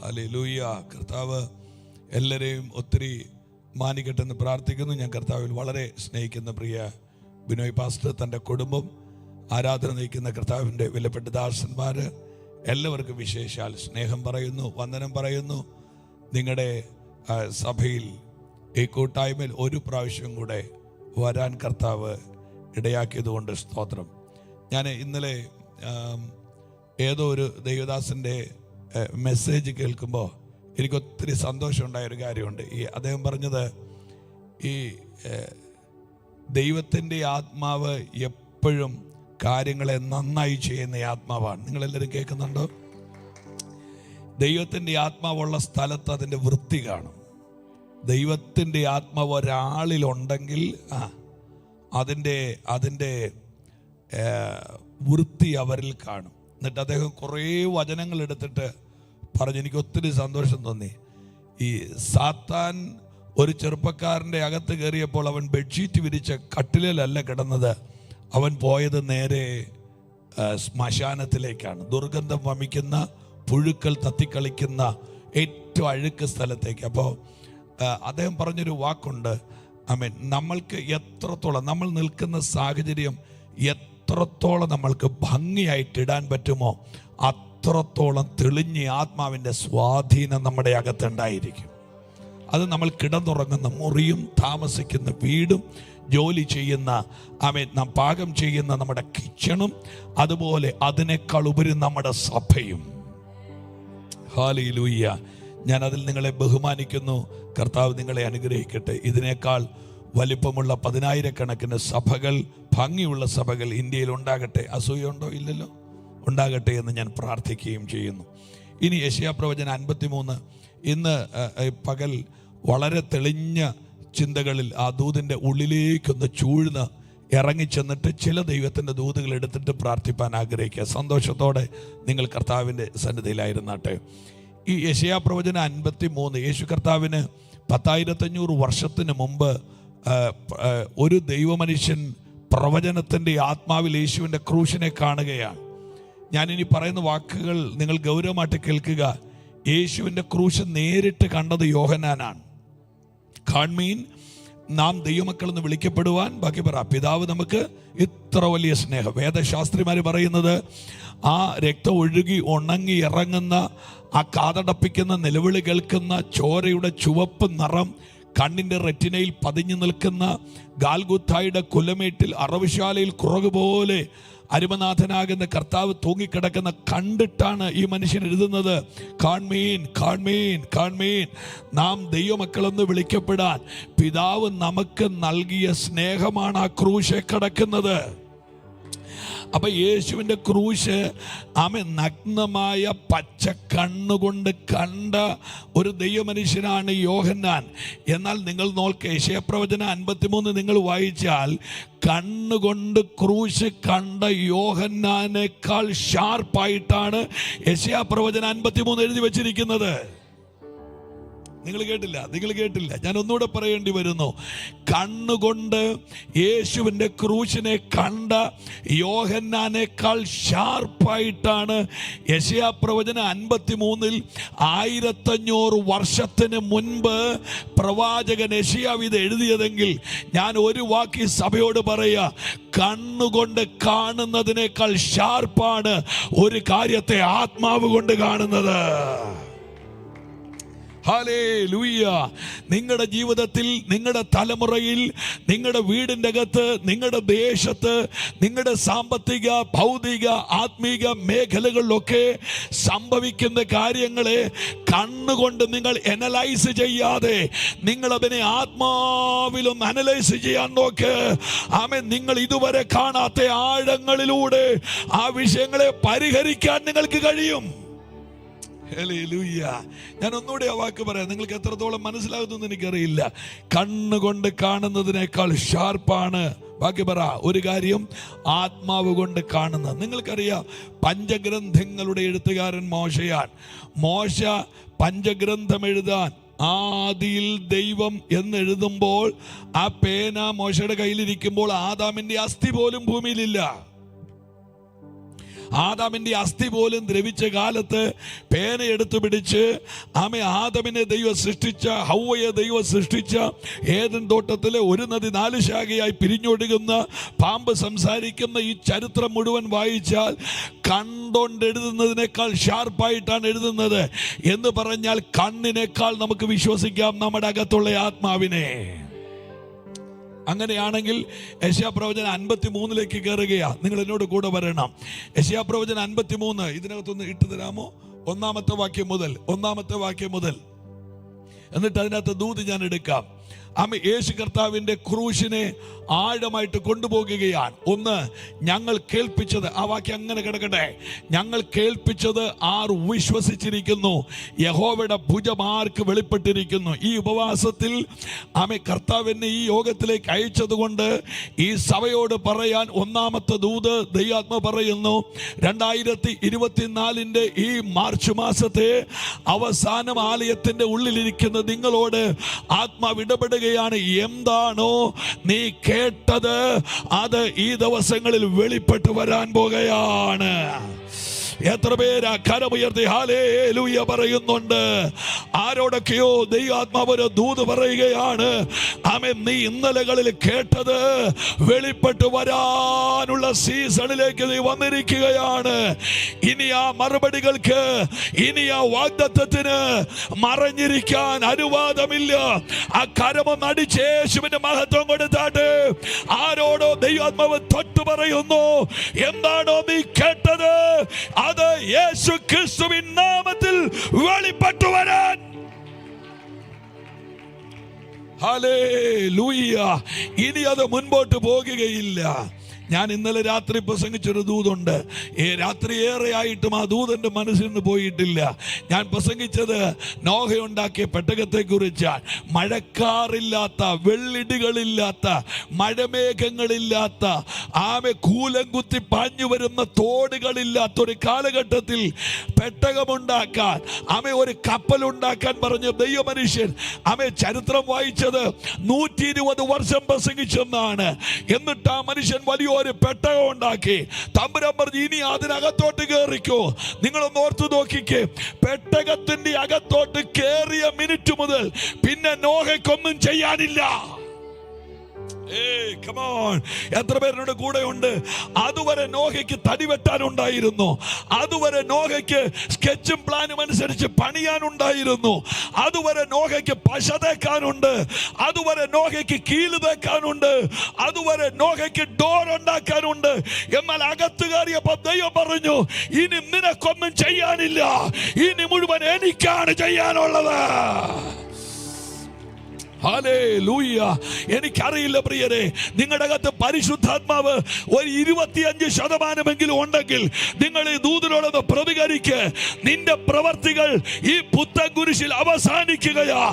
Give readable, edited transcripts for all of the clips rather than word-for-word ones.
Hallelujah. കർത്താവ് എല്ലാവരെയും ഒത്തിരി മാനിക്കട്ടെന്ന് പ്രാർത്ഥിക്കുന്നു. ഞാൻ കർത്താവിൽ വളരെ സ്നേഹിക്കുന്ന പ്രിയ ബിനോയ് പാസ്റ്റർ, തൻ്റെ കുടുംബം, ആരാധന നയിക്കുന്ന കർത്താവിൻ്റെ വിലപ്പെട്ട ദാസന്മാർ എല്ലാവർക്കും വിശേഷാൽ സ്നേഹം പറയുന്നു, വന്ദനം പറയുന്നു. നിങ്ങളുടെ സഭയിൽ ഈ കൂട്ടായ്മയിൽ ഒരു പ്രാവശ്യം കൂടെ വരാൻ കർത്താവ് ഇടയാക്കിയതുകൊണ്ട് സ്തോത്രം. ഞാൻ ഇന്നലെ ഏതോ ഒരു ദൈവദാസൻ്റെ മെസ്സേജ് കേൾക്കുമ്പോൾ എനിക്കൊത്തിരി സന്തോഷമുണ്ടായൊരു കാര്യമുണ്ട്. അദ്ദേഹം പറഞ്ഞത്, ഈ ദൈവത്തിൻ്റെ ആത്മാവ് എപ്പോഴും കാര്യങ്ങളെ നന്നായി ചെയ്യുന്ന ആത്മാവാണ്. നിങ്ങളെല്ലാവരും കേൾക്കുന്നുണ്ടോ? ദൈവത്തിൻ്റെ ആത്മാവുള്ള സ്ഥലത്ത് അതിൻ്റെ വൃത്തി കാണും. ദൈവത്തിൻ്റെ ആത്മാവ് ഒരാളിലുണ്ടെങ്കിൽ അതിൻ്റെ വൃത്തി അവരിൽ കാണും. എന്നിട്ട് അദ്ദേഹം കുറേ വചനങ്ങൾ എടുത്തിട്ട് പറഞ്ഞു, എനിക്ക് ഒത്തിരി സന്തോഷം തോന്നി. ഈ സാത്താൻ ഒരു ചെറുപ്പക്കാരൻ്റെ അകത്ത് കയറിയപ്പോൾ അവൻ ബെഡ്ഷീറ്റ് വിരിച്ച കട്ടിലല്ല കിടന്നത്, അവൻ പോയത് നേരെ ശ്മശാനത്തിലേക്കാണ്. ദുർഗന്ധം വമിക്കുന്ന, പുഴുക്കൾ തത്തിക്കളിക്കുന്ന ഏറ്റവും അഴുക്ക് സ്ഥലത്തേക്ക്. അപ്പോൾ അദ്ദേഹം പറഞ്ഞൊരു വാക്കുണ്ട്, ആമേൻ, നമ്മൾക്ക് എത്രത്തോളം നമ്മൾ നിൽക്കുന്ന സാഹചര്യം എത്രത്തോളം നമ്മൾക്ക് ഭംഗിയായിട്ടിടാൻ പറ്റുമോ അത്രത്തോളം തെളിഞ്ഞ ആത്മാവിൻ്റെ സ്വാധീനം നമ്മുടെ അകത്തുണ്ടായിരിക്കും. അത് നമ്മൾ കിടന്നുറങ്ങുന്ന മുറിയും താമസിക്കുന്ന വീടും ജോലി ചെയ്യുന്ന നാം പാകം ചെയ്യുന്ന നമ്മുടെ കിച്ചണും, അതുപോലെ അതിനേക്കാൾ ഉപരി നമ്മുടെ സഭയും. ഹല്ലേലൂയ. ഞാൻ അതിൽ നിങ്ങളെ ബഹുമാനിക്കുന്നു. കർത്താവ് നിങ്ങളെ അനുഗ്രഹിക്കട്ടെ. ഇതിനേക്കാൾ വലിപ്പമുള്ള 10,000-കണക്കിന് സഭകൾ, ഭംഗിയുള്ള സഭകൾ ഇന്ത്യയിൽ ഉണ്ടാകട്ടെ. അസൂയുണ്ടോ? ഇല്ലല്ലോ. ഉണ്ടാകട്ടെ എന്ന് ഞാൻ പ്രാർത്ഥിക്കുകയും ചെയ്യുന്നു. ഇനി യെശയ്യാപ്രവചനം 53. ഇന്ന് പകൽ വളരെ തെളിഞ്ഞ ചിന്തകളിൽ ആ ദൂതിൻ്റെ ഉള്ളിലേക്കൊന്ന് ചൂഴ്ന്ന് ഇറങ്ങിച്ചെന്നിട്ട് ചില ദൈവത്തിൻ്റെ ദൂതുകൾ എടുത്തിട്ട് പ്രാർത്ഥിപ്പാൻ ആഗ്രഹിക്കുക. സന്തോഷത്തോടെ നിങ്ങൾ കർത്താവിൻ്റെ സന്നിധിയിലായിരുന്നാട്ടെ. ഈ യെശയ്യാപ്രവചനം 53, യേശു കർത്താവിന് 10,500 വർഷത്തിന് മുമ്പ് ഒരു ദൈവമനുഷ്യൻ പ്രവചനത്തിൻ്റെ ആത്മാവിൽ യേശുവിൻ്റെ ക്രൂശിനെ കാണുകയാണ്. ഞാനിനി പറയുന്ന വാക്കുകൾ നിങ്ങൾ ഗൗരവമായിട്ട് കേൾക്കുക. യേശുവിൻ്റെ ക്രൂശ് നേരിട്ട് കണ്ടത് യോഹന്നാനാണ്. കാൺമീൻ, നാം ദൈവമക്കളെന്ന് വിളിക്കപ്പെടുവാൻ, ബാക്കി പറ, പിതാവ് നമുക്ക് ഇത്ര വലിയ സ്നേഹം. വേദശാസ്ത്രിമാർ പറയുന്നത്, ആ രക്തം ഒഴുകി ഉണങ്ങി ഇറങ്ങുന്ന, ആ കാതടപ്പിക്കുന്ന നിലവിളി കേൾക്കുന്ന ചോരയുടെ ചുവപ്പ് നിറം കണ്ണിൻ്റെ റെറ്റിനയിൽ പതിഞ്ഞു നിൽക്കുന്ന, ഗാൽഗുത്തായുടെ കുലമേട്ടിൽ അറവുശാലയിൽ കുറകുപോലെ അരുമനാഥനാകുന്ന കർത്താവ് തൂങ്ങിക്കിടക്കുന്ന കണ്ടിട്ടാണ് ഈ മനുഷ്യൻ എഴുതുന്നത്, കാൺമീൻ, കാൺമീൻ, കാൺമീൻ, നാം ദൈവമക്കളെന്ന് വിളിക്കപ്പെടാൻ പിതാവ് നമുക്ക് നൽകിയ സ്നേഹമാണ് ആ ക്രൂശെ കിടക്കുന്നത്. അപ്പൊ യേശുവിൻ്റെ ക്രൂശ് നഗ്നമായ പച്ച കണ്ണുകൊണ്ട് കണ്ട ഒരു ദൈവമനുഷ്യനാണ് യോഹന്നാൻ. എന്നാൽ നിങ്ങൾ നോക്കുക, യെശയ്യാപ്രവചനം 53 നിങ്ങൾ വായിച്ചാൽ കണ്ണുകൊണ്ട് ക്രൂശ് കണ്ട യോഹന്നാനേക്കാൾ ഷാർപ്പായിട്ടാണ് യെശയ്യാപ്രവചനം 53 എഴുതി വച്ചിരിക്കുന്നത്. നിങ്ങൾ കേട്ടില്ല. ഞാൻ ഒന്നുകൂടെ പറയേണ്ടി വരുന്നു. കണ്ണുകൊണ്ട് യേശുവിൻ്റെ ക്രൂശിനെ കണ്ട യോഹന്നാനേക്കാൾ ഷാർപ്പായിട്ടാണ് യെശയ്യാപ്രവചനം 53 1500 വർഷത്തിന് മുൻപ് പ്രവാചകൻ യെശയ്യാവ് ഇത് എഴുതിയതെങ്കിൽ ഞാൻ ഒരു വാക്ക് സഭയോട് പറയുക, കണ്ണുകൊണ്ട് കാണുന്നതിനേക്കാൾ ഷാർപ്പാണ് ഒരു കാര്യത്തെ ആത്മാവ് കൊണ്ട് കാണുന്നത്. ഹല്ലേലൂയ. നിങ്ങളുടെ ജീവിതത്തിൽ, നിങ്ങളുടെ തലമുറയിൽ, നിങ്ങളുടെ വീടിൻ്റെ അകത്ത്, നിങ്ങളുടെ ദേശത്ത്, നിങ്ങളുടെ സാമ്പത്തിക, ഭൗതിക, ആത്മീക മേഖലകളിലൊക്കെ സംഭവിക്കുന്ന കാര്യങ്ങളെ കണ്ണുകൊണ്ട് നിങ്ങൾ അനലൈസ് ചെയ്യാതെ നിങ്ങൾ അതിനെ ആത്മാവിലും അനലൈസ് ചെയ്യാൻ നോക്ക്. ആമേൻ. നിങ്ങൾ ഇതുവരെ കാണാത്ത ആഴങ്ങളിലൂടെ ആ വിഷയങ്ങളെ പരിഹരിക്കാൻ നിങ്ങൾക്ക് കഴിയും. ഹല്ലേലൂയ. ഞാൻ ഒന്നുകൂടെ ആ വാക്ക് പറയാം, നിങ്ങൾക്ക് എത്രത്തോളം മനസ്സിലാകുന്നു എനിക്കറിയില്ല. കണ്ണുകൊണ്ട് കാണുന്നതിനേക്കാൾ ഷാർപ്പാണ്, ബാക്കി പറ, ഒരു കാര്യം ആത്മാവ് കൊണ്ട് കാണുന്നത്. നിങ്ങൾക്കറിയാം, പഞ്ചഗ്രന്ഥങ്ങളുടെ എഴുത്തുകാരൻ മോശയാണ്. മോശ പഞ്ചഗ്രന്ഥം എഴുതാൻ ആദിയിൽ ദൈവം എന്നെഴുതുമ്പോൾ ആ പേന മോശയുടെ കയ്യിലിരിക്കുമ്പോൾ ആദാമിന്റെ അസ്ഥി പോലും ഭൂമിയിലില്ല. ആദാമിന്റെ അസ്ഥി പോലും ദ്രവിച്ച കാലത്ത് പേന എടുത്തു പിടിച്ച് ആദമിനെ ദൈവം സൃഷ്ടിച്ച, ഹൗവയെ ദൈവം സൃഷ്ടിച്ച ഏദൻ തോട്ടത്തിലെ ഒരു നദി 4 ശാഖയായി പിരിഞ്ഞൊഴുകുന്ന, പാമ്പ് സംസാരിക്കുന്ന ഈ ചരിത്രം മുഴുവൻ വായിച്ചാൽ കണ്ടോണ്ട് എഴുതുന്നതിനേക്കാൾ ഷാർപ്പായിട്ടാണ് എഴുതുന്നത്. എന്ന് പറഞ്ഞാൽ കണ്ണിനേക്കാൾ നമുക്ക് വിശ്വസിക്കാം നമ്മുടെ അകത്തുള്ള ആത്മാവിനെ. അങ്ങനെയാണെങ്കിൽ യെശയ്യാപ്രവചനം 53 കയറുകയാ. നിങ്ങൾ എന്നോട് കൂടെ വരണം. യെശയ്യാപ്രവചനം 53 ഇതിനകത്തൊന്ന് ഇട്ടു തരാമോ? 1-ാമത്തെ വാക്യം മുതൽ എന്നിട്ട് അതിനകത്ത് ദൂത് ഞാൻ എടുക്കാം. യേശു കർത്താവിന്റെ ക്രൂശിനെ ആഴമായിട്ട് കൊണ്ടുപോകുകയാണ്. ഒന്ന്, ഞങ്ങൾ കേൾപ്പിച്ചത്, ആ വാക്യം അങ്ങനെ കിടക്കട്ടെ, ഞങ്ങൾ കേൾപ്പിച്ചത് ആർ വിശ്വസിച്ചിരിക്കുന്നു, യഹോവയുടെ ഭുജം ആർക്ക് വെളിപ്പെട്ടിരിക്കുന്നു. ഈ ഉപവാസത്തിൽ കർത്താവിനെ ഈ യോഗത്തിലേക്ക് അയച്ചതുകൊണ്ട് ഈ സഭയോട് പറയാൻ 1-ാമത്തെ ദൂത് ദൈവാത്മ പറയുന്നു. 2024 ഈ മാർച്ച് മാസത്തെ അവസാനം ആലയത്തിന്റെ ഉള്ളിലിരിക്കുന്ന നിങ്ങളോട് ആത്മാവ് ഇടപെടുകയാണ്. എന്താണോ നീ കേട്ടത് അത് ഈ ദിവസങ്ങളിൽ വെളിപ്പെട്ട് വരാൻ പോകുകയാണ്. എത്ര പേര് കരമുയർത്തി ഹല്ലേലൂയ പറയുന്നുണ്ട്? ആരോടൊക്കെയോ ദൈവാത്മാവ് ഒരു ദൂത് പറയുകയാണ്. നീ ഇന്നലകളിൽ കേട്ടത് വെളിപ്പെട്ട് വരാനുള്ള സീസണിലേക്ക് നീ വന്നിരിക്കുകയാണ്. ഇനി ആ മറുപടികൾക്ക്, ഇനി ആ വാഗ്ദത്തത്തിന് മറഞ്ഞിരിക്കാൻ അനുവാദമില്ല. ആ കരമൊന്ന് അടിച്ച് യേശുവിന്റെ മഹത്വം കൊടുത്താട്ട് ആരോടോ ദൈവാത്മാവ് തൊട്ടു പറയുന്നു, എന്താണോ നീ കേട്ടത് അത് യേശു ക്രിസ്തുവിൻ നാമത്തിൽ വെളിപ്പെട്ടു വരാൻ. ഹല്ലേലൂയ. ഇനി അത് മുൻപോട്ട് പോകുകയില്ല. ഞാൻ ഇന്നലെ രാത്രി പ്രസംഗിച്ചൊരു ദൂതുണ്ട്. രാത്രി ഏറെയായിട്ടും ആ ദൂതന്റെ മനസ്സിൽ നിന്ന് പോയിട്ടില്ല. ഞാൻ പ്രസംഗിച്ചത് നോഹയുണ്ടാക്കിയ പെട്ടകത്തെ കുറിച്ചാണ്. മഴക്കാറില്ലാത്ത, വെള്ളിടികളില്ലാത്ത, മഴമേഘങ്ങളില്ലാത്ത, കൂലം കുത്തി പാഞ്ഞു വരുന്ന തോടുകളില്ലാത്ത ഒരു കാലഘട്ടത്തിൽ പെട്ടകമുണ്ടാക്കാൻ, ഒരു കപ്പലുണ്ടാക്കാൻ പറഞ്ഞ ദൈവമനുഷ്യൻ ചരിത്രം വായിച്ചത് 120 വർഷം പ്രസംഗിച്ചെന്നാണ്. എന്നിട്ട് ആ മനുഷ്യൻ വലിയ ഒരു പെട്ടകം ഉണ്ടാക്കി. തമ്പുരാൻ പറഞ്ഞു, ഇനി അതിനകത്തോട്ട് കേറിക്കോ. നിങ്ങളൊന്ന് ഓർത്തു നോക്കിക്കേ, പെട്ടകത്തിന്റെ അകത്തോട്ട് കേറിയ മിനിറ്റ് മുതൽ പിന്നെ നോഹയ്ക്കൊന്നും ചെയ്യാനില്ല. എത്ര പേരുടെ കൂടെ ഉണ്ട്? അതുവരെ നോഹയ്ക്ക് തടി വെട്ടാനുണ്ടായിരുന്നു, അതുവരെ നോഹയ്ക്ക് സ്കെച്ചും പ്ലാനും അനുസരിച്ച് പണിയാനുണ്ടായിരുന്നു, അതുവരെ നോഹയ്ക്ക് പശ തേക്കാനുണ്ട്, അതുവരെ നോഹയ്ക്ക് കീല് തേക്കാനുണ്ട്, അതുവരെ നോഹയ്ക്ക് ഡോർ ഉണ്ടാക്കാനുണ്ട്. എന്നാൽ അകത്ത് കയറിയപ്പോ ദൈവം പറഞ്ഞു, ഇനി നിനക്കൊന്നും ചെയ്യാനില്ല, ഇനി മുഴുവൻ എനിക്കാണ് ചെയ്യാനുള്ളത്. ഹല്ലേലൂയ. എനിക്കറിയില്ല പ്രിയരെ, നിങ്ങളുടെ അകത്ത് പരിശുദ്ധാത്മാവ് ഒരു 25% ഉണ്ടെങ്കിൽ നിങ്ങൾ ഈ ദൂതനോടൊന്ന് പ്രതികരിക്ക്. നിന്റെ പ്രവർത്തികൾ ഈ പുത്തൻ കുരിശിൽ അവസാനിക്കുകയാ.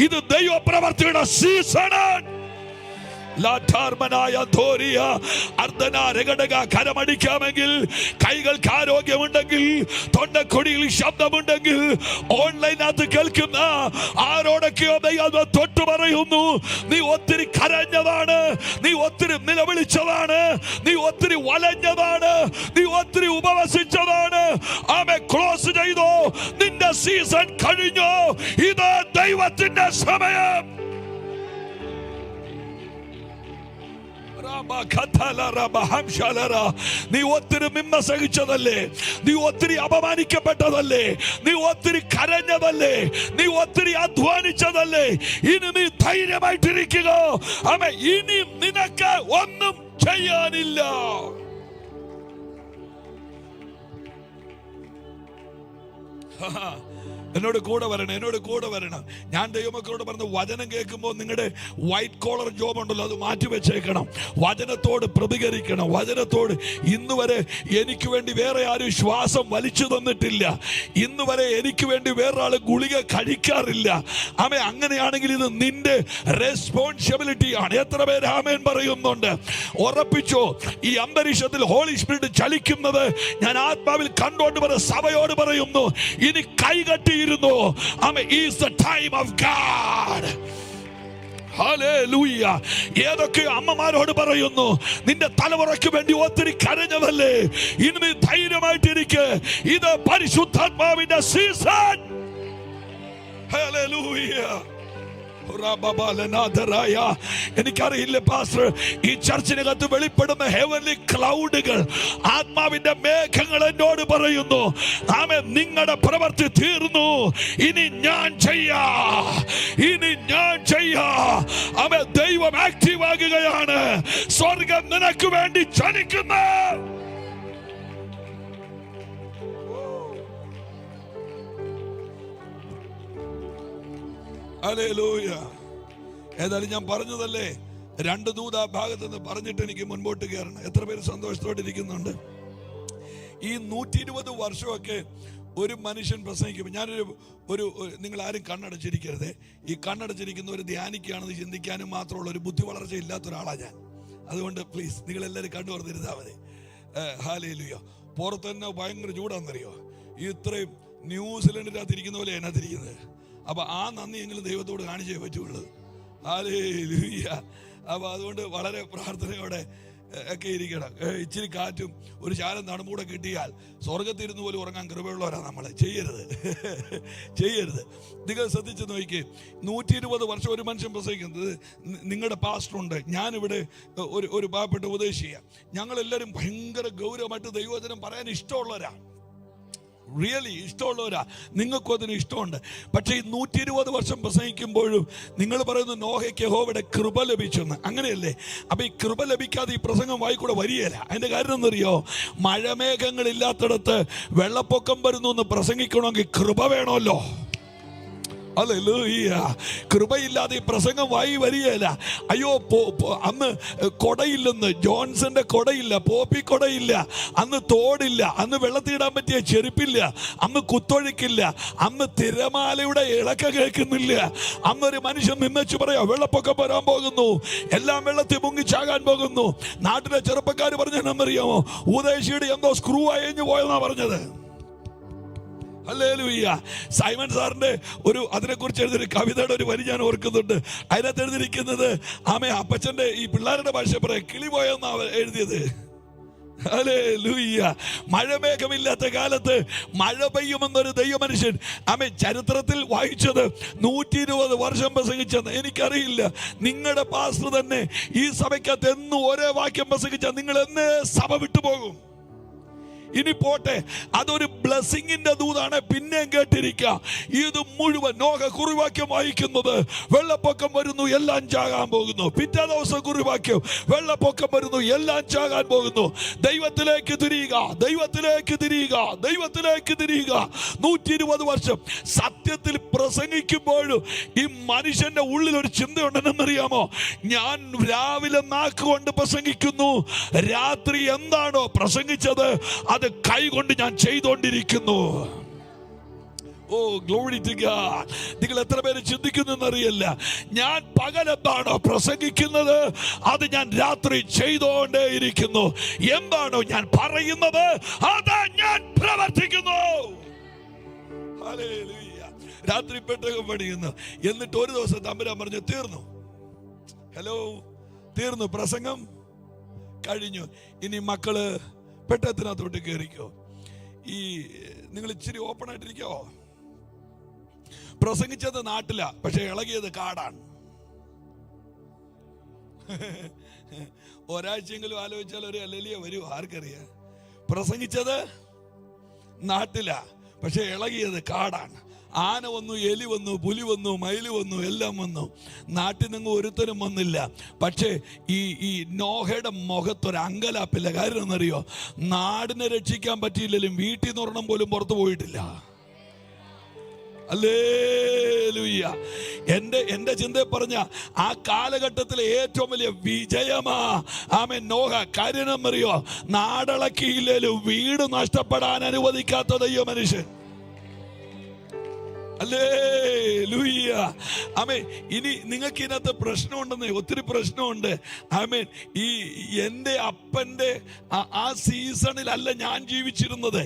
ഇത് ദൈവപ്രവർത്തിയുടെ സീസണാണ്. കരമടിക്കാമെങ്കിൽ, കൈകൾക്ക് ആരോഗ്യമുണ്ടെങ്കിൽ, തൊണ്ടക്കൊടിയിൽ ശബ്ദമുണ്ടെങ്കിൽ, ഓൺലൈനകത്ത് കേൾക്കുന്ന ആരോടൊക്കെയോ ദൈവം തൊട്ടു പറയുന്നു, നീ ഒത്തിരി കരഞ്ഞതാണ്, നീ ഒത്തിരി നിലവിളിച്ചതാണ്, നീ ഒത്തിരി വലഞ്ഞതാണ്, നീ ഒത്തിരി ഉപവസിച്ചതാണ്. ക്ലോസ് ചെയ്തോ, നിന്റെ സീസൺ കഴിഞ്ഞോ. ഇത് ദൈവത്തിന്റെ സമയം. നീ ഒത്തിരി നിന്ന സഹിച്ചതല്ലേ, നീ ഒത്തിരി അപമാനിക്കപ്പെട്ടതല്ലേ, നീ ഒത്തിരി കരഞ്ഞതല്ലേ, നീ ഒത്തിരി അധ്വാനിച്ചതല്ലേ. ഇനി നീ ധൈര്യമായിട്ടിരിക്കുക. ഇനി നിനക്ക് ഒന്നും ചെയ്യാനില്ല. എന്നോട് കൂടെ വരണം, എന്നോട് കൂടെ വരണം. ഞാൻ ദൈവമക്കളോട് പറഞ്ഞ വചനം കേൾക്കുമ്പോൾ നിങ്ങളുടെ വൈറ്റ് കോളർ ജോബ് ഉണ്ടല്ലോ, അത് മാറ്റി വെച്ചേക്കണം. വചനത്തോട് പ്രതികരിക്കണം. വചനത്തോട് ഇന്ന് വരെ എനിക്ക് വേണ്ടി വേറെ ആരും ശ്വാസം വലിച്ചു തന്നിട്ടില്ല. ഇന്ന് വരെ എനിക്ക് വേണ്ടി വേറെ ആൾ ഗുളിക കഴിക്കാറില്ല. അങ്ങനെയാണെങ്കിൽ ഇത് നിന്റെ റെസ്പോൺസിബിലിറ്റി ആണ്. എത്ര പേര് ആമേൻ പറയുന്നുണ്ട്? ഉറപ്പിച്ചോ, ഈ അന്തരീക്ഷത്തിൽ ഹോളി സ്പിരിറ്റ് ചലിക്കുന്നത് ഞാൻ ആത്മാവിൽ കണ്ടുകൊണ്ട് സഭയോട് പറയുന്നു, ഇനി കൈകട്ടി is the time of God. Hallelujah. ഏതൊക്കെ അമ്മമാരോട് പറയുന്നു, നിന്റെ തലമുറയ്ക്ക് വേണ്ടി ഒത്തിരി കരഞ്ഞതല്ലേ, ഇനി ധൈര്യമായിട്ടിരിക്കെ, ഇത് പരിശുദ്ധാത്മാവിന്റെ സീസൺ. ഹല്ലേലൂയ. എനിക്കറിയില്ല പാസ്റ്റർ, ഈ ചർച്ചിനകത്ത് വെളിപ്പെടുന്ന ഹെവൻലി ക്ലൗഡുകൾ, ആത്മാവിന്റെ മേഘങ്ങൾ എന്നോട് പറയുന്നു, ആമേൻ, നിങ്ങളുടെ പ്രവൃത്തി തീർന്നു, ഇനി ഞാൻ ചെയ്യാ. ആമേൻ, ദൈവം ആക്റ്റീവ് ആകുകയാണ്. സ്വർഗം നിനക്ക് വേണ്ടി ചലിക്കുന്നു. ഹല്ലേലൂയ. ഏതായാലും ഞാൻ പറഞ്ഞതല്ലേ, 2 ദൂത ഭാഗത്ത് നിന്ന് പറഞ്ഞിട്ട് എനിക്ക് മുൻപോട്ട് കയറണം. എത്ര പേര് സന്തോഷത്തോടെ ഇരിക്കുന്നുണ്ട്? ഈ 120 വർഷമൊക്കെ ഒരു മനുഷ്യൻ പ്രസംഗിക്കുമ്പോൾ, ഞാനൊരു നിങ്ങൾ ആരും കണ്ണടച്ചിരിക്കരുത്. ഈ കണ്ണടച്ചിരിക്കുന്ന ഒരു ധ്യാനിക്കുകയാണെന്ന് ചിന്തിക്കാനും മാത്രമുള്ള ഒരു ബുദ്ധി വളർച്ച ഇല്ലാത്ത ഒരാളാണ് ഞാൻ. അതുകൊണ്ട് പ്ലീസ് നിങ്ങളെല്ലാവരും കണ്ണു തുറന്നിരുന്നാൽ മതി. ഹല്ലേലൂയ. പുറത്ത് തന്നെ ഭയങ്കര ചൂടാണെന്നറിയോ? ഇത്രയും ന്യൂസിലൻഡിനകത്ത് ഇരിക്കുന്ന പോലെ അതിനകത്തിരിക്കുന്നത്. അപ്പൊ ആ നന്ദി എങ്കിലും ദൈവത്തോട് കാണിച്ചേ പറ്റുള്ളൂ. ഹല്ലേലൂയ. അപ്പൊ അതുകൊണ്ട് വളരെ പ്രാർത്ഥനയോടെ ഒക്കെ ഇരിക്കണം. ഇച്ചിരി കാറ്റും ഒരു ശാലം തണുപ്പൂടെ കിട്ടിയാൽ സ്വർഗത്തിരുന്ന് പോലും ഉറങ്ങാൻ കൃപയുള്ളവരാണ് നമ്മൾ. ചെയ്യരുത്. നിങ്ങൾ ശ്രദ്ധിച്ച് നോക്കിക്കേ, 120 വർഷം ഒരു മനുഷ്യൻ പ്രസംഗിക്കുന്നത്. നിങ്ങളുടെ പാസ്റ്ററുണ്ട്, ഞാനിവിടെ ഒരു പാവപ്പെട്ട ഉപദേശിയാണ്. ഞങ്ങളെല്ലാവരും ഭയങ്കര ഗൗരവമായിട്ട് ദൈവവചനം പറയാൻ ഇഷ്ടമുള്ളവരാണ്. റിയലി ഇഷ്ടമുള്ളവരാ. നിങ്ങൾക്കും അതിന് ഇഷ്ടമുണ്ട്. പക്ഷേ ഈ 120 വർഷം പ്രസംഗിക്കുമ്പോഴും നിങ്ങൾ പറയുന്നു നോഹയ്ക്ക് യഹോവയുടെ കൃപ ലഭിച്ചെന്ന്. അങ്ങനെയല്ലേ? അപ്പൊ ഈ കൃപ ലഭിക്കാതെ ഈ പ്രസംഗം വായിക്കൂടെ വരികയില്ല. അതിന്റെ കാര്യം എന്നറിയോ? മഴമേഘങ്ങൾ ഇല്ലാത്തിടത്ത് വെള്ളപ്പൊക്കം വരുന്നു എന്ന് പ്രസംഗിക്കണമെങ്കിൽ കൃപ വേണമല്ലോ. ഹല്ലേലൂയ. കൃപയില്ലാതെ ഈ പ്രസംഗം വായി വരികയില്ല. അയ്യോ, അന്ന് കൊടയില്ലെന്ന്, ജോൺസന്റെ കൊടയില്ല, പോപ്പി കൊടയില്ല, അന്ന് തോടില്ല, അന്ന് വെള്ളത്തിടാൻ പറ്റിയ ചെരുപ്പില്ല, അന്ന് കുത്തൊഴുക്കില്ല, അന്ന് തിരമാലയുടെ ഇളക്കം കേൾക്കുന്നില്ല. അന്നൊരു മനുഷ്യൻ നിന്നച്ചു പറയാ, വെള്ളപ്പൊക്കം വരാൻ പോകുന്നു, എല്ലാം വെള്ളത്തിൽ മുങ്ങിച്ചാകാൻ പോകുന്നു. നാട്ടിലെ ചെറുപ്പക്കാർ പറഞ്ഞെന്നറിയാമോ? ഉദ്ദേശിയുടെ എന്തോ സ്ക്രൂ അയഞ്ഞു പോയെന്നാ പറഞ്ഞത്. ഹല്ലേലൂയ. സൈമൺ സാറിന്റെ അതിനെക്കുറിച്ച് എഴുതിയൊരു കവിതയുടെ ഒരു വരി ഞാൻ ഓർക്കുന്നുണ്ട്. അതിനകത്ത് എഴുതിയിരിക്കുന്നത്, അപ്പച്ചന്റെ ഈ പിള്ളേരുടെ ഭാഷ പറയാം, കിളി പോയെന്നാ എഴുതിയത്. ഹല്ലേലൂയ. മഴമേഘമില്ലാത്ത കാലത്ത് മഴ പെയ്യുമെന്നൊരു ദൈവമനുഷ്യൻ ചരിത്രത്തിൽ വായിച്ചത് 120 വർഷം പ്രസംഗിച്ചെന്ന്. എനിക്കറിയില്ല, നിങ്ങളുടെ പാസ്റ്റർ തന്നെ ഈ സഭയ്ക്കകത്ത് എന്നും ഒരേ വാക്യം പ്രസംഗിച്ചാൽ നിങ്ങൾ എന്നേ സഭ വിട്ടുപോകും. ഇനി പോട്ടെ, അതൊരു ബ്ലെസ്സിങ്ങിന്റെ ദൂതാണ്, പിന്നെയും കേട്ടിരിക്കുക. ഇത് മുഴുവൻ നോഹ കുറിവാക്യം വായിക്കുന്നത്, വെള്ളപ്പൊക്കം വരുന്നു, എല്ലാം ചാകാൻ പോകുന്നു. പിറ്റേ ദിവസം കുറിവാക്യം, വെള്ളപ്പൊക്കം വരുന്നു, എല്ലാം ചാകാൻ പോകുന്നു. ദൈവത്തിലേക്ക് തിരിയുക, ദൈവത്തിലേക്ക് തിരിയുക, ദൈവത്തിലേക്ക് തിരിയുക. 120 വർഷം സത്യത്തിൽ പ്രസംഗിക്കുമ്പോഴും ഈ മനുഷ്യന്റെ ഉള്ളിൽ ഒരു ചിന്തയുണ്ടെന്നറിയാമോ? ഞാൻ രാവിലെ നാക്കുകൊണ്ട് പ്രസംഗിക്കുന്നു, രാത്രി എന്താണോ പ്രസംഗിച്ചത് അത് കൈകൊണ്ട് ഞാൻ ചെയ്തുകൊണ്ടിരിക്കുന്നു. ഓ, ഗ്ലോറി ടു ഗോഡ്. നിങ്ങൾ എത്ര പേര് ചിന്തിക്കുന്നറിയില്ല, ഞാൻ പകലെന്താണോ പ്രസംഗിക്കുന്നത് അത് ഞാൻ രാത്രി ചെയ്തുകൊണ്ടേ ഇരിക്കുന്നു. എന്താണോ ഞാൻ പറയുന്നത് അത് ഞാൻ പ്രവർത്തിക്കുന്നു. ഹല്ലേലൂയ. രാത്രി പെട്ടകം പണിയുന്നു. എന്നിട്ട് ഒരു ദിവസം തമ്പുരാൻ പറഞ്ഞു, തീർന്നു. ഹലോ, തീർന്നു, പ്രസംഗം കഴിഞ്ഞു. ഇനി മക്കള് പെട്ടകത്തിനകത്തോട്ട് കയറിക്കോ. ഈ നിങ്ങൾ ഇച്ചിരി ഓപ്പൺ ആയിട്ടിരിക്കോ. പ്രസംഗിച്ചത് നാട്ടിലാ, പക്ഷെ ഇളകിയത് കാടാണ്. ഒരാഴ്ചയെങ്കിലും ആലോചിച്ചാൽ ഒരു അല്ലലിയ വരൂ, ആർക്കറിയാം. പ്രസംഗിച്ചത് നാട്ടിലാ, പക്ഷെ ഇളകിയത് കാടാണ്. ആന വന്നു, എലി വന്നു, പുലി വന്നു, മയില് വന്നു, എല്ലാം വന്നു. നാട്ടിൽ നിന്ന് ഒരുത്തരും വന്നില്ല. പക്ഷേ ഈ നോഹയുടെ മുഖത്തൊരു അങ്കലാപ്പില്ല. കാര്യം എന്നറിയോ? നാടിനെ രക്ഷിക്കാൻ പറ്റിയില്ലെങ്കിലും വീട്ടിൽ നിന്ന് ഒരെണ്ണം പോലും പുറത്തു പോയിട്ടില്ല. ഹല്ലേലൂയ. എന്റെ ചിന്തയെ പറഞ്ഞ ആ കാലഘട്ടത്തിലെ ഏറ്റവും വലിയ വിജയമാ നോഹ. കാര്യം എന്നറിയോ? നാടളക്കിയില്ലേലും വീട് നഷ്ടപ്പെടാൻ അനുവദിക്കാത്ത ദൈവ മനുഷ്യൻ. ഹല്ലേലൂയ. ആമേൻ. ഇനി നിങ്ങൾക്ക് ഇതിനകത്ത് പ്രശ്നമുണ്ടെന്ന്, ഒത്തിരി പ്രശ്നമുണ്ട്. ആമേൻ. ഈ എൻ്റെ അപ്പൻ്റെ ആ സീസണിലല്ല ഞാൻ ജീവിച്ചിരുന്നത്,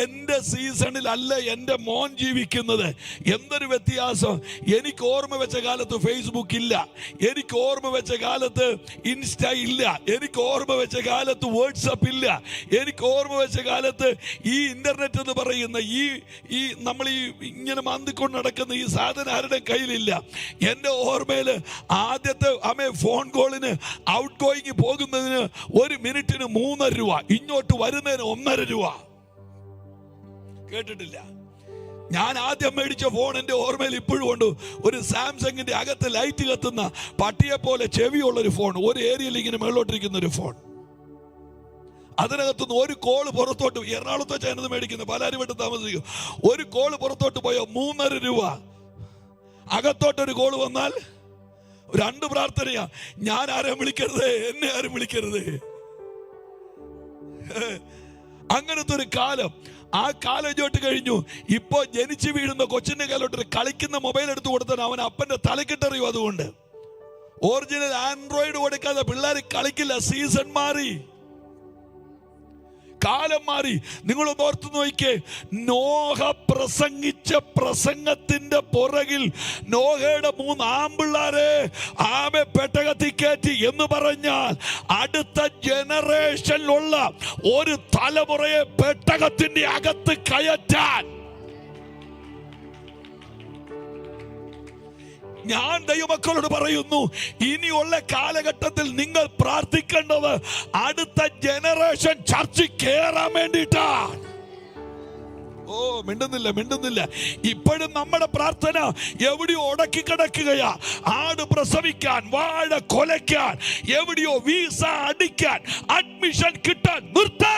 എൻ്റെ സീസണിലല്ല എൻ്റെ മോൻ ജീവിക്കുന്നത്. എന്തൊരു വ്യത്യാസം! എനിക്ക് ഓർമ്മ വെച്ച കാലത്ത് ഫേസ്ബുക്ക് ഇല്ല, എനിക്ക് ഓർമ്മ വെച്ച കാലത്ത് ഇൻസ്റ്റ ഇല്ല, എനിക്ക് ഓർമ്മ വെച്ച കാലത്ത് വാട്സപ്പ് ഇല്ല, എനിക്ക് ഓർമ്മ വെച്ച കാലത്ത് ഈ ഇന്റർനെറ്റ് എന്ന് പറയുന്ന ഈ നമ്മൾ ഈ ഇങ്ങനെ മാന്തിക്കൊണ്ട് നടക്കുന്ന ഈ സാധനം ആരുടെ കയ്യിലില്ല. എൻ്റെ ഓർമ്മയിൽ ആദ്യത്തെ ഫോൺ കോളിന് ഔട്ട് ഗോയിങ് പോകുന്നതിന് 1 മിനിറ്റിന് 3 രൂപ, ഇങ്ങോട്ട് വരുന്നതിന് 1.5 രൂപ. കേട്ടിട്ടില്ല. ഞാൻ ആദ്യം മേടിച്ച ഫോൺ എൻ്റെ ഓർമ്മയിൽ ഇപ്പോഴും ഉണ്ട്. ഒരു സാംസങ്ങിന്റെ അകത്ത് ലൈറ്റ് കത്തുന്ന പട്ടിയെ പോലെ ചെവിയുള്ളൊരു ഫോൺ, ഒരു ഏരിയയിൽ ഇങ്ങനെ മേളോട്ടിരിക്കുന്ന ഒരു ഫോൺ. അതിനകത്തുനിന്ന് ഒരു കോള് പുറത്തോട്ട്, എറണാകുളത്ത് വെച്ചാൽ മേടിക്കുന്നത്, പലരും വിട്ട് താമസിക്കും. ഒരു കോള് പുറത്തോട്ട് പോയോ 3.5 രൂപ. അകത്തോട്ടൊരു കോള് വന്നാൽ 2 പ്രാർത്ഥനയാ. ഞാൻ ആരെയും വിളിക്കരുത്, എന്നെ ആരും വിളിക്കരുത്. അങ്ങനത്തെ ഒരു കാലം. ആ കാലേജോട്ട് കഴിഞ്ഞു. ഇപ്പോ ജനിച്ചു വീഴുന്ന കൊച്ചിന്റെ കയ്യിലോട്ട് കളിക്കുന്ന മൊബൈൽ എടുത്തു കൊടുത്താൽ അവൻ അപ്പന്റെ തലക്കിട്ടറിയും. അതുകൊണ്ട് ഒറിജിനൽ ആൻഡ്രോയിഡ് കൊടുക്കാതെ പിള്ളേർ കളിക്കില്ല. സീസൺ മാറി, കാലം മാറി. നിങ്ങളൊന്ന് ഓർത്തു നോക്കിക്കേ, നോഹ പ്രസംഗിച്ച പ്രസംഗത്തിന്റെ പുറകിൽ നോഹയുടെ 3 ആമ്പിള്ളാരെ പെട്ടകത്തിൽ കയറ്റി എന്ന് പറഞ്ഞാൽ അടുത്ത ജനറേഷനിലുള്ള ഒരു തലമുറയെ പെട്ടകത്തിന്റെ അകത്ത് കയറ്റാൻ ഞാൻ ദൈവമക്കളോട് പറയുന്നു, ഇനിയുള്ള കാലഘട്ടത്തിൽ നിങ്ങൾ പ്രാർത്ഥിക്കേണ്ടത് അടുത്ത ജനറേഷൻ ചർച്ചിൽ കയറാൻ വേണ്ടിയിട്ടാണ്. ഓ, മിണ്ടുന്നില്ല. ഇപ്പോഴും നമ്മുടെ പ്രാർത്ഥന എവിടെയോ ഉടക്കി കിടക്കുകയാ. ആട് പ്രസവിക്കാൻ, വാഴ കൊലയ്ക്കാൻ, എവിടെയോ വീസ അടിക്കാൻ, അഡ്മിഷൻ കിട്ടാൻ. നിർത്ത്.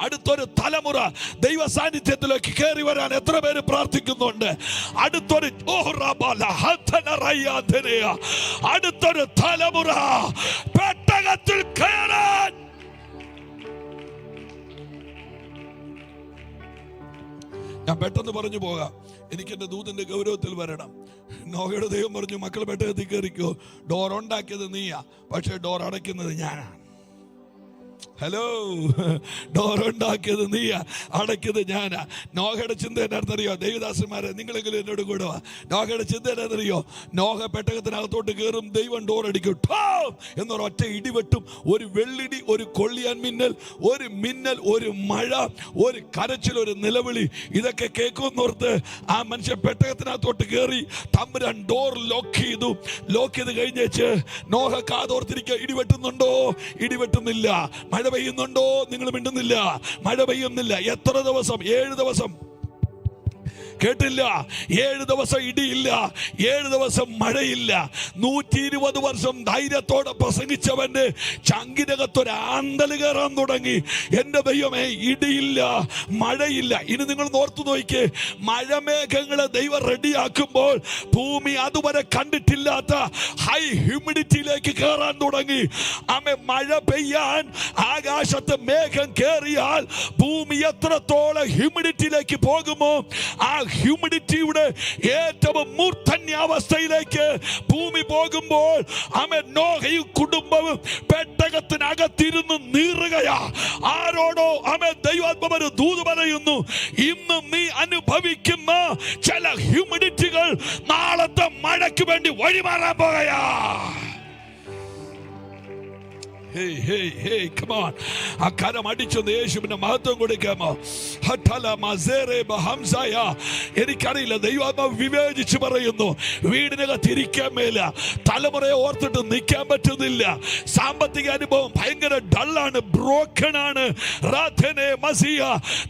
അടുത്തൊരു തലമുറ ദൈവ സാന്നിധ്യത്തിലേക്ക് കയറി വരാൻ എത്ര പേര് പ്രാർത്ഥിക്കുന്നുണ്ട്? അടുത്തൊരു തലമുറ പെട്ടകത്തിൽ കയറാൻ. ഞാൻ പെട്ടെന്ന് പറഞ്ഞു പോകാം, എനിക്ക് എന്റെ ദൂതന്റെ ഗൗരവത്തിൽ വരണം. നോഹയുടെ ദൈവം പറഞ്ഞു, മക്കൾ പെട്ടകത്തിൽ കയറിക്കോ. ഡോർ ഉണ്ടാക്കിയത് നീയാ, പക്ഷെ ഡോർ അടയ്ക്കുന്നത് ഞാനാണ്. ഹലോ, ഡോർ ഉണ്ടാക്കിയത് നീയാ, അടയ്ക്കുന്നത് ഞാനാ. നോഹയുടെ ചിന്ത എന്നാണെന്നറിയോ? ദൈവദാസന്മാരെ, നിങ്ങളെങ്കിലും എന്നോട് കൂടെ വാ. നോഹയുടെ ചിന്ത എന്നാണെന്നറിയോ? നോഹ പെട്ടകത്തിനകത്തോട്ട് കയറും, ദൈവം ഡോർ അടിക്കും, എന്നൊരൊറ്റ ഇടിവെട്ടും, ഒരു വെള്ളിടി, ഒരു കൊള്ളിയാൻ മിന്നൽ, ഒരു മഴ, ഒരു കരച്ചിൽ, ഒരു നിലവിളി, ഇതൊക്കെ കേൾക്കുമെന്നോർത്ത് ആ മനുഷ്യൻ പെട്ടകത്തിനകത്തോട്ട് കയറി തമ്പുരാൻ ഡോർ ലോക്ക് ചെയ്ത് കഴിഞ്ഞേച്ച് നോഹ കാതോർത്തിരിക്കുക. ഇടിവെട്ടുന്നുണ്ടോ? ഇടിവെട്ടുന്നില്ല. മഴ പെയ്യുന്നുണ്ടോ? നിങ്ങൾ മിണ്ടുന്നില്ല. മഴ പെയ്യുന്നില്ല. എത്ര ദിവസം? 7 ദിവസം കേട്ടില്ല. 7 ദിവസം ഇടിയില്ല, 7 ദിവസം മഴയില്ല. 120 വർഷം ധൈര്യത്തോടെ പ്രസംഗിച്ചവന്റെ ചങ്കിനകത്തൊരു ആന്തല് കയറാൻ തുടങ്ങി. എന്റെ ദൈവമേ, ഇടിയില്ല, മഴയില്ല. ഇനി നിങ്ങൾ ഓർത്തു നോക്കിക്കേ, മഴമേഘങ്ങളെ ദൈവം റെഡിയാക്കുമ്പോൾ ഭൂമി അതുവരെ കണ്ടിട്ടില്ലാത്ത ഹൈ ഹ്യൂമിഡിറ്റിയിലേക്ക് കയറാൻ തുടങ്ങി. മഴ പെയ്യാൻ ആകാശത്ത് മേഘം കയറിയാൽ ഭൂമി എത്രത്തോളം ഹ്യൂമിഡിറ്റിയിലേക്ക് പോകുമോ, ആ ഹ്യൂമിഡിറ്റിയുടെ ഏറ്റവും മൂർധന്യാവസ്ഥയിലേക്ക് ഭൂമി പോകുമ്പോൾ നോഹയും കുടുംബവും പെട്ടകത്തിനകത്തിരുന്ന് നീറുകയാ. ആരോടോ ദൈവാത്മാവ് ദൂത് പറയുന്നു, ഇന്നും നീ അനുഭവിക്കുന്ന ചില ഹ്യൂമിഡിറ്റികൾ നാളത്തെ മഴയ്ക്ക് വേണ്ടി വഴിമാറാൻ പോകയാ. Come on. ആ കരം അടിച്ചൊന്ന് യേശുവിന്റെ മഹത്വം കൊടുക്കാമോ? എനിക്കറിയില്ല, ദൈവാത്മാവ് വിവേചിച്ച് പറയുന്നു, വീടിനകത്ത് ഇരിക്കാൻ മേല, തലമുറയെ ഓർത്തിട്ട് നിൽക്കാൻ പറ്റുന്നില്ല, സാമ്പത്തിക അനുഭവം ഭയങ്കര ഡള്ളാണ്, ബ്രോക്കൺ ആണ്.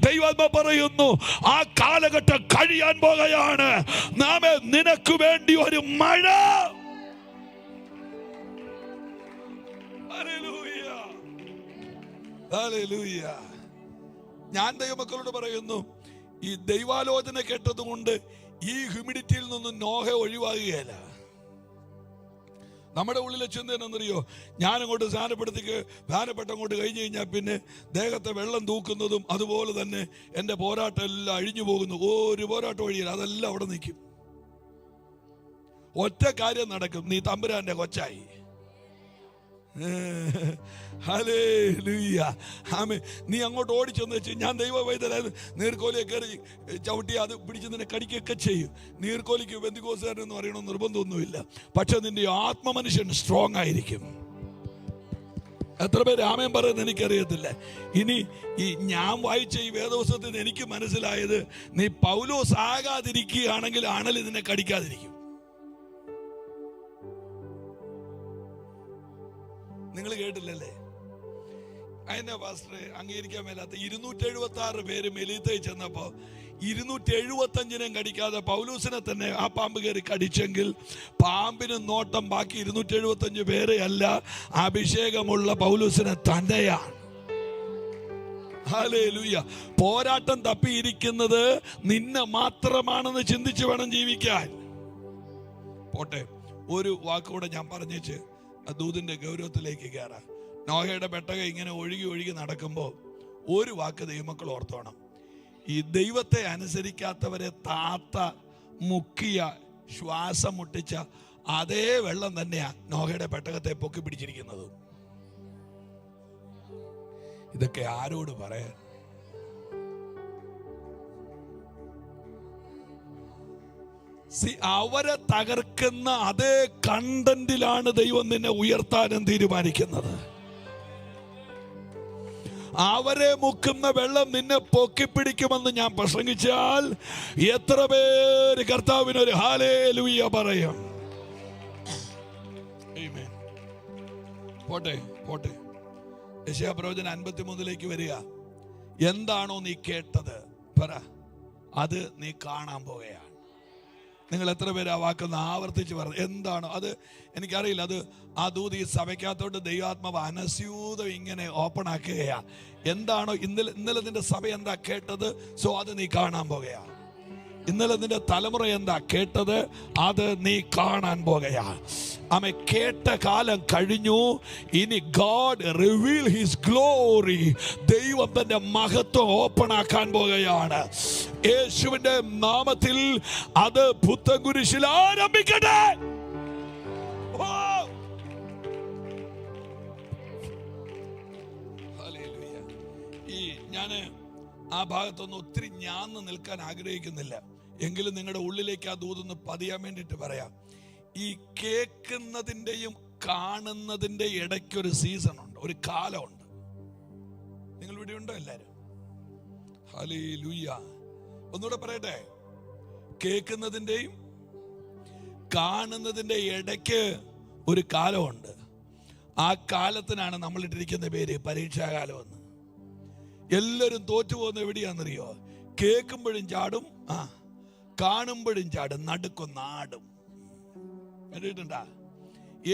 ദൈവാത്മാവ് പറയുന്നു, ആ കാലഘട്ടം കഴിയാൻ പോകുകയാണ്. നാമേ നിനക്ക് വേണ്ടി ഒരു മഴ. ഞാൻ ദൈവമക്കളോട് പറയുന്നു, ഈ ദൈവാലോചന കേട്ടതുകൊണ്ട് ഈ ഹ്യൂമിഡിറ്റിയിൽ നിന്നും നോഹ ഒഴിവാകുകയല്ല. നമ്മുടെ ഉള്ളിലെ ചിന്ത എന്നറിയോ, ഞാനങ്ങോട്ട് സ്ഥാനപ്പെട്ട് അങ്ങോട്ട് കഴിഞ്ഞു കഴിഞ്ഞാൽ പിന്നെ ദേഹത്തെ വെള്ളം തൂക്കുന്നതും അതുപോലെ തന്നെ എൻ്റെ പോരാട്ടം എല്ലാം അഴിഞ്ഞു പോകുന്നു. ഒരു പോരാട്ടം ഒഴിയില്ല, അതെല്ലാം അവിടെ നിൽക്കും. ഒറ്റ കാര്യം നടക്കും, നീ തമ്പുരാന്റെ കൊച്ചായി. ഹല്ലേലൂയ. ആമേൻ. നീ അങ്ങോട്ട് ഓടിച്ചെന്ന് വെച്ച് ഞാൻ ദൈവ വൈദ്യരായിരുന്നു, നീർക്കോലിയെ കയറി ചവിട്ടി അത് പിടിച്ച് നിന്നെ കടിക്കുകയൊക്കെ ചെയ്യും. നീർക്കോലിക്ക് ബന്ധുക്കോസുകാരനെന്ന് പറയണമെന്ന് നിർബന്ധമൊന്നുമില്ല. പക്ഷെ നിന്റെ ആത്മമനുഷ്യൻ സ്ട്രോങ് ആയിരിക്കും. എത്ര പേര് ആമേൻ പറയുന്നത് എനിക്കറിയത്തില്ല. ഇനി ഈ ഞാൻ വായിച്ച ഈ വേദപുസ്തകത്തിൽ എനിക്ക് മനസ്സിലായത്, നീ പൗലോസ് ആകാതിരിക്കുകയാണെങ്കിൽ അണൽ ഇതിനെ കടിക്കാതിരിക്കും. നിങ്ങൾ കേട്ടില്ലല്ലേ? അതിന്റെ പാസ്റ്ററെ അംഗീകരിക്കാൻ മേലാത്ത 276 പേര് മെലീത്തയിൽ ചെന്നപ്പോ 275 കടിക്കാതെ പൗലൂസിനെ തന്നെ ആ പാമ്പ് കയറി കടിച്ചെങ്കിൽ പാമ്പിന് നോട്ടം ബാക്കി 275 പേരെ അല്ല, അഭിഷേകമുള്ള പൗലൂസിനെ തന്നെയാണ്. ഹല്ലേലൂയ. പോരാട്ടം തപ്പിയിരിക്കുന്നത് നിന്നെ മാത്രമാണെന്ന് ചിന്തിച്ചു വേണം ജീവിക്കാൻ. പോട്ടെ, ഒരു വാക്കുകൂടെ ഞാൻ പറഞ്ഞേച്ച് ദൂതിന്റെ ഗൗരവത്തിലേക്ക് കയറാം. നോഹയുടെ പെട്ടകം ഇങ്ങനെ ഒഴുകി നടക്കുമ്പോൾ ഒരു വാക്ക് ദൈവമക്കൾ ഓർത്തോണം. ഈ ദൈവത്തെ അനുസരിക്കാത്തവരെ താത്ത മുക്കിയ ശ്വാസം മുട്ടിച്ച അതേ വെള്ളം തന്നെയാ നോഹയുടെ പെട്ടകത്തെ പൊക്കി പിടിച്ചിരിക്കുന്നത്. ഇതൊക്കെ ആരോട് പറയാൻ? അവരെ തകർക്കുന്ന അതേ കണ്ടന്റിലാണ് ദൈവം നിന്നെ ഉയർത്താനും തീരുമാനിക്കുന്നത്. അവരെ മുക്കുന്ന വെള്ളം നിന്നെ പൊക്കിപ്പിടിക്കുമെന്ന് ഞാൻ പ്രസംഗിച്ചാൽ എത്ര പേര് കർത്താവിനൊരു ഹല്ലേലൂയ പറയും? പോട്ടെ യെശയ്യാപ്രവചനം 53 വരിക. എന്താണോ നീ കേട്ടത് പറ, അത് നീ കാണാൻ പോകുകയാണ്. നിങ്ങൾ എത്ര പേര് ആ വാക്കൊന്ന് ആവർത്തിച്ച് പറഞ്ഞു? എന്താണോ അത് എനിക്കറിയില്ല. അത് ആ ദൂത് ഈ സഭയ്ക്കകത്തോട്ട് ദൈവാത്മാവ് അനസ്യൂതം ഇങ്ങനെ ഓപ്പൺ ആക്കുകയാ. എന്താണോ ഇന്നലെ നിന്റെ സഭ എന്താ കേട്ടത്, സോ അത് നീ കാണാൻ പോകുകയാ. ഇന്നലെ നിന്റെ തലമുറ എന്താ കേട്ടത്, അത് നീ കാണാൻ പോകുകയാ. ആമേൻ. കേട്ട കാലം കഴിഞ്ഞു. ഇനി ഗോഡ് റിവീൽ ഹിസ് ഗ്ലോറി. ദൈവം തന്റെ മഹത്വം ഓപ്പൺ ആക്കാൻ പോകുകയാണ്. യേശുവിന്റെ നാമത്തിൽ അത് പുത്തൻകുരിശിൽ ആരംഭിക്കട്ടെ. ഈ ഞാന് ആ ഭാഗത്തൊന്നും ഒത്തിരി ഞാന്ന് നിൽക്കാൻ ആഗ്രഹിക്കുന്നില്ല. എങ്കിലും നിങ്ങളുടെ ഉള്ളിലേക്ക് ആ ദൂതൊന്ന് പതിയാൻ വേണ്ടിയിട്ട് പറയാം. ഈ കേൾക്കുന്നതിൻ്റെയും കാണുന്നതിൻ്റെ ഇടയ്ക്കൊരു സീസൺ ഉണ്ട്, ഒരു കാലമുണ്ട്. നിങ്ങൾ ഇവിടെ ഉണ്ടോ എല്ലാവരും? ഹല്ലേലൂയ. ഒന്നുകൂടെ പറയട്ടെ, കേൾക്കുന്നതിൻ്റെയും കാണുന്നതിൻ്റെ ഇടയ്ക്ക് ഒരു കാലമുണ്ട്. ആ കാലത്തിനാണ് നമ്മൾ ഇട്ടിരിക്കുന്ന പേര് പരീക്ഷാകാലം എന്ന്. എല്ലാവരും തോറ്റുപോകുന്ന എവിടെയാണെന്നറിയോ? കേൾക്കുമ്പോഴും ചാടും, കാണുമ്പോഴും ചാടും, നടുക്കും നാടും. കണ്ടിട്ടുണ്ടാ?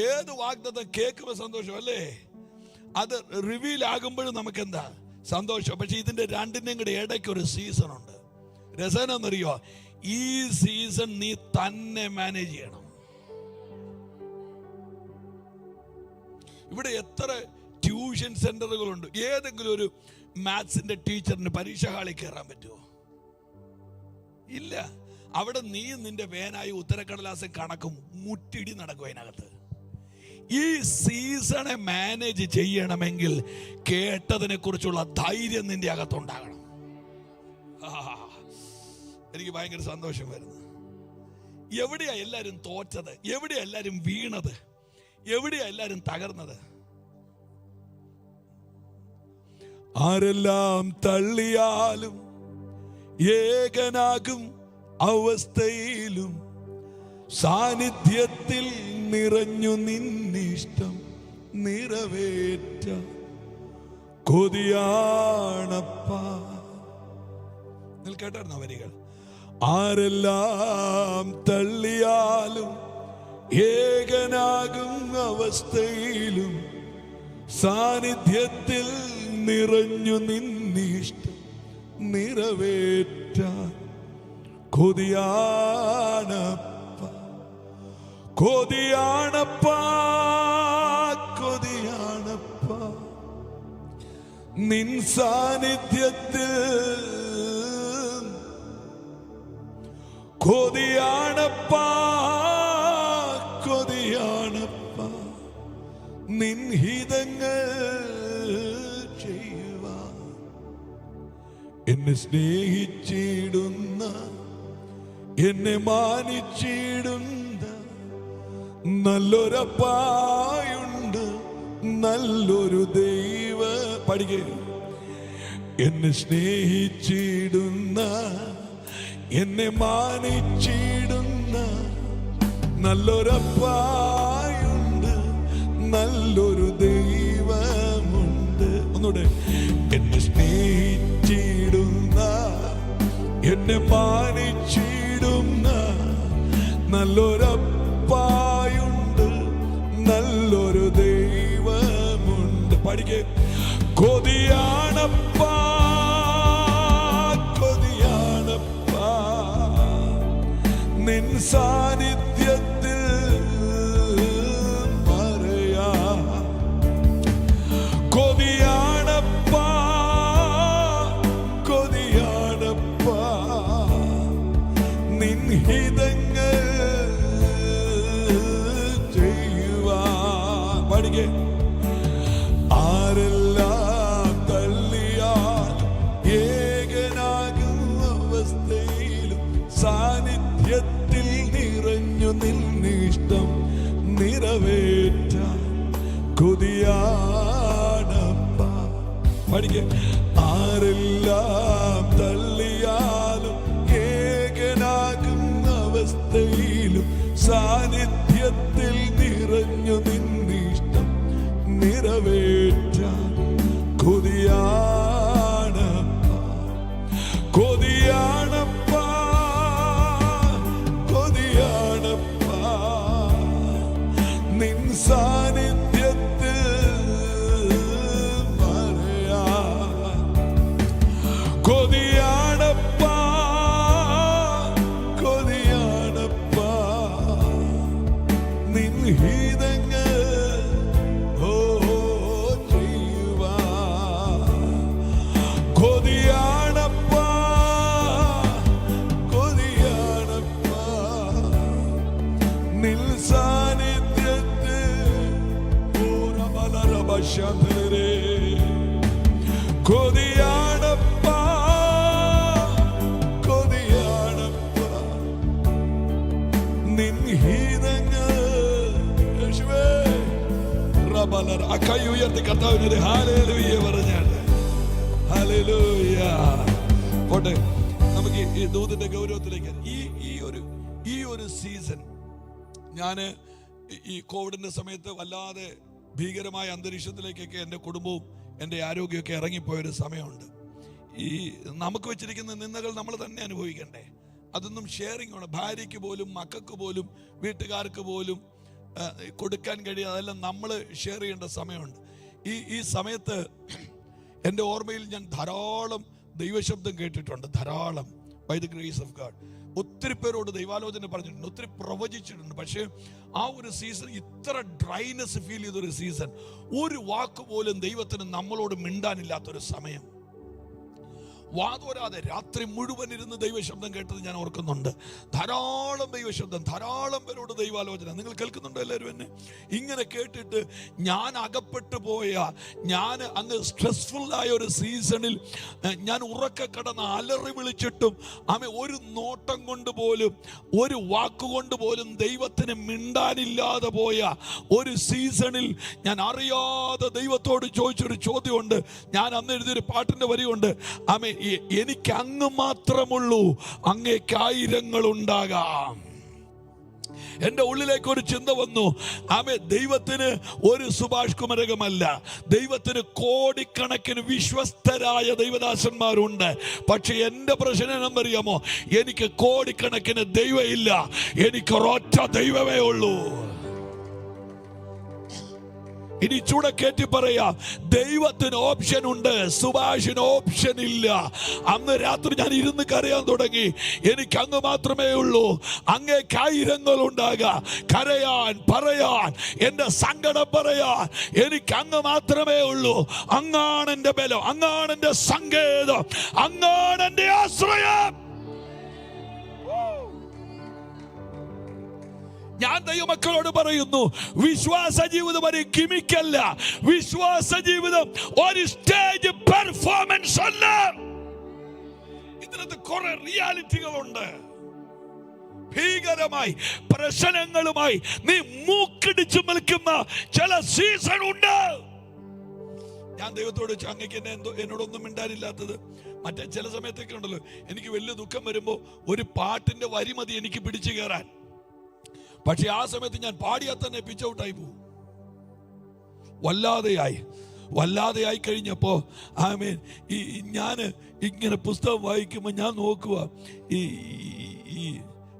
ഏത് വാഗ്ദത്തം കേൾക്കുമ്പോൾ സന്തോഷം അല്ലേ? അത് റിവീൽ ആകുമ്പോഴും നമുക്ക് എന്താ സന്തോഷം. പക്ഷെ ഇതിന്റെ രണ്ടിന്റെയും കൂടെ ഇടയ്ക്ക് ഒരു സീസൺ ഉണ്ട്. രസം എന്നറിയോ? ഈ സീസൺ നീ തന്നെ മാനേജ് ചെയ്യണം. ഇവിടെ എത്ര ട്യൂഷൻ സെന്ററുകളുണ്ട്. ഏതെങ്കിലും ഒരു മാത്സിന്റെ ടീച്ചറിന് പരീക്ഷ ഹാളിൽ കയറാൻ പറ്റുമോ? ഇല്ല. അവിടെ നീ നിന്റെ വേനായി ഉത്തരക്കടലാസ് കണക്കും മുട്ടിടി നടക്കും അതിനകത്ത്. ഈ സീസണെ മാനേജ് ചെയ്യണമെങ്കിൽ കേട്ടതിനെ കുറിച്ചുള്ള ധൈര്യം നിന്റെ അകത്തുണ്ടാകണം. എനിക്ക് ഭയങ്കര സന്തോഷം വരുന്നു. എവിടെയാ എല്ലാരും തോറ്റത്? എവിടെയാ എല്ലാരും വീണത്? എവിടെയാ എല്ലാരും തകർന്നത്? ആരെല്ലാം തള്ളിയാലും ഏകനാകും അവസ്ഥയിലും സാന്നിധ്യത്തിൽ നിറഞ്ഞു നിന്നിഷ്ടം നിറവേറ്റ കൊതിയാണപ്പാ. കേട്ടായിരുന്നോ വരികൾ? ആരെല്ലാം തള്ളിയാലും ഏകനാകും അവസ്ഥയിലും സാന്നിധ്യത്തിൽ നിറഞ്ഞു നിന്നിഷ്ടം നിറവേറ്റ കൊതിയാണപ്പ. കൊതിയാണപ്പാ കൊതിയാണപ്പാ നിൻ സാന്നിധ്യത്തിൽ, കൊതിയാണപ്പാ കൊതിയാണപ്പാ നിൻ ഹിതങ്ങൾ ചെയ്യുവാൻ. എന്നെ സ്നേഹിച്ചിടുന്ന, എന്നെ മാനിച്ചിടുന്ന നല്ലൊരപ്പായുണ്ട്, നല്ലൊരു ദൈവ. പഠിക്കേ. എന്നെ സ്നേഹിച്ചിടുന്ന, എന്നെ മാനിച്ചിടുന്ന നല്ലൊരപ്പായുണ്ട്, നല്ലൊരു ദൈവമുണ്ട്. ഒന്നുകൂടെ. എന്നെ സ്നേഹിച്ചിടുന്ന, എന്നെ മാനിച്ചിടുന്ന നല്ലൊരപ്പായുണ്ട്, നല്ലൊരു ദൈവമുണ്ട്. പഠിക്കേ. കൊതിയാണപ്പാ കൊതിയാണപ്പാ നിൻ സാന്നിധ്യത്തിൽ പറയാ. കൊതിയാണപ്പാ കൊതിയാണപ്പാ നിൻ ഹിതങ്ങൾ ചെയ്യുവാ. പഠിക്കേ. ആരെല്ലാം തള്ളിയാൽ ഏകനാകും അവസ്ഥയിലും സാന്നിധ്യത്തിൽ നിറഞ്ഞു നിന്നിഷ്ടം നിറവേറ്റാൻ കൊതിയാണപ്പാ. പഠിക്കേ. ആരെല്ലാം തള്ളിയാലും ഏകനാകും അവസ്ഥയിലും സാന്നിധ്യത്തിൽ നിറഞ്ഞു നിന്നിഷ്ടം നിറവേറ്റാൻ കൊതിയാണപ്പാ കൊതിയാണപ്പാ കൊതിയാണപ്പാ നിൻ സാന്നിധ്യത്തിൽ പറയാ. കൊതിയാണപ്പാ കൊതിയാണപ്പാ നിൻ ഹിതങ്ങൾ കൊതിയാണപ്പാ കൊതിയാണപ്പാ നിൻ ഹിതങ്ങൾ. യേശുവേ. റബലർ. ആ കൈ ഉയർത്തി കർത്താവിനെ ഹല്ലേലൂയ പറഞ്ഞാൽ. ഹല്ലേലൂയ. പോട്ടെ. നമുക്ക് ഈ ദൂതിന്റെ ഗൗരവത്തിലേക്ക്. ഈ ഒരു സീസൺ ഞാൻ ഈ കോവിഡിന്റെ സമയത്ത് വല്ലാതെ ഭീകരമായ അന്തരീക്ഷത്തിലേക്കൊക്കെ എൻ്റെ കുടുംബവും എൻ്റെ ആരോഗ്യമൊക്കെ ഇറങ്ങിപ്പോയൊരു സമയമുണ്ട്. ഈ നമുക്ക് വെച്ചിരിക്കുന്ന നിന്ദകൾ നമ്മൾ തന്നെ അനുഭവിക്കണ്ടേ? അതൊന്നും ഷെയറിംഗ് ആണ്. ഭാര്യയ്ക്ക് പോലും മക്കൾക്ക് പോലും വീട്ടുകാർക്ക് പോലും കൊടുക്കാൻ കഴിയാതെ അതെല്ലാം നമ്മൾ ഷെയർ ചെയ്യേണ്ട സമയമുണ്ട്. ഈ സമയത്ത് എൻ്റെ ഓർമ്മയിൽ ഞാൻ ധാരാളം ദൈവശബ്ദം കേട്ടിട്ടുണ്ട്. ധാരാളം. By the grace of God ഒത്തിരി പേരോട് ദൈവാലോചന പറഞ്ഞിട്ടുണ്ട്, ഒത്തിരി പ്രവചിച്ചിട്ടുണ്ട്. പക്ഷേ ആ ഒരു സീസൺ ഇത്ര ഡ്രൈനെസ് ഫീൽ ചെയ്തൊരു സീസൺ, ഒരു വാക്ക് പോലും ദൈവത്തിന് നമ്മളോട് മിണ്ടാനില്ലാത്തൊരു സമയം. വാതോരാതെ രാത്രി മുഴുവൻ ഇരുന്ന് ദൈവശബ്ദം കേട്ടത് ഞാൻ ഓർക്കുന്നുണ്ട്. ധാരാളം ദൈവശബ്ദം, ധാരാളം പേരോട് ദൈവാലോചന. നിങ്ങൾ കേൾക്കുന്നുണ്ടോ എല്ലാവരും എന്നെ? ഇങ്ങനെ കേട്ടിട്ട് ഞാൻ അകപ്പെട്ടു പോയ, ഞാൻ അങ്ങ് സ്ട്രെസ്ഫുൾ ആയ ഒരു സീസണിൽ ഞാൻ ഉറക്കെ കിടന്ന് അലറി വിളിച്ചിട്ടും ഒരു നോട്ടം കൊണ്ട് പോലും, ഒരു വാക്കുകൊണ്ട് പോലും ദൈവത്തിന് മിണ്ടാനില്ലാതെ പോയ ഒരു സീസണിൽ ഞാൻ അറിയാതെ ദൈവത്തോട് ചോദിച്ചൊരു ചോദ്യമുണ്ട്. ഞാൻ അന്ന് എഴുതിയൊരു പാട്ടിന്റെ വരിയുണ്ട്. എനിക്ക് അങ്ങ് മാത്രമുള്ളൂ, അങ്ങേക്ക് ആയിരങ്ങൾ ഉണ്ടാകാം. എന്റെ ഉള്ളിലേക്ക് ഒരു ചിന്ത വന്നു. ദൈവത്തിന് ഒരു സുഭാഷ് കുമരകമല്ല, ദൈവത്തിന് കോടിക്കണക്കിന് വിശ്വസ്തരായ ദൈവദാസന്മാരുണ്ട്. പക്ഷെ എന്റെ പ്രശ്നം എന്നറിയാമോ? എനിക്ക് കോടിക്കണക്കിന് ദൈവം ഇല്ല, എനിക്ക് ഒരൊറ്റ ദൈവമേ ഉള്ളൂ. ഇനി ചൂടക്കേറ്റി പറയാ, ദൈവത്തിന് ഓപ്ഷൻ ഉണ്ട്, സുഭാഷിന് ഓപ്ഷൻ ഇല്ല. അന്ന് രാത്രി ഞാൻ ഇരുന്ന് കരയാൻ തുടങ്ങി. എനിക്ക് അങ്ങ് മാത്രമേ ഉള്ളൂ, അങ്ങേക്ക് ആയിരങ്ങൾ ഉണ്ടാകാം, കരയാൻ, പറയാൻ, എന്റെ സങ്കടം പറയാൻ എനിക്ക് അങ്ങ് മാത്രമേ ഉള്ളൂ. അങ്ങാണ് എന്റെ ബലം, അങ്ങാണ് എന്റെ സങ്കേതം, അങ്ങാണ് എന്റെ ആശ്രയം. ഞാൻ ദൈവമക്കളോട് പറയുന്നു, വിശ്വാസ ജീവിതം ഒരു ഗിമിക്കല്ല. വിശ്വാസ ജീവിതം ഒരു സ്റ്റേജ് പെർഫോമൻസ് അല്ല. ഇതിനകത്ത് കുറെ റിയാലിറ്റികളുണ്ട്. ഭീകരമായി പ്രശ്നങ്ങളുമായി നീ മൂക്കിടിച്ചു നിൽക്കുന്ന ചില സീസൺ ഉണ്ട്. ഞാൻ ദൈവത്തോട് അങ്ങക്ക് എന്നോടൊന്നും മിണ്ടാനില്ലാത്തത്, മറ്റേ ചില സമയത്തൊക്കെ ഉണ്ടല്ലോ, എനിക്ക് വലിയ ദുഃഖം വരുമ്പോ ഒരു പാട്ടിന്റെ വരി മതി എനിക്ക് പിടിച്ചു കയറാൻ. പക്ഷെ ആ സമയത്ത് ഞാൻ പാടിയാൽ തന്നെ പിച്ച് ഔട്ടായി പോകും. വല്ലാതെയായി കഴിഞ്ഞപ്പോ ആമേൻ, ഞാൻ ഇങ്ങനെ പുസ്തകം വായിക്കുമ്പോൾ ഞാൻ നോക്കുക, ഈ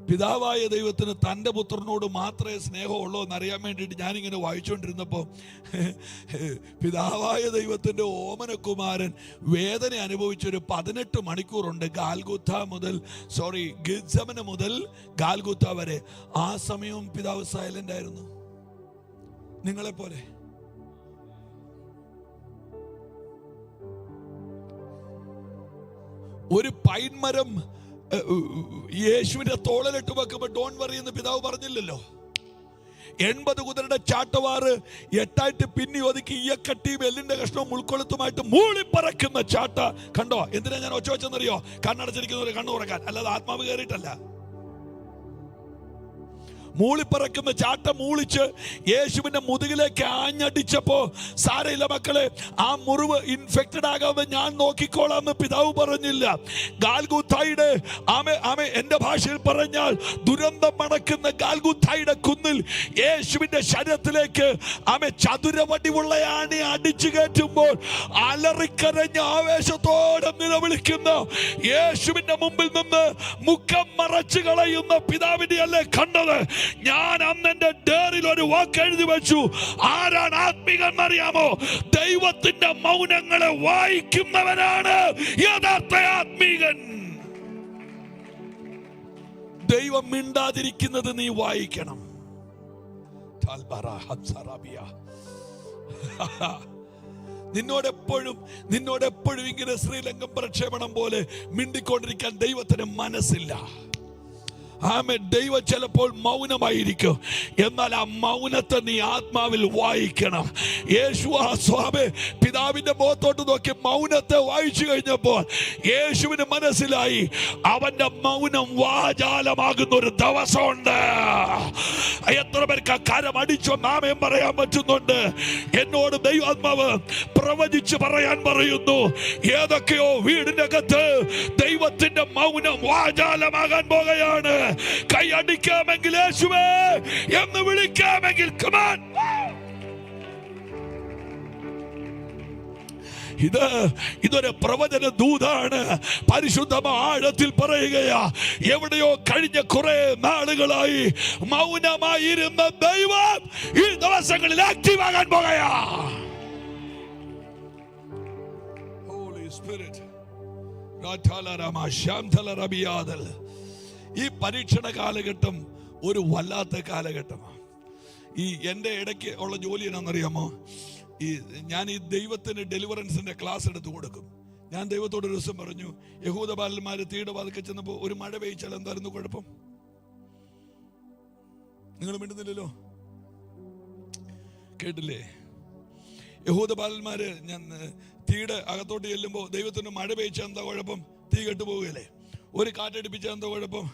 പിതാവായ ദൈവത്തിന് തൻ്റെ പുത്രനോട് മാത്രമേ സ്നേഹമുള്ളൂ എന്നറിയാൻ വേണ്ടിയിട്ട് ഞാനിങ്ങനെ വായിച്ചുകൊണ്ടിരുന്നപ്പോൾ പിതാവായ ദൈവത്തിൻ്റെ ഓമനകുമാരൻ വേദന അനുഭവിച്ചൊരു 18 മണിക്കൂറുണ്ട്. ഗിത്സമന മുതൽ ഗാൽഗുത്ത വരെ. ആ സമയവും പിതാവ് സൈലന്റ് ആയിരുന്നു, നിങ്ങളെപ്പോലെ. ഒരു പൈൻമരം യേശുവിന്റെ തോളലിട്ട് വെക്കുമ്പോ ഡോൺ വറി എന്ന് പിതാവ് പറഞ്ഞില്ലല്ലോ. 80 കുതിരയുടെ ചാട്ടവാറ് 8ആയിട്ട് പിന്നി ഒതുക്കി ഈയക്കട്ടിയും എല്ലിന്റെ കഷ്ണവും ഉൾക്കൊളുത്തുമായിട്ട് മൂളിപ്പറക്കുന്ന ചാട്ട കണ്ടോ? എന്തിനാ ഞാൻ ഒച്ച വെച്ചെന്നറിയോ? കണ്ണടച്ചിരിക്കുന്നവരെ കണ്ണു തുറക്കാൻ, അല്ലാതെ ആത്മാവ് കയറിയിട്ടല്ല. മൂളിപ്പറക്കുന്ന ചാട്ട മൂളിച്ച് യേശുവിന്റെ മുതുകിലേക്ക് ആഞ്ഞടിച്ചപ്പോ, സാരയില്ല മക്കളെ, ആ മുറിവ് ഇൻഫെക്റ്റഡ് ആകാതെ ഞാൻ നോക്കിക്കോളാം എന്ന് പിതാവ് പറഞ്ഞില്ല. ഗാൽഗുത്തായുടെ എന്റെ ഭാഷയിൽ പറഞ്ഞാൽ ദുരന്തം മണക്കുന്ന ഗാൽഗുത്തായുടെ കുന്നിൽ യേശുവിന്റെ ശരീരത്തിലേക്ക് ചതുരവടിവുള്ള ആണി അടിച്ചു കയറ്റുമ്പോൾ അലറിക്കരഞ്ഞ ആവേശത്തോടെ നിലവിളിക്കുന്ന യേശുവിന്റെ മുമ്പിൽ നിന്ന് മുഖം മറച്ചു കളയുന്ന പിതാവിനെ അല്ലേ കണ്ടത്? ഞാൻ അന്ന് എന്റെ ഡയറിയിൽ ഒരു വാക്ക് എഴുതി വെച്ചു. ആരാണ് ആത്മീകൻ അറിയാമോ? ദൈവത്തിന്റെ മൗനങ്ങളെ വായിക്കുന്നവനാണ് യഥാർത്ഥ ആത്മീകൻ. ദൈവം മിണ്ടാതിരിക്കുന്നത് നീ വായിക്കണം. നിന്നോടെപ്പോഴും ഇങ്ങനെ ശ്രീലങ്കൻ പ്രക്ഷേപണം പോലെ മിണ്ടിക്കൊണ്ടിരിക്കാൻ ദൈവത്തിന് മനസ്സില്ല. ദൈവം ചിലപ്പോൾ മൗനമായിരിക്കും, എന്നാൽ ആ മൗനത്തെ നീ ആത്മാവിൽ വായിക്കണം. യേശു ആ സ്വാമി പിതാവിന്റെ മുഖത്തോട്ട് നോക്കി മൗനത്തെ വായിച്ചു കഴിഞ്ഞപ്പോൾ യേശുവിന് മനസ്സിലായി അവന്റെ മൗനം വാചാലമാകുന്ന ഒരു ദിവസമുണ്ട്. എത്ര പേർക്ക് കരം അടിച്ചോ നാമയം പറയാൻ പറ്റുന്നുണ്ട്? എന്നോട് ദൈവാത്മാവ് പ്രവചിച്ച് പറയാൻ പറയുന്നു, ഏതൊക്കെയോ വീടിന്റെ അകത്ത് ദൈവത്തിന്റെ മൗനം വാചാലമാകാൻ പോകുകയാണ്. കൈ അടിക്കാമെങ്കിൽ യേശുവേ എന്ന് വിളിക്കാമെങ്കിൽ കമാൻ. ഇതൊരു പ്രവചന ദൂതാണ്. പരിശുദ്ധമായ ആഴത്തിൽ പറയുകയാ, എവിടെയോ കഴിഞ്ഞ കുറെ നാളുകളായി മൗനമായിരുന്ന ദൈവം ഈ ദിവസങ്ങളിൽ ആക്റ്റീവ് ആകാൻ പോകുകയാ. ഹോളി സ്പിരിറ്റ് ഈ പരീക്ഷണ കാലഘട്ടം ഒരു വല്ലാത്ത കാലഘട്ടമാണ്. എൻ്റെ ഇടയ്ക്ക് ഉള്ള ജോലി എന്നാണെന്നറിയാമോ? ഞാൻ ഈ ദൈവത്തിന് ഡെലിവറൻസിന്റെ ക്ലാസ് എടുത്തു കൊടുക്കും. ഞാൻ ദൈവത്തോട് ഒരു ദിവസം പറഞ്ഞു, യഹൂദ ബാലന്മാര് തീയുടെ വാതിൽക്ക് ചെന്നപ്പോൾ ഒരു മഴ പെയ്ച്ചാൽ എന്തായിരുന്നു കുഴപ്പം? നിങ്ങൾ മിണ്ടുന്നില്ലല്ലോ, കേട്ടില്ലേ? യഹൂദ ബാലന്മാര് ഞാൻ തീയുടെ അകത്തോട്ട് ചെല്ലുമ്പോൾ ദൈവത്തിന് മഴ പെയ്ച്ചാൽ എന്താ കുഴപ്പം? തീ കെട്ടുപോവുകയല്ലേ? ഒരു കാറ്റടിപ്പിച്ചാൽ എന്താ കുഴപ്പം?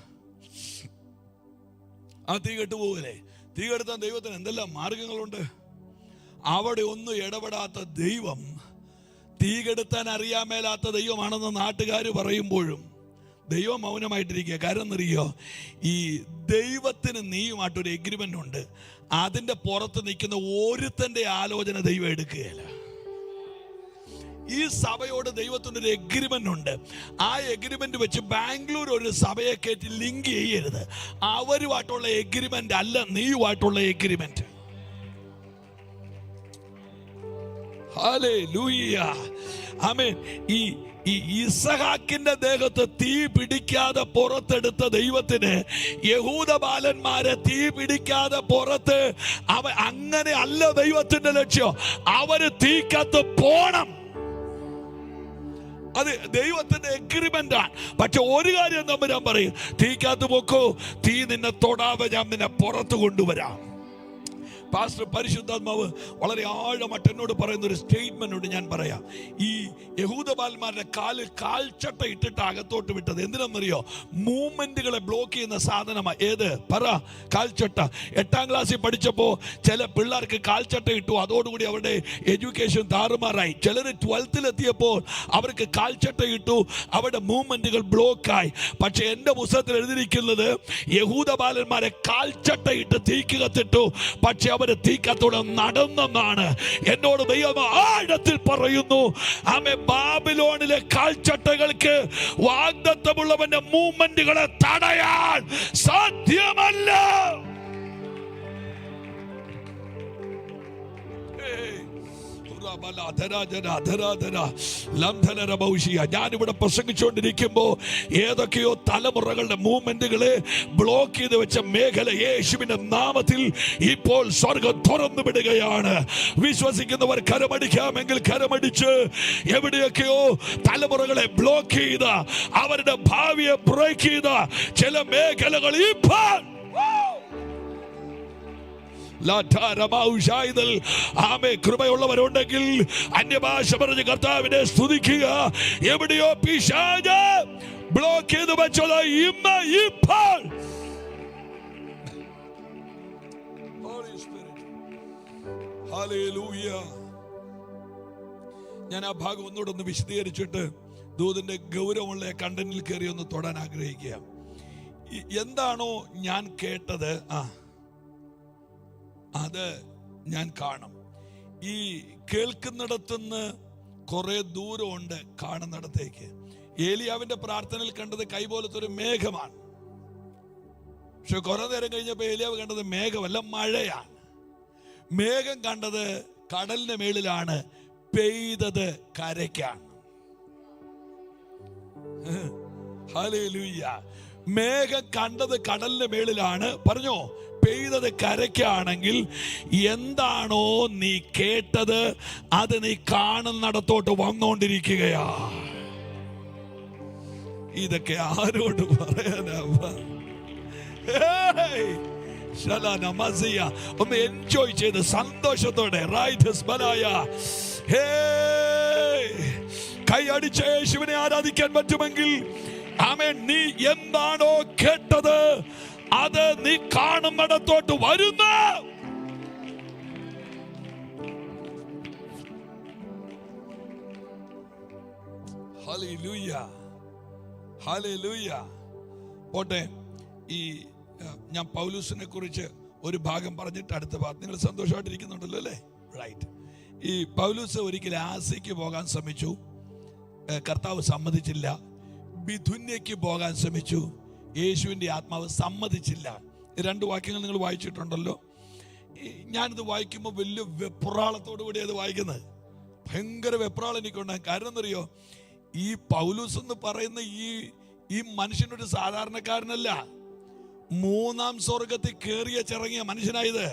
ആ തീ കെട്ടുപോകല്ലേ? തീ കെടുത്താൻ ദൈവത്തിന് എന്തെല്ലാം മാർഗങ്ങളുണ്ട്. അവിടെ ഒന്നും ഇടപെടാത്ത ദൈവം, തീ കെടുത്താൻ അറിയാൻ മേലാത്ത ദൈവമാണെന്ന് നാട്ടുകാർ പറയുമ്പോഴും ദൈവം മൗനമായിട്ടിരിക്കുക. കാരണം എന്നറിയോ? ഈ ദൈവത്തിന് നീയുമായിട്ടൊരു എഗ്രിമെന്റ് ഉണ്ട്. അതിന്റെ പുറത്ത് നിൽക്കുന്ന ഒരുത്തന്റെ ആലോചന ദൈവം എടുക്കുകയില്ല. ഈ സഭയോട് ദൈവത്തിനൊരു എഗ്രിമെന്റ് ഉണ്ട്. ആ എഗ്രിമെന്റ് വെച്ച് ബാംഗ്ലൂർ ഒരു സഭയെ കയറ്റി ലിങ്ക് ചെയ്യരുത്. അവരുമായിട്ടുള്ള എഗ്രിമെന്റ് അല്ല നീയുമായിട്ടുള്ള എഗ്രിമെന്റ്. ഹല്ലേലൂയ. ആമേൻ. ഈ ഇസഹാക്കിന്റെ ദേഹത്ത് തീ പിടിക്കാതെ പുറത്തെടുത്ത ദൈവത്തിന് യഹൂദ ബാലന്മാരെ തീ പിടിക്കാതെ പുറത്ത് അങ്ങനെ അല്ല ദൈവത്തിന്റെ ലക്ഷ്യം. അവര് തീക്കകത്ത് പോണം. അത് ദൈവത്തിന്റെ എഗ്രിമെന്റ് ആണ്. പക്ഷെ ഒരു കാര്യം തമ്പുരാൻ പറയും, തീക്കകത്ത് പോക്കോ, തീ നിന്നെ തൊടാതെ ഞാൻ നിന്നെ പുറത്ത് കൊണ്ടുവരാം. പാസ്റ്റർ പരിശുദ്ധാത്മാവ് വളരെ ആഴമായിട്ട് എന്നോട് പറയുന്ന ഒരു സ്റ്റേറ്റ്മെന്റ് ഞാൻ പറയാം. ഈ യഹൂദബാലന്മാരുടെ കാലിൽ കാൽച്ചട്ട ഇട്ടിട്ട് അകത്തോട്ട് വിട്ടത് എന്തിനാണെന്നറിയോ? മൂവ്മെന്റുകളെ ബ്ലോക്ക് ചെയ്യുന്ന സാധനമാണ്. ഏത്? പറ. കാൽച്ചട്ട. 8ാം ക്ലാസ്സിൽ പഠിച്ചപ്പോൾ ചില പിള്ളേർക്ക് കാൽച്ചട്ട ഇട്ടു, അതോടുകൂടി അവരുടെ എഡ്യൂക്കേഷൻ താറുമാറായി. ചിലർ 12th എത്തിയപ്പോൾ അവർക്ക് കാൽച്ചട്ട ഇട്ടു, അവരുടെ മൂവ്മെന്റുകൾ ബ്ലോക്കായി. പക്ഷെ എൻ്റെ പുസ്തകത്തിൽ എഴുതിയിരിക്കുന്നത് യഹൂദബാലന്മാരെ കാൽച്ചട്ട ഇട്ട് തീക്ക് കത്തിട്ടു, പക്ഷെ അവര് തീക്കത്തോടെ നടന്നെന്നാണ് എന്നോട് ദൈവം ആഴത്തിൽ പറയുന്നു. ആമേ. ബാബിലോണിലെ കാൽച്ചട്ടകൾക്ക് വാഗ്ദത്തമുള്ളവന്റെ മൂവ്മെന്റുകളെ തടയാൻ സാധ്യമല്ല. ഞാനിവിടെ പ്രസംഗിച്ചുകൊണ്ടിരിക്കുമ്പോ ഏതൊക്കെയോ തലമുറകളുടെ മൂവ്മെന്റുകളെ ബ്ലോക്ക് ചെയ്ത് വെച്ച മേഖല യേശുവിന്റെ നാമത്തിൽ ഇപ്പോൾ സ്വർഗം തുറന്നു വിടുകയാണ്. വിശ്വസിക്കുന്നവർ കരമടിക്കാമെങ്കിൽ കരമടിച്ച്, എവിടെയൊക്കെയോ തലമുറകളെ ബ്ലോക്ക് ചെയ്ത, അവരുടെ ഭാവിയെ ബ്രേക്ക് ചെയ്ത ചില മേഖലകൾ ഇപ്പോൾ കൃപയുള്ളവരുണ്ടെങ്കിൽ അന്യഭാഷ പറഞ്ഞ് കർത്താവിനെ സ്തുതിക്കുക. എവിടെയോ പിശാച് ബ്ലോക്ക് ചെയ്ത് വെച്ചത് ഇപ്പോൾ ഞാൻ ആ ഭാഗം ഒന്നുകൂടെ ഒന്ന് വിശദീകരിച്ചിട്ട് ദൂതിന്റെ ഗൗരവമുള്ള കണ്ടന്റിൽ കയറി ഒന്ന് തൊടാൻ ആഗ്രഹിക്കുക. എന്താണോ ഞാൻ കേട്ടത് അത് ഞാൻ കാണും. ഈ കേൾക്കുന്നിടത്തുനിന്ന് കുറെ ദൂരമുണ്ട് കാണുന്നിടത്തേക്ക്. ഏലിയാവിന്റെ പ്രാർത്ഥനയിൽ കണ്ടത് കൈപോലത്തെ ഒരു മേഘമാണ്. പക്ഷെ കുറെ നേരം കഴിഞ്ഞപ്പോൾ ഏലിയാവ് കണ്ടത് മേഘമല്ല, മഴയാണ്. മേഘം കണ്ടത് കടലിന്റെ മേളിലാണ്, പെയ്തത് കരയ്ക്കാണ്. ഹല്ലേലൂയ. മേഘം കണ്ടത് കടലിന്റെ മേളിലാണ്, പറഞ്ഞോ, പെയ്തത് കരയ്ക്കാണെങ്കിൽ എന്താണോ നീ കേട്ടത് അത് നീ കാണുന്നിടത്തോട്ട് വന്നോണ്ടിരിക്കുകയാ. ഇതൊക്കെ ആരോട് പറയാനാ? ഒന്ന് എൻജോയ് ചെയ്ത് സന്തോഷത്തോടെ കൈ അടിച്ച യേശുവിനെ ആരാധിക്കാൻ പറ്റുമെങ്കിൽ ആമേൻ. നീ എന്താണോ കേട്ടത് അത് നീ കാണുന്നിടത്തോട്ട് വരുന്ന ഹല്ലേലൂയ, ഹല്ലേലൂയ. പോട്ടെ, ഈ ഞാൻ പൗലൂസിനെ കുറിച്ച് ഒരു ഭാഗം പറഞ്ഞിട്ട് അടുത്ത ഭാഗം. നിങ്ങൾ സന്തോഷമായിട്ടിരിക്കുന്നുണ്ടല്ലോ അല്ലേ? റൈറ്റ്. ഈ പൗലൂസ് ഒരിക്കലും ആസിക്ക് പോകാൻ ശ്രമിച്ചു, കർത്താവ് സമ്മതിച്ചില്ല. ബിഥുന്യയ്ക്ക് പോകാൻ ശ്രമിച്ചു, യേശുവിൻ്റെ ആത്മാവ് സമ്മതിച്ചില്ല. 2 വാക്യങ്ങൾ നിങ്ങൾ വായിച്ചിട്ടുണ്ടല്ലോ. ഞാനിത് വായിക്കുമ്പോൾ വലിയ വെപ്രാളത്തോടു കൂടി അത് വായിക്കുന്നത്. ഭയങ്കര വെപ്രാളം എനിക്കുണ്ടാകും. കാരണം എന്നറിയോ, ഈ പൗലൂസ് എന്ന് പറയുന്ന ഈ മനുഷ്യനൊരു സാധാരണക്കാരനല്ല. 3ാം സ്വർഗത്തിൽ കയറിയ ചിറങ്ങിയ മനുഷ്യനായത്.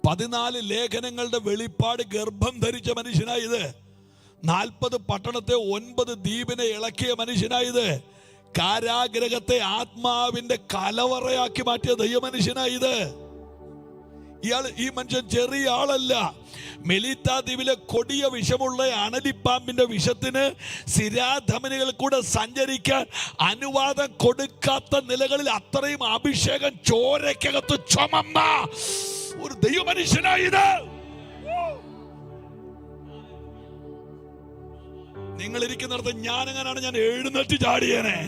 14 ലേഖനങ്ങളുടെ വെളിപ്പാട് ഗർഭം ധരിച്ച മനുഷ്യനായത്. 40 പട്ടണത്തെ 9 ദ്വീപിനെ ഇളക്കിയ മനുഷ്യനായത്. കാരാഗ്രഹത്തെ ആത്മാവിന്റെ കലവറയാക്കി മാറ്റിയ ദൈവമനുഷ്യനായത്. ഈ മനുഷ്യൻ ചെറിയ ആളല്ല. മെലീത്ത ദ്വീപിലെ കൊടിയ വിഷമുള്ള അണലിപ്പാമ്പിന്റെ വിഷത്തിന് സിരാധമനികൾ കൂടെ സഞ്ചരിക്കാൻ അനുവാദം കൊടുക്കാത്ത നിലകളിൽ അത്രയും അഭിഷേകം ചോരക്കകത്ത് ചുമന്ന ഒരു ദൈവമനുഷ്യനായത്. നിങ്ങൾ ഇരിക്കുന്നിടത്ത് ഞാനെങ്ങനാണ് ഞാൻ എഴുന്നേറ്റ് ചാടിയേനെ.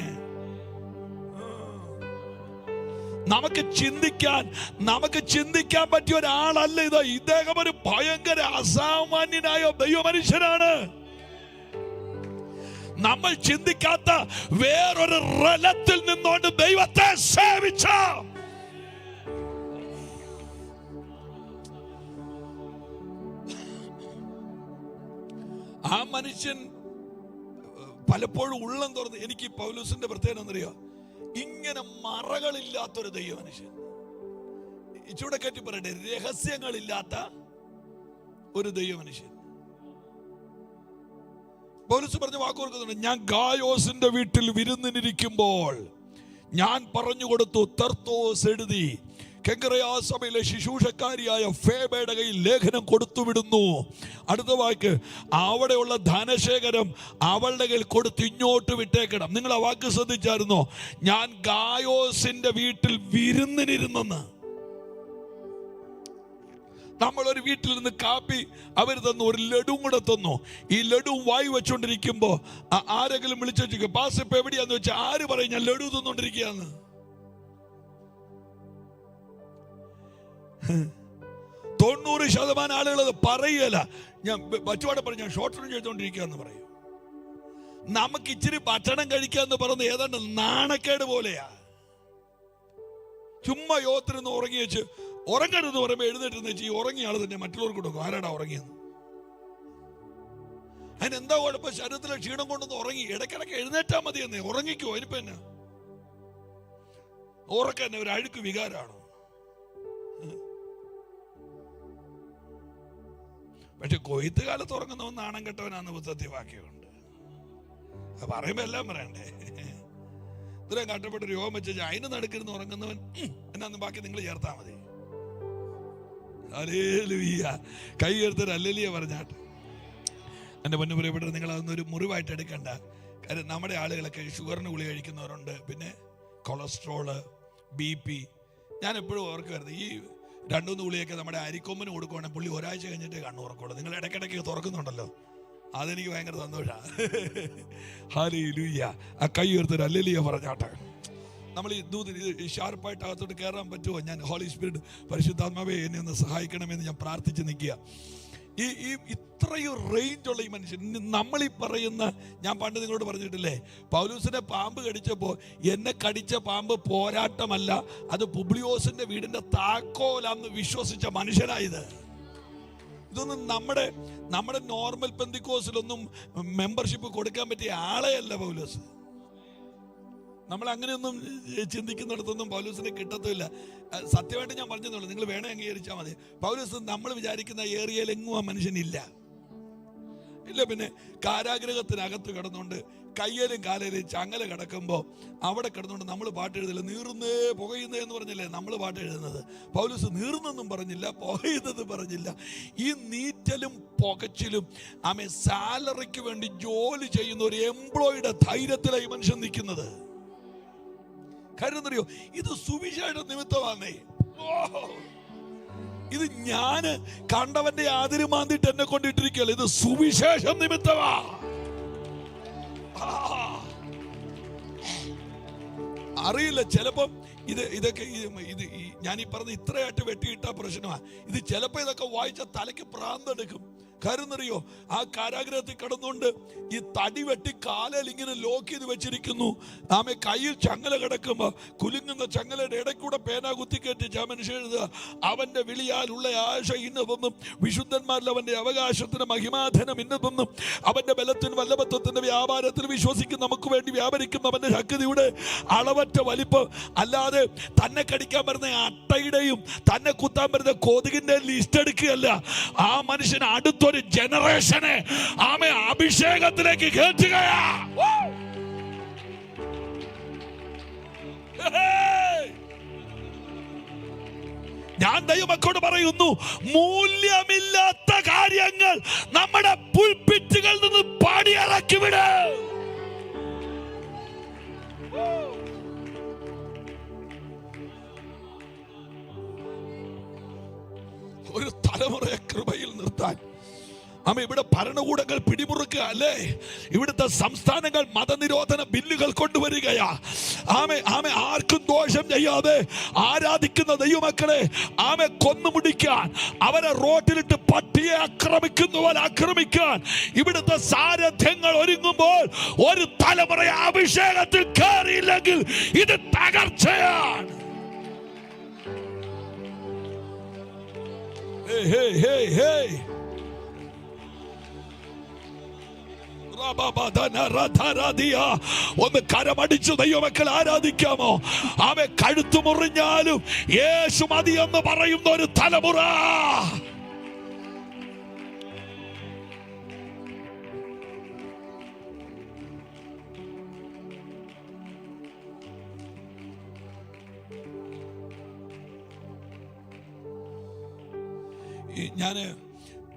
നമുക്ക് ചിന്തിക്കാൻ പറ്റിയ ഒരാളല്ല ഇത്. ഇദ്ദേഹം ഒരു ഭയങ്കര അസാമാന്യനായ ദൈവമനുഷ്യനാണ്. നമ്മൾ ചിന്തിക്കാത്ത വേറൊരു റലത്തിൽ നിന്നുകൊണ്ട് ദൈവത്തെ സേവിച്ച ആ മനുഷ്യൻ പലപ്പോഴും ഉള്ളം തുറന്ന്, എനിക്ക് പൗലോസിന്റെ പ്രത്യേകത എന്നറിയോ, ഇങ്ങനെ മറകളില്ലാത്തൊരു ദൈവ മനുഷ്യൻ. ഇച്ചൂടെ കയറ്റി പറയട്ടെ, രഹസ്യങ്ങളില്ലാത്ത ഒരു ദൈവ മനുഷ്യൻ. പൗലോസ് പറഞ്ഞ വാക്കുകൊടുക്കുന്നുണ്ട്, ഞാൻ ഗായോസിന്റെ വീട്ടിൽ വിരുന്നിനിരിക്കുമ്പോൾ ഞാൻ പറഞ്ഞു കൊടുത്തു, തെർത്തോസ് എഴുതി കെങ്കറയാ സഭയിലെ ശുശ്രൂഷക്കാരിയായ ഫേബയുടെ കയ്യിൽ ലേഖനം കൊടുത്തു വിടുന്നു. അടുത്ത വാക്ക്, അവിടെയുള്ള ധനശേഖരം അവളുടെ കയ്യിൽ കൊടുത്ത് ഇങ്ങോട്ട് വിട്ടേക്കണം. നിങ്ങൾ ആ വാക്ക് ശ്രദ്ധിച്ചായിരുന്നോ? ഞാൻ ഗായോസിന്റെ വീട്ടിൽ വിരുന്നിനിരുന്നെന്ന്. നമ്മളൊരു വീട്ടിൽ നിന്ന് കാപ്പി അവർ തന്നു, ഒരു ലഡുവും കൂടെ തന്നു. ഈ ലഡു വായി വെച്ചോണ്ടിരിക്കുമ്പോ ആരെങ്കിലും വിളിച്ചു വെച്ചിരിക്കും, പാസ് ഇപ്പൊ എവിടെയാന്ന് വെച്ചാൽ ആര് പറയും ഞാൻ ലഡു തന്നോണ്ടിരിക്കുകയാന്ന്? 90% ആളുകൾ അത് പറയല. ഞാൻ ബച്ചുവാടെ പറഞ്ഞു, ഞാൻ ഷോർട്ട് റൺ ചെയ്തോണ്ടിരിക്കുകയെന്ന് പറയും. നമുക്ക് ഇച്ചിരി ഭക്ഷണം കഴിക്കാന്ന് പറയുന്നത് ഏതാണ്ട് നാണക്കേട് പോലെയാ. ചുമ്മാ യോത്തിരുന്ന് ഉറങ്ങി വെച്ച്, ഉറങ്ങരുതെന്ന് പറയുമ്പോൾ എഴുന്നേറ്റ് വെച്ച് ഈ ഉറങ്ങിയ ആള് തന്നെ മറ്റുള്ളവർക്ക് കൊടുക്കും. ആരാടാ ഉറങ്ങിയെന്ന്? അതിനെന്താ കുഴപ്പം? ശരീരത്തിലെ ക്ഷീണം കൊണ്ടൊന്ന് ഉറങ്ങി, ഇടയ്ക്കിടയ്ക്ക് എഴുന്നേറ്റാ മതി എന്നേ. ഉറങ്ങിക്കോ, അതിനിപ്പോ എന്നാ? ഉറക്കം തന്നെ ഒരു അഴുക്ക് വികാരമാണോ? പക്ഷെ കൊയ്ത്ത് കാലത്ത് ഉറങ്ങുന്നവൻ നാണം കെട്ടവനാന്ന് പുസ്തകത്തിൽ വാക്യമുണ്ട്. അത് പറയുമ്പോ എല്ലാം പറയണ്ടേ? ഇത്രയും കട്ടപ്പെട്ട രോഗം വെച്ച് അതിന് നടുക്കിരുന്ന് ഉറങ്ങുന്നവൻ എന്നാന്ന് ബാക്കി നിങ്ങൾ ചേർത്താ മതി. ഹല്ലേലൂയ. കൈ ഉയർത്തര് ഹല്ലേലൂയ പറഞ്ഞാട്ട്. എൻ്റെ പൊന്നു പ്രിയപ്പെട്ടവരെ, നിങ്ങൾ അതൊന്നൊരു മുറിവായിട്ട് എടുക്കണ്ട. കാര്യം നമ്മുടെ ആളുകളൊക്കെ ഷുഗറിന് ഗുളിക കഴിക്കുന്നവരുണ്ട്, പിന്നെ കൊളസ്ട്രോള്, BP. ഞാൻ എപ്പോഴും ഓർക്കുമായിരുന്നു, ഈ 2-3 ഗുളിയൊക്കെ നമ്മുടെ അരിക്കൊമ്പന് കൊടുക്കുവാണെങ്കിൽ പുള്ളി ഒരാഴ്ച കഴിഞ്ഞിട്ടേ കണ്ണു തുറക്കുള്ളൂ. നിങ്ങൾ ഇടയ്ക്കിടയ്ക്ക് തുറക്കുന്നുണ്ടല്ലോ, അതെനിക്ക് ഭയങ്കര സന്തോഷമാണ്. ഹല്ലേലൂയ. ആ കൈ ഉയർത്തര് ഹല്ലേലൂയ പറഞ്ഞാട്ടെ. നമ്മൾ ഈ ഷാർപ്പായിട്ട് അകത്തോട്ട് കയറാൻ പറ്റുമോ? ഞാൻ ഹോളി സ്പിരിറ്റ്, പരിശുദ്ധാത്മാവേ എന്നെ ഒന്ന് സഹായിക്കണമെന്ന് ഞാൻ പ്രാർത്ഥിച്ച് നിൽക്കുക. ഈ ഇത്രയും റേഞ്ചുള്ള ഈ മനുഷ്യൻ, നമ്മളീ പറയുന്ന, ഞാൻ പണ്ട് നിങ്ങളോട് പറഞ്ഞിട്ടില്ലേ, പൗലൂസിനെ പാമ്പ് കടിച്ചപ്പോൾ എന്നെ കടിച്ച പാമ്പ് പോരാട്ടമല്ല, അത് പുബ്ലിയോസിന്റെ വീടിന്റെ താക്കോലാന്ന് വിശ്വസിച്ച മനുഷ്യനായത്. ഇതൊന്നും നമ്മുടെ നോർമൽ പെന്തിക്കോസിലൊന്നും മെമ്പർഷിപ്പ് കൊടുക്കാൻ പറ്റിയ ആളെയല്ല പൗലോസ്. നമ്മൾ അങ്ങനെയൊന്നും ചിന്തിക്കുന്നിടത്തൊന്നും പൗലോസിനെ കിട്ടത്തില്ല. സത്യമായിട്ട് ഞാൻ പറഞ്ഞതുള്ളൂ, നിങ്ങൾ വേണേ അംഗീകരിച്ചാൽ മതി. പൗലോസ് നമ്മൾ വിചാരിക്കുന്ന ഏരിയയിൽ എങ്ങും ആ മനുഷ്യനില്ല. ഇല്ല. പിന്നെ കാരാഗ്രഹത്തിനകത്ത് കിടന്നുകൊണ്ട് കയ്യിലും കാലയിലും ചങ്ങല കിടക്കുമ്പോൾ അവിടെ കിടന്നുകൊണ്ട് നമ്മൾ പാട്ട് എഴുതില്ല. നീറുന്നേ പുകയുന്നേ എന്ന് പറഞ്ഞില്ലേ നമ്മൾ പാട്ട് എഴുതുന്നത്? പൗലോസ് നീറുന്നെന്നും പറഞ്ഞില്ല, പുകയുന്നത് പറഞ്ഞില്ല. ഈ നീറ്റലും പുകച്ചിലും ആമേ സാലറിക്ക് വേണ്ടി ജോലി ചെയ്യുന്ന ഒരു എംപ്ലോയിയുടെ ധൈര്യത്തിലായി മനുഷ്യൻ നിൽക്കുന്നത്. കാര്യം അറിയോ, ഇത് സുവിശേഷ നിമിത്തമാണേ. ഇത് ഞാന് കണ്ടവന്റെ ആതിര് മാന്തിട്ട് എന്നെ കൊണ്ടിട്ടിരിക്കല്ലോ, ഇത് സുവിശേഷം നിമിത്തമാ. അറിയില്ല, ചിലപ്പം ഇതൊക്കെ ഞാൻ ഈ പറഞ്ഞ ഇത്രയായിട്ട് വെട്ടിയിട്ട പ്രശ്നമാണ്. ഇത് ചിലപ്പോ ഇതൊക്കെ വായിച്ച തലയ്ക്ക് പ്രാന്തെടുക്കും. കാര്യം അറിയോ, ആ കാരാഗ്രഹത്തിൽ കിടന്നുകൊണ്ട് ഈ തടി വെട്ടി കാലിൽ ഇങ്ങനെ ലോക്ക് ചെയ്ത് വെച്ചിരിക്കുന്നു. ആമെ കയ്യിൽ ചങ്ങല കിടക്കുമ്പോ കുലുങ്ങുന്ന ചങ്ങലയുടെ ഇടയ്ക്കൂടെ പേന കുത്തിക്കേറ്റിച്ച് ആ മനുഷ്യൻ എഴുതുക, അവന്റെ വിളിയാലുള്ള ആശ ഇന്നതൊന്നും, വിശുദ്ധന്മാരിൽ അവന്റെ അവകാശത്തിന് മഹിമാധനം ഇന്നതൊന്നും, അവന്റെ ബലത്തിന് വല്ലഭത്വത്തിന്റെ വ്യാപാരത്തിൽ വിശ്വസിക്കുന്ന നമുക്ക് വേണ്ടി വ്യാപരിക്കുന്നവന്റെ ശക്തിയുടെ അളവറ്റ വലിപ്പം. അല്ലാതെ തന്നെ കടിക്കാൻ വരുന്ന അട്ടയുടെയും തന്നെ കുത്താൻ വരുന്ന കൊതുകിന്റെ ലിസ്റ്റ് എടുക്കുകയല്ല. ആ മനുഷ്യൻ അടുത്തൊരു ജനറേഷനെ ആമേ അഭിഷേകത്തിലേക്ക് കേറ്റുകയാ. ഞാൻ ദൈവമക്കളോട് പറയുന്നു, മൂല്യമില്ലാത്ത കാര്യങ്ങൾ നമ്മുടെ പുൽപിറ്റുകളിൽ നിന്ന് പാടിയിറക്കി വിട്. ഒരു തലമുറയെ കൃപയിൽ നിർത്താൻ ഇവിടെ ഭരണകൂടങ്ങൾ പിടിമുറുക്കുക അല്ലേ? ഇവിടുത്തെ സംസ്ഥാനങ്ങൾ മതനിരോധന ബില്ലുകൾ കൊണ്ടുവരികയാ. ആർക്കും ദോഷം ചെയ്യാതെ ആരാധിക്കുന്ന ദൈവമക്കളെ കൊന്നുമുടിക്കാൻ, അവരെ റോട്ടിലിട്ട് പട്ടിയെ ആക്രമിക്കാൻ ഇവിടുത്തെ സാരഥ്യങ്ങൾ ഒരുങ്ങുമ്പോൾ ഒരു തലമുറ അഭിഷേകത്തിൽ കയറിയില്ലെങ്കിൽ ഇത് തകർച്ചയാണ്. ഒന്ന് കരമടിച്ചു ദൈവമക്കൾ ആരാധിക്കാമോ? അവൻ കഴുത്തു മുറിഞ്ഞാലും യേശു മതി എന്ന് പറയുന്ന ഒരു തലമുറ. ഞാന്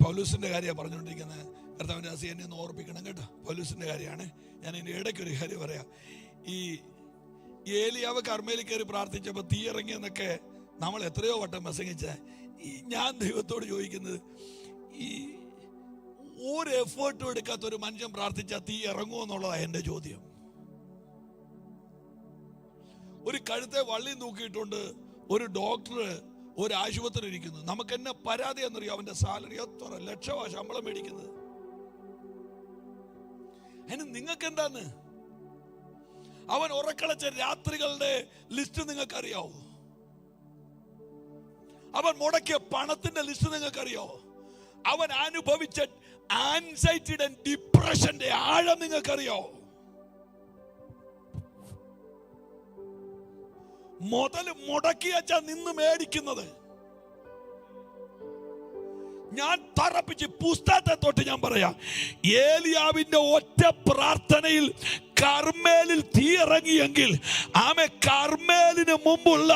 പൗലോസിന്റെ കാര്യമാണ് പറഞ്ഞുകൊണ്ടിരിക്കുന്നത്. കർത്താവിന്റെ ദാസി എന്നെ ഒന്ന് ഓർപ്പിക്കണം കേട്ടോ. പൗലോസിന്റെ കാര്യമാണ്. ഞാൻ ഇതിന്റെ ഇടയ്ക്ക് ഒരു കാര്യം പറയാം. ഈ ഏലിയാവ് കർമ്മേലിൽ കയറി പ്രാർത്ഥിച്ചപ്പോൾ തീ ഇറങ്ങിയെന്നൊക്കെ നമ്മൾ എത്രയോ വട്ടം പ്രസംഗിച്ച. ഞാൻ ദൈവത്തോട് ചോദിക്കുന്നത്, ഈ ഒരു എഫേർട്ടും എടുക്കാത്ത ഒരു മനുഷ്യൻ പ്രാർത്ഥിച്ചാൽ തീ ഇറങ്ങുമോ എന്നുള്ളതാണ് എൻ്റെ ചോദ്യം. ഒരു കഴുത്തെ വള്ളി തൂക്കിയിട്ടുണ്ട് ഒരു ഡോക്ടർ ഒരു ആശുപത്രി ഇരിക്കുന്നു. നമുക്ക് എന്നെ പരാതി എന്നറിയോ? അവന്റെ സാലറി എത്ര ലക്ഷമാണ് ശമ്പളം മേടിക്കുന്നത്. അതിന് നിങ്ങൾക്ക് എന്താന്ന്? അവൻ ഉറക്കളച്ച രാത്രികളുടെ ലിസ്റ്റ് നിങ്ങൾക്ക് അറിയാവോ? അവൻ മുടക്കിയ പണത്തിന്റെ ലിസ്റ്റ് നിങ്ങൾക്ക് അറിയാവോ? അവൻ അനുഭവിച്ച ആൻസൈറ്റിയുടെ ഡിപ്രഷന്റെ ആഴം നിങ്ങൾക്കറിയാവോ? മുതൽ മുടക്കിയച്ചാ നിന്ന് മേടിക്കുന്നത്. ഞാൻ തറപ്പിച്ച് പുസ്തകത്തെ തൊട്ട് ഞാൻ പറയാം, ഏലിയാവിന്റെ ഒറ്റ പ്രാർത്ഥനയിൽ കർമ്മേലിൽ തീ ഇറങ്ങിയെങ്കിൽ ആമേ കർമ്മേലിന് മുമ്പുള്ള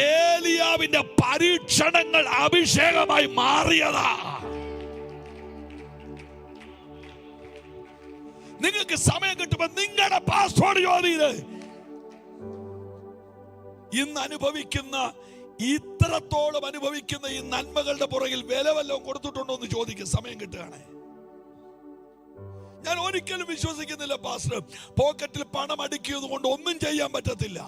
ഏലിയാവിന്റെ പരീക്ഷണങ്ങൾ അഭിഷേകമായി മാറിയതാ. നിങ്ങൾക്ക് സമയം കിട്ടുമ്പോൾ നിങ്ങളുടെ പാസ്വേഡ് ചോദിയത് ഇന്ന് അനുഭവിക്കുന്ന ഇത്രത്തോളം അനുഭവിക്കുന്ന ഈ നന്മകളുടെ പുറകിൽ വില വല്ലതും കൊടുത്തിട്ടുണ്ടോ എന്ന് ചോദിക്കും. സമയം കിട്ടുകയാണ്. ഞാൻ ഒരിക്കലും വിശ്വസിക്കുന്നില്ല പാസ്റ്റർ പോക്കറ്റിൽ പണം അടുക്കിയത് കൊണ്ട് ഒന്നും ചെയ്യാൻ പറ്റത്തില്ല.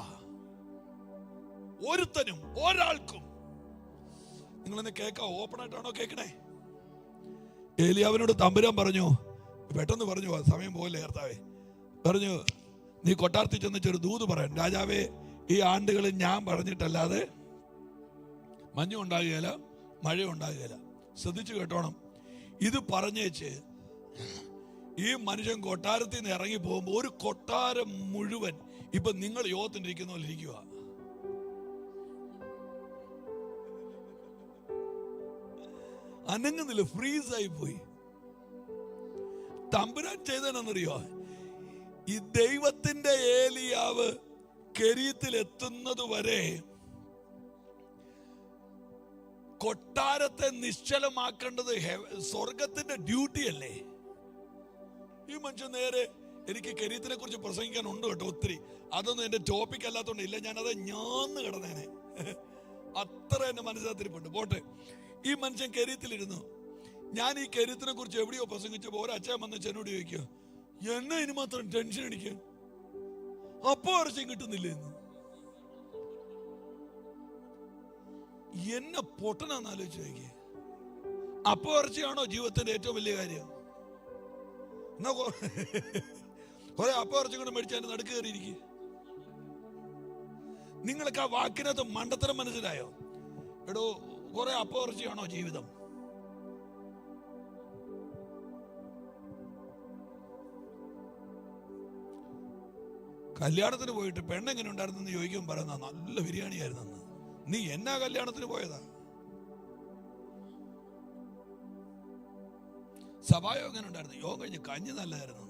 ഒരുത്തനും ഒരാൾക്കും. നിങ്ങളെന്നെ കേൾക്കാം, ഓപ്പൺ ആയിട്ടാണോ കേൾക്കണേ? ഏലിയാവിനോട് തമ്പുരാൻ പറഞ്ഞു, പെട്ടെന്ന് പറഞ്ഞു, സമയം പോകല്ലേ കർത്താവേ, പറഞ്ഞു നീ കൊട്ടാരത്തിൽ ചെന്നിട്ടൊരു ദൂത് പറയാൻ. രാജാവേ, ഈ ആണ്ടുകളിൽ ഞാൻ പറഞ്ഞിട്ടല്ലാതെ മഞ്ഞും ഉണ്ടാകുകയില്ല, മഴ ഉണ്ടാകുകയില്ല. ശ്രദ്ധിച്ചു കേട്ടോണം. ഇത് പറഞ്ഞേച്ച് ഈ മനുഷ്യൻ കൊട്ടാരത്തിൽ നിന്ന് ഇറങ്ങി പോകുമ്പോൾ ഒരു കൊട്ടാരം മുഴുവൻ ഇപ്പൊ നിങ്ങൾ യോഗത്തിനിരിക്കുന്ന പോലെ ഇരിക്കുക. അനങ്ങുന്നില്ല, ഫ്രീസായി പോയി. തമ്പുരാൻ ചെയ്തതെന്നറിയോ? ഈ ദൈവത്തിന്റെ ഏലിയാവ് കെരീത്തിൽ എത്തുന്നത് വരെ കൊട്ടാരത്തെ നിശ്ചലമാക്കേണ്ടത് സ്വർഗത്തിന്റെ ഡ്യൂട്ടി അല്ലേ? ഈ മനുഷ്യൻ നേരെ, എനിക്ക് കെരീത്തിനെ കുറിച്ച് പ്രസംഗിക്കാനുണ്ട് കേട്ടോ ഒത്തിരി. അതൊന്നും എന്റെ ടോപ്പിക് അല്ലാത്തോണ്ട് ഇല്ല, ഞാനത് ഞാന്ന് കിടന്നേനെ. അത്ര എന്റെ മനസ്സിലാത്തിരിപ്പുണ്ട്. പോട്ടെ, ഈ മനുഷ്യൻ കെരീത്തിലിരുന്നു. ഞാൻ ഈ കെരീത്തിനെ കുറിച്ച് എവിടെയോ പ്രസംഗിച്ചപ്പോ ഒരച്ഛൻ വന്ന് ചെന്നോട് ചോദിക്കുക, എന്നെ ഇനി മാത്രം ടെൻഷൻ അടിക്കാൻ, അപ്പോ ഇറച്ചിയും കിട്ടുന്നില്ല എന്ന്. എന്നെ പൊട്ടനാന്ന് ആലോചിച്ച് നോക്കിയേ. അപ്പോ ഇറച്ചിയാണോ ജീവിതത്തിന്റെ ഏറ്റവും വലിയ കാര്യം? എന്നാ കുറെ അപ്പോ ഇറച്ചി കൊണ്ട് മേടിച്ചാൽ നടുക്ക് കയറിയിരിക്കും. നിങ്ങൾക്ക് ആ വാക്കിനകത്ത് മണ്ടത്തരം മനസ്സിലായോ? എടോ, കുറെ അപ്പോ ഇറച്ചിയാണോ ജീവിതം? കല്യാണത്തിന് പോയിട്ട് പെണ്ണെങ്ങനെ ഉണ്ടായിരുന്നെന്ന് ചോദിക്കുമ്പോൾ പറയുന്ന നല്ല ബിരിയാണി ആയിരുന്നെന്ന്. നീ എന്നാ കല്യാണത്തിന് പോയതാ? സഭായോഗം എങ്ങനെ ഉണ്ടായിരുന്നു? യോഗം കഴിഞ്ഞ് കഞ്ഞി നല്ലതായിരുന്നു.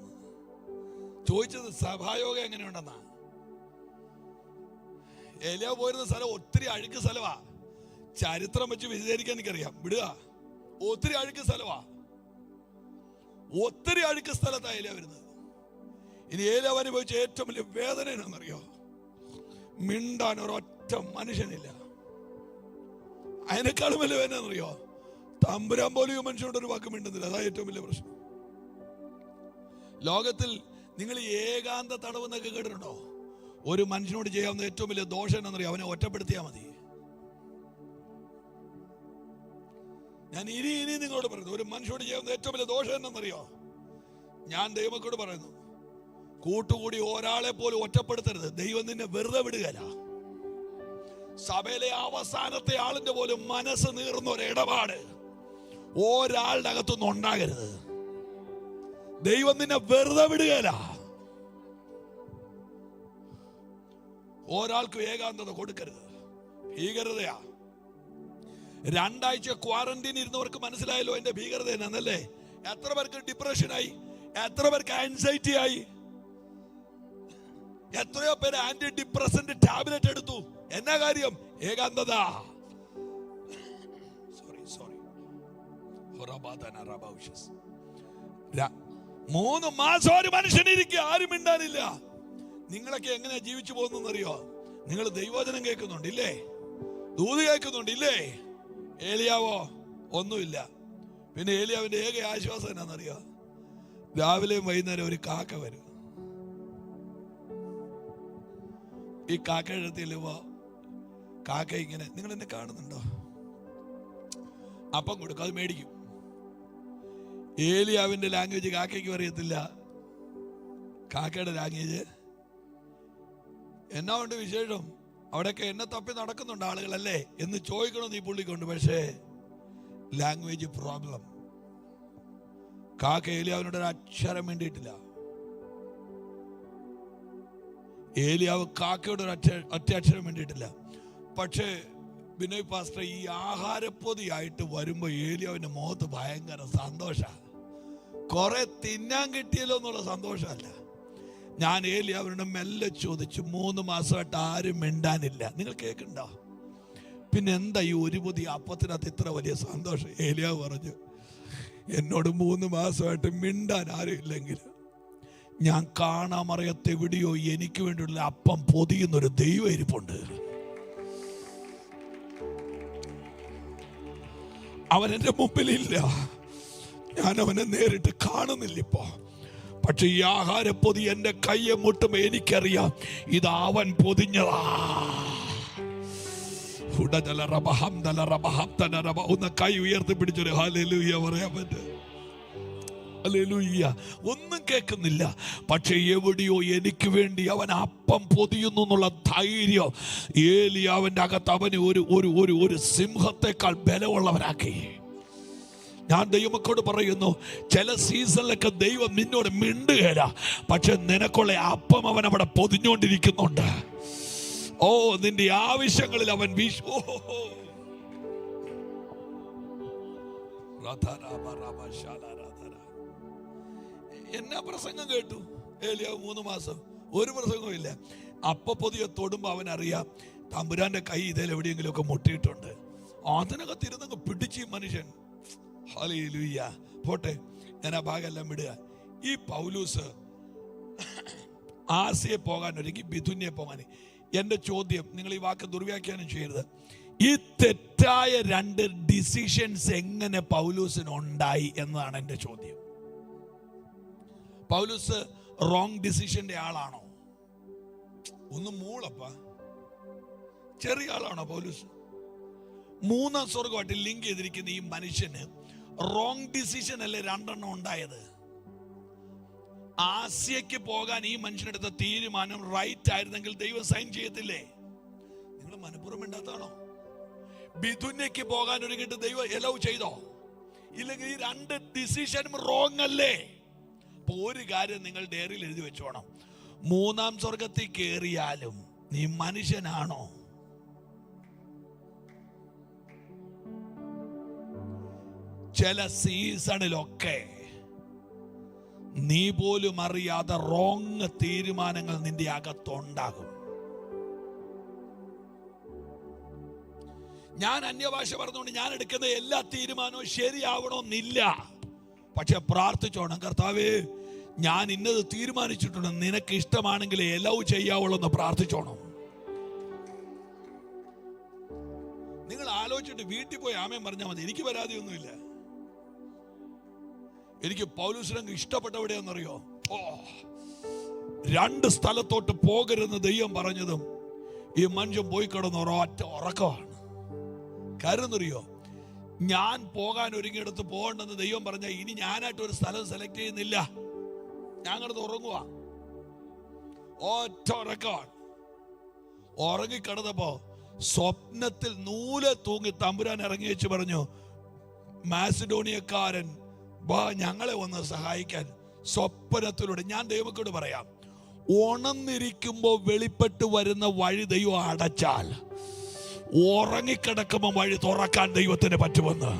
ചോദിച്ചത് സഭായോഗം എങ്ങനെയുണ്ടെന്നാ. ഏലിയാവ് പോയിരുന്ന സ്ഥലം ഒത്തിരി അഴുക്ക് സ്ഥലമാ. ചരിത്രം വെച്ച് വിശദീകരിക്കാൻ എനിക്കറിയാം, വിടുക. ഒത്തിരി അഴുക്ക് സ്ഥലമാ. ഒത്തിരി അഴുക്ക് സ്ഥലത്താ ഏലിയാവ് വരുന്നത്. ഇനി ഏലിയാവ് അനുഭവിച്ച ഏറ്റവും വലിയ വേദന എന്നാണെന്നറിയോ? മിണ്ടാൻ ഒരൊറ്റ മനുഷ്യനില്ല. അതിനേക്കാളും വലിയ വേദന എന്നറിയോ? തമ്പുരാൻ പോലും മനുഷ്യനോട് ഒരു വാക്ക് മിണ്ടുന്നില്ല. അതാ ഏറ്റവും വലിയ പ്രശ്നം. ലോകത്തിൽ നിങ്ങൾ ഏകാന്ത തടവെന്നൊക്കെ കേട്ടിട്ടുണ്ടോ? ഒരു മനുഷ്യനോട് ചെയ്യാവുന്ന ഏറ്റവും വലിയ ദോഷം എന്നറിയോ? അവനെ ഒറ്റപ്പെടുത്തിയാൽ മതി. ഞാൻ ഇനി നിങ്ങളോട് പറയുന്നു, ഒരു മനുഷ്യനോട് ചെയ്യാവുന്ന ഏറ്റവും വലിയ ദോഷം എന്നറിയോ? ഞാൻ ദൈവമക്കളോട് പറയുന്നു, കൂട്ടുകൂടി ഒരാളെ പോലും ഒറ്റപ്പെടുത്തരുത്. ദൈവം നിന്നെ വെറുതെ വിടുകയില്ല. സഭയിലെ അവസാനത്തെ ആളിന്റെ പോലും മനസ്സ് നീറുന്ന ഒരു ഇടപാട് ഒരാളുടെ അകത്തൊന്നും ഉണ്ടാകരുത്. ദൈവം നിന്നെ വെറുതെ വിടുകയില്ല. ഒരാൾക്കും ഏകാന്തത കൊടുക്കരുത്. ഭീകരതയാ. 2 ആഴ്ച ക്വാറന്റീൻ ഇരുന്നവർക്ക് മനസ്സിലായല്ലോ എന്റെ ഭീകരത എന്നല്ലേ. എത്ര പേർക്ക് ഡിപ്രഷനായി, എത്ര പേർക്ക് ആൻസൈറ്റി ആയി, എത്രയോ പേര് ആന്റി ഡിപ്രസന്റ് ടാബ്ലറ്റ് എടുത്തു. എന്നാ കാര്യം? ഏകാന്തത. സോറി 3 മാസം ഒരു മനുഷ്യനിരിക്കുക, ആരും മിണ്ടാനില്ല. നിങ്ങളൊക്കെ എങ്ങനെയാ ജീവിച്ചു പോകുന്നറിയോ? നിങ്ങൾ ദൈവവചനം കേൾക്കുന്നുണ്ടില്ലേ? ദൂത് കേൾക്കുന്നുണ്ടില്ലേ? ഏലിയാവോ? ഒന്നുമില്ല. പിന്നെ ഏലിയാവിന്റെ ഏക ആശ്വാസം എന്നാന്നറിയോ? രാവിലെയും വൈകുന്നേരം ഒരു കാക്ക വരും. ഈ കാക്ക എഴുത്തില്ലുമ്പോ കാക്ക ഇങ്ങനെ, നിങ്ങൾ എന്നെ കാണുന്നുണ്ടോ? അപ്പം കൊടുക്കും, അത് മേടിക്കും. ഏലിയാവിന്റെ ലാംഗ്വേജ് കാക്കയ്ക്ക് അറിയത്തില്ല. കാക്കയുടെ ലാംഗ്വേജ് എന്നാ ഉണ്ട് വിശേഷം, അവിടെയൊക്കെ എന്നെ തപ്പി നടക്കുന്നുണ്ട് ആളുകളല്ലേ എന്ന് ചോദിക്കണമെന്ന് ഈ പുള്ളിക്കുണ്ട്. പക്ഷേ ലാംഗ്വേജ് പ്രോബ്ലം. കാക്ക ഏലിയാവിനോട് ഒരു അക്ഷരം വേണ്ടിയിട്ടില്ല. ഏലിയാവ് കാക്കയോട് ഒറ്റ അക്ഷരം വേണ്ടിയിട്ടില്ല. പക്ഷേ ബിനോയ് പാസ്റ്റർ, ഈ ആഹാരപ്പൊതിയായിട്ട് വരുമ്പോ ഏലിയാവിന്റെ മുഖത്ത് ഭയങ്കര സന്തോഷ. കുറെ തിന്നാൻ കിട്ടിയല്ലോ എന്നുള്ള സന്തോഷമല്ല. ഞാൻ ഏലിയാവിനോട് മെല്ലെ ചോദിച്ചു, 3 മാസമായിട്ട് ആരും മിണ്ടാനില്ല. നിങ്ങൾ കേൾക്കണ്ടോ? പിന്നെ എന്താ ഈ ഒരു പൊതി അപ്പത്തിനകത്ത് ഇത്ര വലിയ സന്തോഷം? ഏലിയാവ് പറഞ്ഞു, എന്നോട് 3 മാസമായിട്ട് മിണ്ടാൻ ആരും ഇല്ലെങ്കിൽ ഞാൻ കാണാമറിയത്ത് എവിടെയോ എനിക്ക് വേണ്ടിയുള്ള അപ്പം പൊതിയുന്നൊരു ദൈവം ഇരിപ്പുണ്ട്. അവൻ എൻ്റെ മുമ്പിലില്ല, ഞാൻ അവനെ നേരിട്ട് കാണുന്നില്ല ഇപ്പോ. പക്ഷെ ഈ ആഹാരപ്പൊതി എൻ്റെ കയ്യെ മുട്ടുമ്പോ എനിക്കറിയാം ഇത് അവൻ പൊതിഞ്ഞതാ. ഒന്ന് കൈ ഉയർത്തി പിടിച്ചൊരു ഹല്ലേലൂയ പറയാൻ പറ്റും. ഹല്ലേലൂയ. ഒന്നും കേൾക്കുന്നില്ല, പക്ഷെ എവിടെയോ എനിക്ക് വേണ്ടി അവൻ അപ്പം പൊതിയുന്നു എന്നുള്ള ധൈര്യം ഏലിയാവിന്റെ അകത്ത് അവന് ഒരു സിംഹത്തെക്കാൾ ബലമുള്ളവരാക്കി. ഞാൻ ദൈവമക്കളോട് പറയുന്നു, ചില സീസണിലൊക്കെ ദൈവം നിന്നോട് മിണ്ടുകയില്ല, പക്ഷെ നിനക്കുള്ള അപ്പം അവൻ അവിടെ പൊതിഞ്ഞുകൊണ്ടിരിക്കുന്നുണ്ട്. ഓ, നിന്റെ ആവശ്യങ്ങളിൽ അവൻ എന്നാ പ്രസംഗം കേട്ടു ഏലിയാവ് 3 മാസം ഒരു പ്രസംഗവും ഇല്ല. അപ്പ പൊതിയെ തൊടുമ്പോ അവൻ അറിയാം തമ്പുരാന്റെ കൈ ഇതിൽ എവിടെയെങ്കിലും ഒക്കെ മുട്ടിയിട്ടുണ്ട്. അതിനകത്ത് ഇരുന്നങ്ങ് പിടിച്ച് മനുഷ്യൻ. ഹല്ലേലൂയ. പോട്ടെ, ഞാൻ ആ ഭാഗമെല്ലാം വിടുക. ഈ പൗലൂസ് ആസിയെ പോകാൻ ഒരുങ്ങി, ബിഥുന്യെ പോകാൻ. എന്റെ ചോദ്യം, നിങ്ങൾ ഈ വാക്ക് ദുർവ്യാഖ്യാനം ചെയ്യരുത്. ഈ തെറ്റായ 2 ഡിസിഷൻസ് എങ്ങനെ പൗലൂസിന് ഉണ്ടായി എന്നതാണ് എന്റെ ചോദ്യം. പൗലൂസ് റോങ് ഡിസിഷന്റെ ആളാണോ? ഒന്ന് മൂളപ്പ, ചെറിയ ആളാണോ പൗലൂസ്? 3-ാം സ്വർഗമായിട്ട് ലിങ്ക് ചെയ്തിരിക്കുന്ന ഈ മനുഷ്യന് റോങ് ഡിസിഷൻ അല്ലേ 2 ഉണ്ടായത്? ആസിയക്ക് പോകാൻ ഈ മനുഷ്യനെടുത്ത തീരുമാനം റൈറ്റ് ആയിരുന്നെങ്കിൽ ദൈവം സൈൻ ചെയ്യത്തില്ലേ? നിങ്ങൾ മനഃപൂർവ്വം ഇണ്ടാത്താണോ? ബിഥുന്യക്ക് പോകാൻ ഒരുങ്ങിട്ട് ദൈവം എലവ് ചെയ്തോ? ഇല്ലെങ്കിൽ ഈ 2 ഡിസിഷനും റോങ് അല്ലേ? അപ്പൊ ഒരു കാര്യം നിങ്ങൾ ഡയറിയിൽ എഴുതി വെച്ചോണം, 3-ാം സ്വർഗത്തിൽ കയറിയാലും നീ മനുഷ്യനാണോ? ചില സീസണിലൊക്കെ നീ പോലും അറിയാതെ റോങ് തീരുമാനങ്ങൾ നിന്റെ അകത്തുണ്ടാകും. ഞാൻ അന്യഭാഷ പറഞ്ഞുകൊണ്ട് ഞാൻ എടുക്കുന്ന എല്ലാ തീരുമാനവും ശരിയാവണമെന്നില്ല. പക്ഷെ പ്രാർത്ഥിച്ചോണം, കർത്താവേ ഞാൻ ഇന്നത് തീരുമാനിച്ചിട്ടുണ്ട്, നിനക്ക് ഇഷ്ടമാണെങ്കിൽ എലവ് ചെയ്യാവുള്ളൂ എന്ന് പ്രാർത്ഥിച്ചോണം. നിങ്ങൾ ആലോചിച്ചിട്ട് വീട്ടിൽ പോയി ആമേൻ പറഞ്ഞാൽ മതി. എനിക്ക് പരാതിയൊന്നുമില്ല. എനിക്ക് പൗലൂസിനെ ഇഷ്ടപ്പെട്ട എവിടെയാണെന്നറിയോ? 2 സ്ഥലത്തോട്ട് പോകരുതെന്ന് ദൈവം പറഞ്ഞതും ഈ മനുഷ്യൻ പോയി കിടന്ന് ഒരൊറ്റ ഉറക്കമാണ്. കാര്യം അറിയോ? ഞാൻ പോകാൻ ഒരുങ്ങിയെടുത്ത് പോകണ്ടെന്ന് ദൈവം പറഞ്ഞാൽ ഇനി ഞാനായിട്ട് ഒരു സ്ഥലം സെലക്ട് ചെയ്യുന്നില്ല, ഞാൻ കിടന്ന് ഉറങ്ങുക. ഒറ്റ ഉറക്കമാണ്. ഉറങ്ങിക്കിടന്നപ്പോ സ്വപ്നത്തിൽ നൂലെ തൂങ്ങി തമ്പുരാൻ ഇറങ്ങി വെച്ച് പറഞ്ഞു, മാസിഡോണിയക്കാരൻ വാ ഞങ്ങളെ ഒന്ന് സഹായിക്കാൻ. സ്വപ്നത്തിലൂടെ. ഞാൻ ദൈവത്തോട് പറയാം, ഉണർന്നിരിക്കുമ്പോൾ വെളിപ്പെട്ട് വരുന്ന വഴി ദൈവം അടച്ചാൽ ഉറങ്ങിക്കിടക്കുമ്പോൾ വഴി തുറക്കാൻ ദൈവത്തിന് പറ്റുമെന്ന്.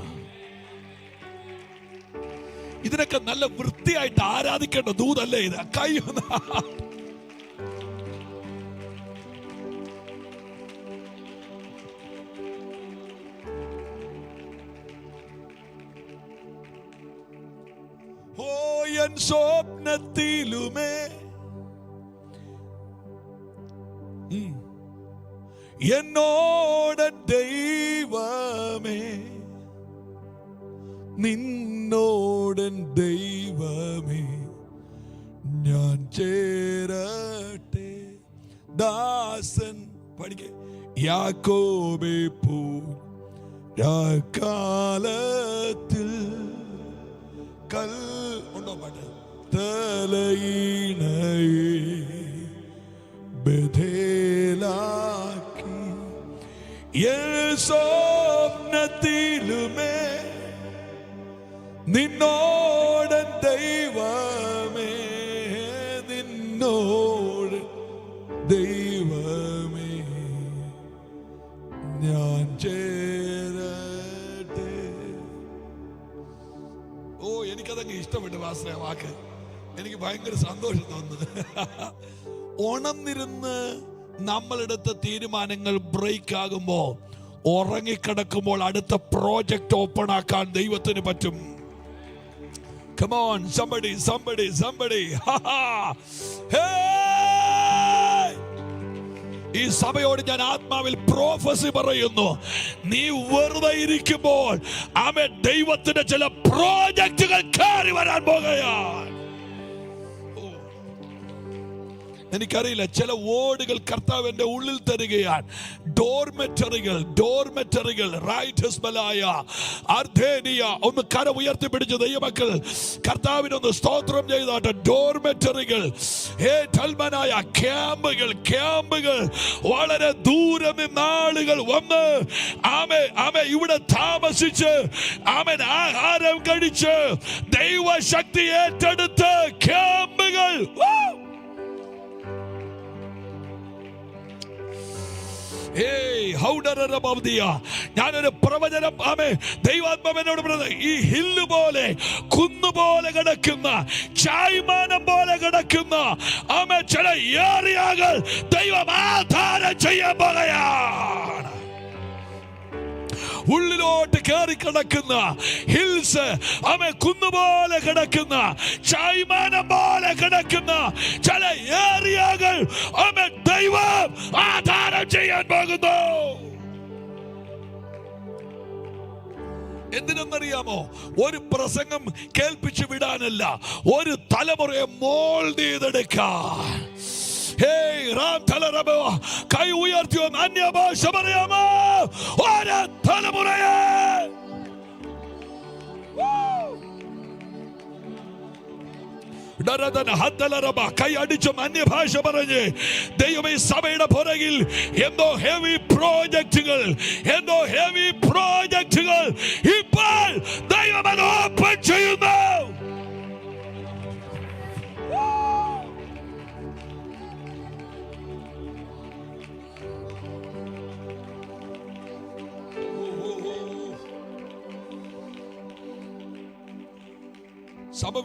ഇതിനൊക്കെ നല്ല വൃത്തിയായിട്ട് ആരാധിക്കേണ്ട ദൂതല്ലേ ഇത്? കൈ സ്വപ്നത്തിലുമേ എന്നോട് ദൈവമേ, നിന്നോട് ദൈവമേ ഞാൻ ചേരട്ടെ. ദാസൻ പഠിക്കേ. യാക്കോബേ പോൽ കാലത്തിൽ ഉണ്ടോ പാട്ട്? തലയിണയെ ബദലാക്കി സ്വപ്നത്തിലുമേ നിന്നോട് ദൈവമേ, നിന്നോട് ദൈവമേ ഞാൻ ചേരട്ടെ. ഓ, എനിക്കതങ്ങ് ഇഷ്ടപ്പെട്ടു വാസന വാക്ക്. എനിക്ക് ഭയങ്കര സന്തോഷം തോന്നുന്നു. ഉണർന്നിരുന്ന് നമ്മളെടുത്ത തീരുമാനങ്ങൾ ബ്രേക്ക് ആകുമ്പോ, ഉറങ്ങിക്കിടക്കുമ്പോൾ അടുത്ത പ്രോജക്റ്റ് ഓപ്പൺ ആക്കാൻ ദൈവത്തിന് പറ്റും. Come on, somebody. Hey! ഈ സഭയോട് ഞാൻ ആത്മാവിൽ പ്രോഫസി പറയുന്നു. നീ വെറുതെ ഇരിക്കുമ്പോൾ ആമേൻ, ദൈവത്തിന്റെ ചില പ്രോജക്റ്റുകൾ കയറി വരാൻ പോകുകയാണ്. എനിക്കറിയില്ല, ചില വേർഡുകൾ കർത്താവ് എന്റെ ഉള്ളിൽ തരികയാണ്. ഡോർമെറ്ററികൾ ഒന്ന് കര ഉയർത്തിപ്പിടിച്ച് ദൈവമക്കൾ കർത്താവിനൊന്ന് സ്തോത്രം ചെയ്താട്ടെ. ഡോർമെറ്ററികൾ, ക്യാമ്പുകൾ, വളരെ ദൂരം നിന്ന് ആളുകൾ വന്ന് ഇവിടെ താമസിച്ച് ആഹാരം കഴിച്ച് ദൈവശക്തി ഏറ്റെടുത്ത് ക്യാമ്പുകൾ. ഞാനൊരു പ്രവചനം ദൈവാത്മാവിനോട് പറഞ്ഞത്, ഈ ഹില്ല് പോലെ, കുന്നുപോലെ കിടക്കുന്ന, ചായ്മാനം പോലെ കിടക്കുന്ന ചില ഏരിയകൾ ദൈവം ആധാരം ചെയ്യാൻ പോകുകയാണ്. ഉള്ളിലോട്ട് കയറി കിടക്കുന്ന ഹിൽസ്, കുന്നുപോലെ കിടക്കുന്ന, ചായ്മാനം പോലെ കിടക്കുന്ന ചില ഏരിയകൾ ദൈവം ആധാരം ചെയ്യാൻ പോകുന്നു. എന്തിനെന്നറിയാമോ? ഒരു പ്രസംഗം കേൾപ്പിച്ചു വിടാനല്ല, ഒരു തലമുറയെ മോൾഡ് ചെയ്തെടുക്കാൻ. കൈ ഉയർത്തിയോ അന്യഭാഷ പറയാമോ? ഒരു തലമുറയെ കൈ അടിച്ചും അന്യഭാഷ പറഞ്ഞ് ദൈവമേ, സഭയുടെ പുറകിൽ എന്തോ ഹെവി പ്രോജക്റ്റുകൾ ഇപ്പോൾ ദൈവം അത് ഓപ്പൺ ചെയ്യുന്നു. സഭ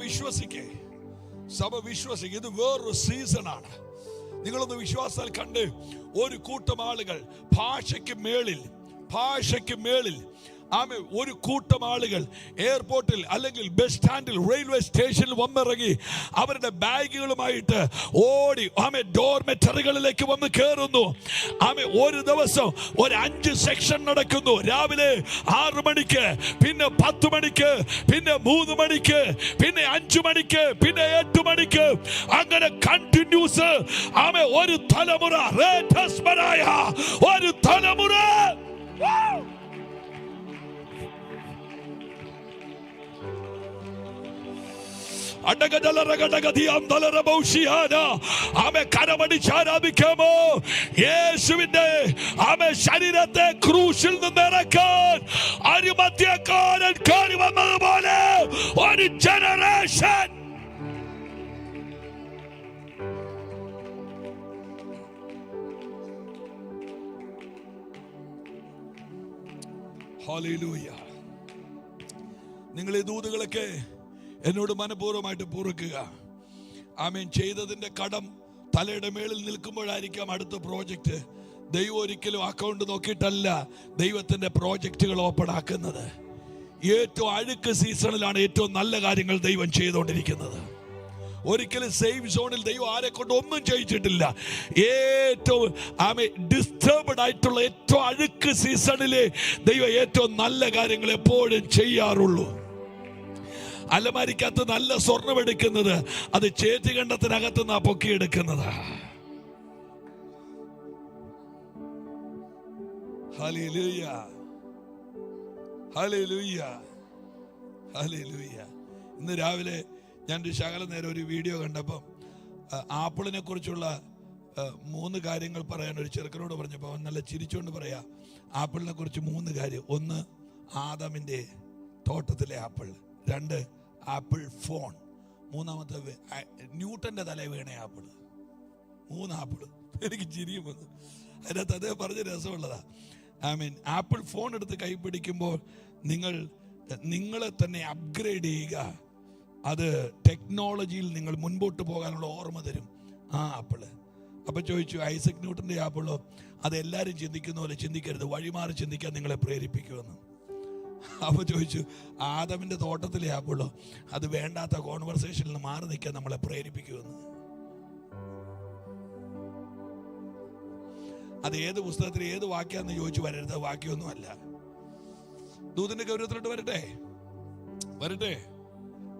വിശ്വസിക്കുക. ഇത് വേറൊരു സീസണാണ്. നിങ്ങളൊന്ന് വിശ്വാസത്താൽ കണ്ട്, ഒരു കൂട്ടം ആളുകൾ ഭാഷയ്ക്ക് മേളിൽ ഒരു കൂട്ടം ആളുകൾ എയർപോർട്ടിൽ അല്ലെങ്കിൽ ബസ് സ്റ്റാൻഡിൽ, റെയിൽവേ സ്റ്റേഷനിൽ വന്നിറങ്ങി അവരുടെ ബാഗുകളുമായിട്ട് ഓടി ഡോർമെറ്ററികളിലേക്ക് വന്ന് കയറുന്നു. ഒരു ദിവസം ഒരു 5 സെക്ഷൻ നടക്കുന്നു. രാവിലെ 6 മണിക്ക്, പിന്നെ 10 മണിക്ക്, പിന്നെ 3 മണിക്ക്, പിന്നെ 5 മണിക്ക്, പിന്നെ 8 മണിക്ക്, അങ്ങനെ കണ്ടിന്യൂസ്. ഒരു തലമുറ, ഒരു തലമുറ. കരമടിച്ചാരാധിക്കാമോ? യേശുവിന്റെ ശരീരത്തെ ക്രൂശിൽ നിന്ന് ഇറക്കാൻ അരിമത്യക്കാരൻ കയറി വന്നതുപോലെ ഒരു ജനറേഷൻ ഹല്ലേലൂയ. നിങ്ങൾ ഈ ദൂതുകളൊക്കെ എന്നോട് മനഃപൂർവ്വമായിട്ട് പൊറുക്കുക. ആമേൻ. ചെയ്തതിന്റെ കടം തലയുടെ മേളിൽ നിൽക്കുമ്പോഴായിരിക്കാം അടുത്ത പ്രോജക്റ്റ്. ദൈവം ഒരിക്കലും അക്കൗണ്ട് നോക്കിയിട്ടല്ല ദൈവത്തിന്റെ പ്രോജക്റ്റുകൾ ഓപ്പൺ ആക്കുന്നത്. ഏറ്റവും അഴുക്ക് സീസണിലാണ് ഏറ്റവും നല്ല കാര്യങ്ങൾ ദൈവം ചെയ്തുകൊണ്ടിരിക്കുന്നത്. ഒരിക്കലും സേഫ് സോണിൽ ദൈവം ആരെ കൊണ്ട് ഒന്നും ചെയ്യിച്ചിട്ടില്ല. ഏറ്റവും ഡിസ്റ്റർബ്ഡ് ആയിട്ടുള്ള ഏറ്റവും അഴുക്ക് സീസണിലെ ദൈവം ഏറ്റവും നല്ല കാര്യങ്ങൾ എപ്പോഴും ചെയ്യാറുള്ളൂ. അലമാരിക്കകത്ത് നല്ല സ്വർണം എടുക്കുന്നത് അത് ചേറ്റുകണ്ടത്തിനകത്ത് നിന്നാ പൊക്കിയെടുക്കുന്നത്. Hallelujah, hallelujah, hallelujah. ഇന്ന് രാവിലെ ഞാനൊരു ശകല നേരം ഒരു വീഡിയോ കണ്ടപ്പം ആപ്പിളിനെ കുറിച്ചുള്ള 3 കാര്യങ്ങൾ പറയാൻ ഒരു ചെറുക്കനോട് പറഞ്ഞപ്പോൾ അവൻ നല്ല ചിരിച്ചുകൊണ്ട് പറയാ, ആപ്പിളിനെ കുറിച്ച് 3 കാര്യം. 1, ആദമിൻ്റെ തോട്ടത്തിലെ ആപ്പിൾ. 2, apple phone. 3 ന്യൂട്ടന്റെ തല വീണ ആപ്പിൾ. 3 ആപ്പിൾ. എനിക്ക് ചിരിയും വന്നു. അതിനകത്ത് അതേ പറഞ്ഞ രസമുള്ളതാ. ആപ്പിൾ ഫോൺ എടുത്ത് കൈ പിടിക്കുമ്പോൾ നിങ്ങളെ തന്നെ അപ്ഗ്രേഡ് ചെയ്യുക. അത് ടെക്നോളജിയിൽ നിങ്ങൾ മുൻപോട്ട് പോകാനുള്ള ഓർമ്മ തരും ആ ആപ്പിള്. അപ്പൊ ചോദിച്ചു, ഐസക് ന്യൂട്ടന്റെ ആപ്പിളോ? അത് എല്ലാവരും ചിന്തിക്കുന്ന പോലെ ചിന്തിക്കരുത്, വഴിമാറി ചിന്തിക്കാൻ നിങ്ങളെ പ്രേരിപ്പിക്കുമെന്ന്. അപ്പൊ ചോദിച്ചു, ആദമിന്റെ തോട്ടത്തിലെ ആപ്പിളോ? അത് വേണ്ടാത്ത കോൺവെർസേഷനിൽ നിന്ന് മാറി നിൽക്കാൻ നമ്മളെ പ്രേരിപ്പിക്കുമെന്ന്. അത് ഏത് പുസ്തകത്തിൽ ഏത് വാക്യാന്ന് ചോദിച്ചു വരരുത്. വാക്യമൊന്നുമല്ല. ദൂതന്റെ ഗൗരവത്തിലോട്ട് വരട്ടെ.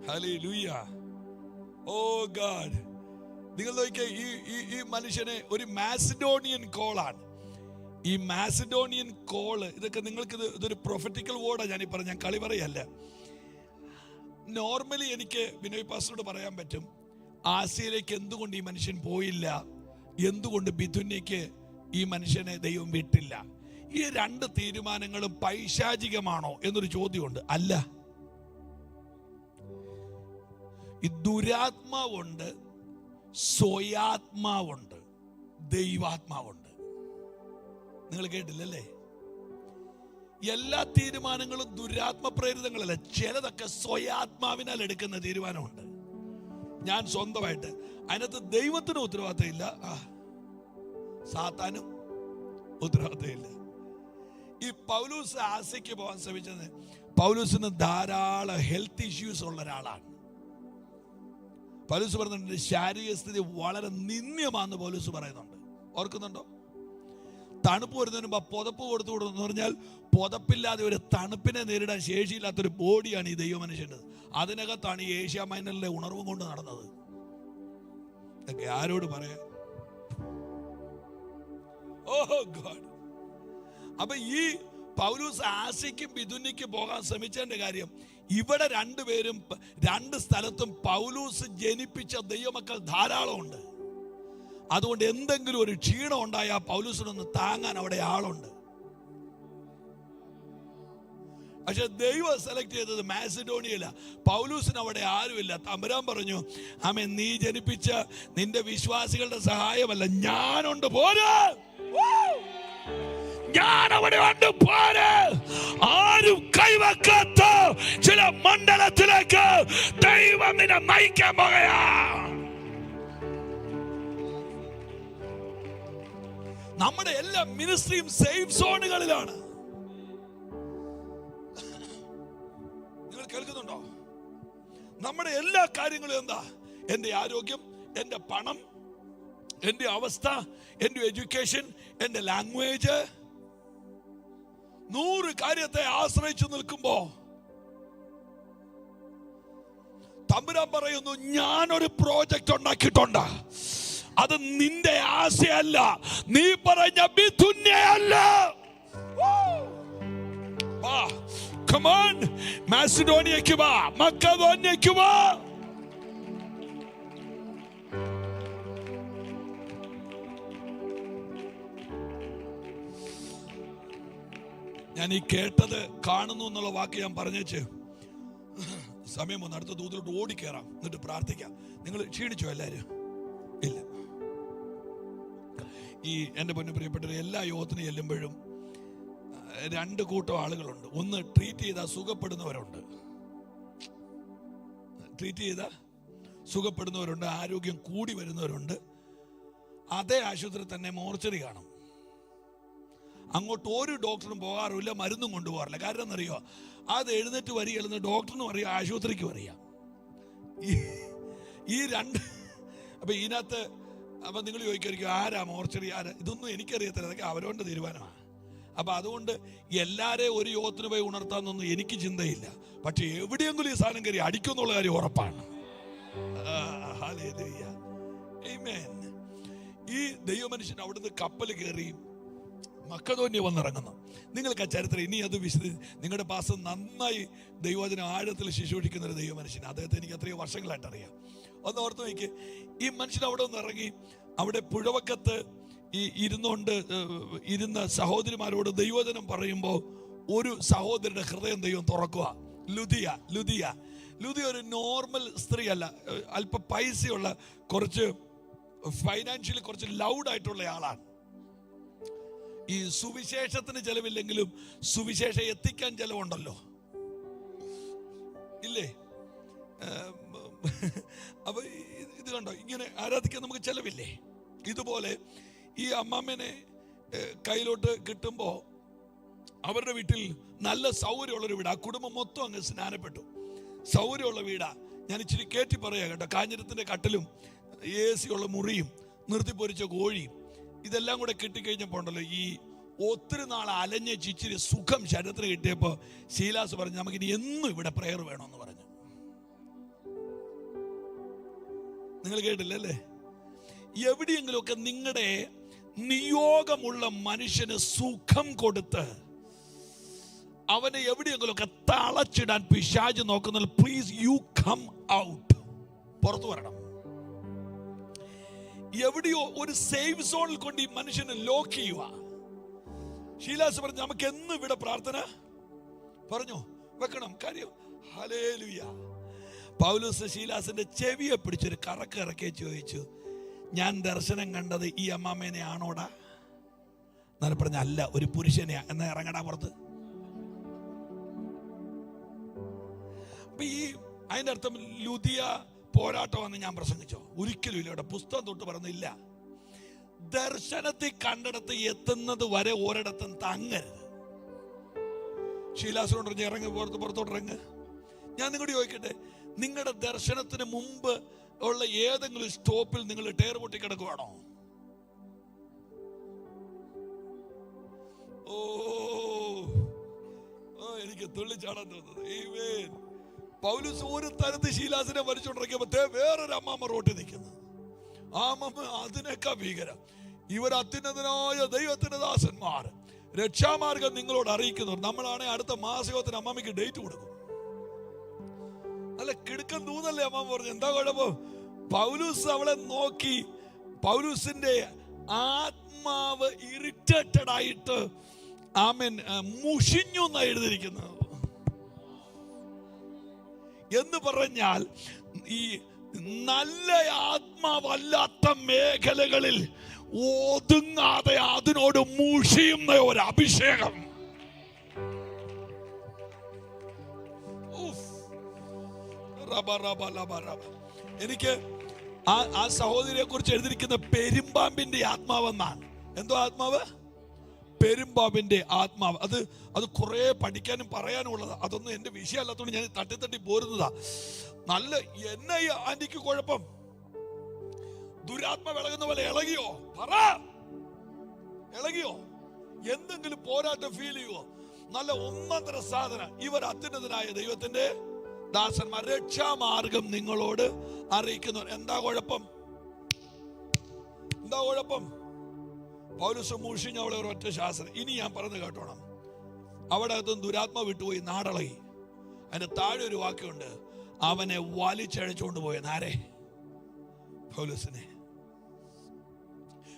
ഹല്ലേലൂയ. ഓ ഗാഡ്. നിങ്ങൾ നോക്കിയേ, ഈ മനുഷ്യനെ ഒരു മാസിഡോണിയൻ കോളാണ്. ഈ മാസിഡോണിയൻ കോള് ഇതൊക്കെ നിങ്ങൾക്ക് ഇതൊരു പ്രൊഫറ്റിക്കൽ വേർഡാണ് ഞാനീ പറഞ്ഞ, ഞാൻ കളി പറയല്ല. നോർമലി എനിക്ക് വിനോയ് പാസ്റ്ററോട് പറയാൻ പറ്റും, ആസിയയിലേക്ക് എന്തുകൊണ്ട് ഈ മനുഷ്യൻ പോയില്ല, എന്തുകൊണ്ട് ബിഥുന്യക്ക് ഈ മനുഷ്യനെ ദൈവം വിട്ടില്ല. ഈ 2 തീരുമാനങ്ങളും പൈശാചികമാണോ എന്നൊരു ചോദ്യമുണ്ട്. അല്ല. ഈ ദുരാത്മാവുണ്ട്, സ്വയാത്മാവുണ്ട്, ദൈവാത്മാവുണ്ട്. നിങ്ങൾ കേട്ടില്ലല്ലേ? എല്ലാ തീരുമാനങ്ങളും ദുരാത്മപ്രേരിതങ്ങളല്ല. ചിലതൊക്കെ സ്വയാത്മാവിനാൽ എടുക്കുന്ന തീരുമാനമുണ്ട്. ഞാൻ സ്വന്തമായിട്ട് അതിനകത്ത് ദൈവത്തിന് ഉത്തരവാദിത്തമില്ല, സാത്താനും ഉത്തരവാദിത്തമില്ല. ഈ പൗലൂസ് ആസിക്ക് പോകാൻ ശ്രമിച്ചത്, പൗലൂസിന് ധാരാളം ഹെൽത്ത് ഇഷ്യൂസ് ഉള്ള ഒരാളാണ്. പൗലൂസ് പറയുന്നുണ്ട് ശാരീരിക സ്ഥിതി വളരെ നിന്ദ്യമാണെന്ന് പൗലൂസ് പറയുന്നുണ്ട്. ഓർക്കുന്നുണ്ടോ? തണുപ്പ് വരുന്നതിന് മുമ്പ് പുതപ്പ് കൊടുത്തു കൊടുത്തെന്ന് പറഞ്ഞാൽ പുതപ്പില്ലാതെ ഒരു തണുപ്പിനെ നേരിടാൻ ശേഷിയില്ലാത്തൊരു ബോഡിയാണ് ഈ ദൈവ മനുഷ്യൻ്റെ. അതിനകത്താണ് ഈ ഏഷ്യ മൈനറിലെ ഉണർവും കൊണ്ട് നടന്നത്. ഇതൊക്കെ ആരോട് പറയാ? ഓഹോ ഗോഡ്. അപ്പൊ ഈ പൗലൂസ് ആസിക്കും ബിഥുന്യക്കും പോകാൻ ശ്രമിച്ചതിന്റെ കാര്യം, ഇവിടെ 2 പേരും 2 സ്ഥലത്തും പൗലൂസ് ജനിപ്പിച്ച ദൈവമക്കൾ ധാരാളമുണ്ട്. അതുകൊണ്ട് എന്തെങ്കിലും ഒരു ക്ഷീണം ഉണ്ടായാൽ പൗലൂസിനൊന്ന് താങ്ങാൻ അവിടെ ആളുണ്ട്. പക്ഷെ ദൈവം സെലക്ട് ചെയ്തത് മാസിഡോണിയയില. പൗലൂസിന് അവിടെ ആരുമില്ല. തമ്പുരാൻ പറഞ്ഞു, ആമേൻ, നീ ജനിപ്പിച്ച നിന്റെ വിശ്വാസികളുടെ സഹായമല്ല, ഞാനുണ്ട്, പോര്, ഞാൻ അവിടെ ഉണ്ട്, പോര്. ആരും കൈവക്കാത്ത ചില മണ്ഡലത്തിലേക്ക് ദൈവം നിന്നെ നയിക്കാൻ പോകയാ. നമ്മുടെ എല്ലാ മിനിസ്ട്രിയും സേഫ് സോണുകളിലാണ്. നിങ്ങൾ കേൾക്കുന്നുണ്ടോ? നമ്മുടെ എല്ലാ കാര്യങ്ങളും എന്താ? എന്റെ ആരോഗ്യം, എന്റെ പണം, എന്റെ അവസ്ഥ, എന്റെ എഡ്യൂക്കേഷൻ, എന്റെ ലാംഗ്വേജ്, 100 കാര്യത്തെ ആശ്രയിച്ചു നിൽക്കുമ്പോ തമ്പുരാൻ പറയുന്നു, ഞാനൊരു പ്രോജക്റ്റ് ഉണ്ടാക്കിയിട്ടുണ്ട്. അത് നിന്റെ ആശയല്ല, നീ പറഞ്ഞ ബിഥുന്യയല്ല. Come on, മാസിഡോണിയയ്ക്ക് വാ, മക്കദോന്യയ്ക്ക് വാ. ഞാൻ ഈ കേട്ടത് കാണുന്നു എന്നുള്ള വാക്ക് ഞാൻ പറഞ്ഞേച്ച് സമയം ഒന്ന് അടുത്ത ദൂതലോട്ട് ഓടിക്കേറാം, എന്നിട്ട് പ്രാർത്ഥിക്കാം. നിങ്ങൾ ക്ഷീണിച്ചോ എല്ലാവരും? ഇല്ല. ഈ എൻ്റെ പൊന്നു പ്രിയപ്പെട്ടവർ, എല്ലാ യോഗത്തിന് ചെല്ലുമ്പോഴും രണ്ട് കൂട്ടം ആളുകളുണ്ട്. ഒന്ന് ട്രീറ്റ് ചെയ്താൽ സുഖപ്പെടുന്നവരുണ്ട്, ട്രീറ്റ് ചെയ്താൽ സുഖപ്പെടുന്നവരുണ്ട്, ആരോഗ്യം കൂടി വരുന്നവരുണ്ട്. അതേ ആശുപത്രി തന്നെ മോർച്ചറി കാണും. അങ്ങോട്ട് ഒരു ഡോക്ടറും പോകാറില്ല, മരുന്നും കൊണ്ടുപോകാറില്ല. കാരണം എന്നറിയോ, അത് എഴുന്നേറ്റ് വരികയെന്ന് ഡോക്ടറിനും അറിയാം, ആശുപത്രിക്കും അറിയാം. ഈ രണ്ട്. അപ്പം ഇതിനകത്ത് അപ്പം നിങ്ങൾ ചോദിക്കുമായിരിക്കും, ആരാ മോർച്ചറി, ആരാ? ഇതൊന്നും എനിക്കറിയത്തില്ല, അതൊക്കെ അവരവൻ്റെ തീരുമാനമാണ്. അപ്പം അതുകൊണ്ട് എല്ലാവരെയും ഒരു യോഗത്തിന് പോയി ഉണർത്താമെന്നൊന്നും എനിക്ക് ചിന്തയില്ല. പക്ഷെ എവിടെയെങ്കിലും ഈ സാധനം കയറി അടിക്കും എന്നുള്ള കാര്യം ഉറപ്പാണ്. ഈ ദൈവമനുഷ്യൻ അവിടുന്ന് കപ്പൽ കയറി മക്കതോന്യ വന്നിറങ്ങുന്നു. നിങ്ങൾക്ക് ആ ചരിത്രം ഇനി അത് നിങ്ങളുടെ പാസ് നന്നായി ദൈവവചനം ആഴത്തിൽ ശുശ്രൂഷിക്കുന്ന ഒരു ദൈവമനുഷ്യൻ. അദ്ദേഹത്തെ എനിക്ക് എത്രയോ വർഷങ്ങളായിട്ട് അറിയാം. ഒന്ന് ഓർത്ത് നോക്കി, ഈ മനുഷ്യൻ അവിടെ ഒന്ന് ഇറങ്ങി അവിടെ പുഴവക്കത്ത് ഈ ഇരുന്ന സഹോദരിമാരോട് ദൈവവചനം പറയുമ്പോൾ ഒരു സഹോദരിയുടെ ഹൃദയം ദൈവം തുറക്കുക. ലുദിയ ഒരു നോർമൽ സ്ത്രീ അല്ല, അല്പം പൈസയുള്ള, കുറച്ച് ഫൈനാൻഷ്യലി കുറച്ച് ലൗഡായിട്ടുള്ള ആളാണ്. ഈ സുവിശേഷത്തിന് ചെലവില്ലെങ്കിലും സുവിശേഷം എത്തിക്കാൻ ചെലവുണ്ടല്ലോ, ഇല്ലേ? അപ്പൊ ഇത് കണ്ടോ, ഇങ്ങനെ ആരാധിക്കാൻ നമുക്ക് ചെലവില്ലേ? ഇതുപോലെ ഈ അമ്മാമ്മനെ കയ്യിലോട്ട് കിട്ടുമ്പോൾ അവരുടെ വീട്ടിൽ നല്ല സൗകര്യമുള്ളൊരു വീടാ. ആ കുടുംബം മൊത്തം അങ്ങ് സ്നാനപ്പെട്ടു. സൗകര്യമുള്ള വീടാ. ഞാൻ ഇച്ചിരി കയറ്റി പറയാ കേട്ടോ. കാഞ്ഞിരത്തിന്റെ കട്ടിലും AC ഉള്ള മുറിയും നിർത്തിപ്പൊരിച്ച കോഴിയും ഇതെല്ലാം കൂടെ കിട്ടിക്കഴിഞ്ഞപ്പോൾ ഉണ്ടല്ലോ, ഈ ഒത്തിരി നാൾ അലഞ്ഞ ഇച്ചിരി സുഖം ശരീരത്തിന് കിട്ടിയപ്പോൾ ശീലാസ് പറഞ്ഞു, നമുക്കിനി എന്നും ഇവിടെ പ്രയർ വേണമെന്ന് പറഞ്ഞു. നിങ്ങൾ കേട്ടില്ലല്ലേ? എവിടെയെങ്കിലുമൊക്കെ നിങ്ങളുടെ നിയോഗമുള്ള മനുഷ്യന് സുഖം കൊടുത്ത് അവനെ എവിടെയെങ്കിലുമൊക്കെ തളച്ചിടാൻ പിശാച് നോക്കുന്നത്, പ്ലീസ് യു കം ഔട്ട്, പുറത്തു വരണം. എവിടെയോ ഒരു സേഫ് സോണിൽ കൊണ്ട് ഈ മനുഷ്യനെ ലോക്ക് ചെയ്യുക. ശീലാസ് പറഞ്ഞു, നമുക്ക് എന്നും ഇവിടെ പ്രാർത്ഥന പറഞ്ഞു വെക്കണം. കാര്യം ഹല്ലേലൂയ. പൗലോസ് ശീലാസിന്റെ ചെവിയെ പിടിച്ചൊരു കറക്കെ ചോദിച്ചു, ഞാൻ ദർശനം കണ്ടത് ഈ അമ്മാമേനെ ആണോടാ? എന്നാലും പറഞ്ഞ അല്ല, ഒരു പുരുഷനെയാ. എന്നാ ഇറങ്ങടാ പുറത്ത്. അപ്പൊ ഈ അതിന്റെ അർത്ഥം ലുദിയ പോരാട്ടമെന്ന് ഞാൻ പ്രസംഗിച്ചോ? ഒരിക്കലും ഇല്ല. ഇവിടെ പുസ്തകം തൊട്ട് പറഞ്ഞില്ല. ദർശനത്തിൽ കണ്ടിടത്ത് എത്തുന്നത് വരെ ഒരിടത്തും തങ്ങരുത്. ശീലാസിനോട് പറഞ്ഞ് ഇറങ്ങി പുറത്തോട്ട് ഇറങ്ങ്. ഞാൻ നിങ്ങളോട് ചോദിക്കട്ടെ, നിങ്ങളുടെ ദർശനത്തിന് മുമ്പ് ഉള്ള ഏതെങ്കിലും സ്റ്റോപ്പിൽ നിങ്ങൾ ടയർ പൊട്ടി കിടക്കുവാണോ? എനിക്ക് തുള്ളിച്ചാടാൻ തോന്നുന്നത്. പൗലോസ് ഒരു തരത്തിൽ ശീലാസിനെ വലിച്ചുകൊണ്ടിരിക്കുമ്പോ വേറൊരു അമ്മാമ്മ റോട്ടിൽ നിൽക്കുന്നു. ആ അമ്മമ്മ അതിനേക്കാൾ ഭീകര. ഇവർ അത്യുന്നതനായ ദൈവത്തിന്റെ ദാസന്മാർ, രക്ഷാമാർഗം നിങ്ങളോട് അറിയിക്കുന്നവർ. നമ്മളാണെങ്കിൽ അടുത്ത മാസയോഗത്തിന് അമ്മാമ്മയ്ക്ക് ഡേറ്റ് കൊടുക്കും. അല്ല, കിടുക്കൻ തൂന്നല്ലേ അമ്മാമ്മ പറഞ്ഞു. എന്താ കുഴപ്പം? പൗലൂസ് അവളെ നോക്കി, പൗലൂസിന്റെ ആത്മാവ് ഇറിറ്റേറ്റഡ് ആയിട്ട് ആമേൻ മുഷിഞ്ഞു എന്നാ എഴുതിയിരിക്കുന്നത്. എന്ന് പറഞ്ഞാൽ ഈ നല്ല ആത്മാവല്ലാത്ത മേഖലകളിൽ ഒതുങ്ങാതെ അതിനോട് മുഷിയുന്ന ഒരു അഭിഷേകം. എനിക്ക് ആ സഹോദരിയെ കുറിച്ച് എഴുതിയിരിക്കുന്ന പെരുമ്പാമ്പിന്റെ ആത്മാവെന്നാണ്. എന്തോ ആത്മാവ്? പെരുമ്പാമ്പിന്റെ ആത്മാവ്. അത് കുറെ പഠിക്കാനും പറയാനും ഉള്ളത്. അതൊന്നും എന്റെ വിഷയമല്ലാത്തതുകൊണ്ട് ഞാൻ തട്ടി പോരുന്നതാ. നല്ല എന്നെ ആന്റിക്ക് കുഴപ്പം? ദുരാത്മ വിളകുന്ന പോലെ ഇളകിയോ? പറ, ഇളകിയോ? എന്തെങ്കിലും പോരാട്ടം ഫീൽ ചെയ്യുവോ? നല്ല ഒന്നര സാധനം. ഇവർ അത്യുന്നതനായ ദൈവത്തിന്റെ ദാസന്മാർ, രക്ഷാമാർഗം നിങ്ങളോട് അറിയിക്കുന്നു. എന്താ കുഴപ്പം? എന്താ കുഴപ്പം? പൗലോസ് മുഷിഞ്ഞ അവളെ ഒരൊറ്റ ശാസ്ത്രം. ഇനി ഞാൻ പറഞ്ഞു കേട്ടോണം. അവിടെ അകത്തും ദുരാത്മ വിട്ടുപോയി, നാടളകി. അതിന്റെ താഴെ ഒരു വാക്യമുണ്ട്, അവനെ വലിച്ചഴച്ചുകൊണ്ട് പോയ നാരെ പൗലോസിനെ.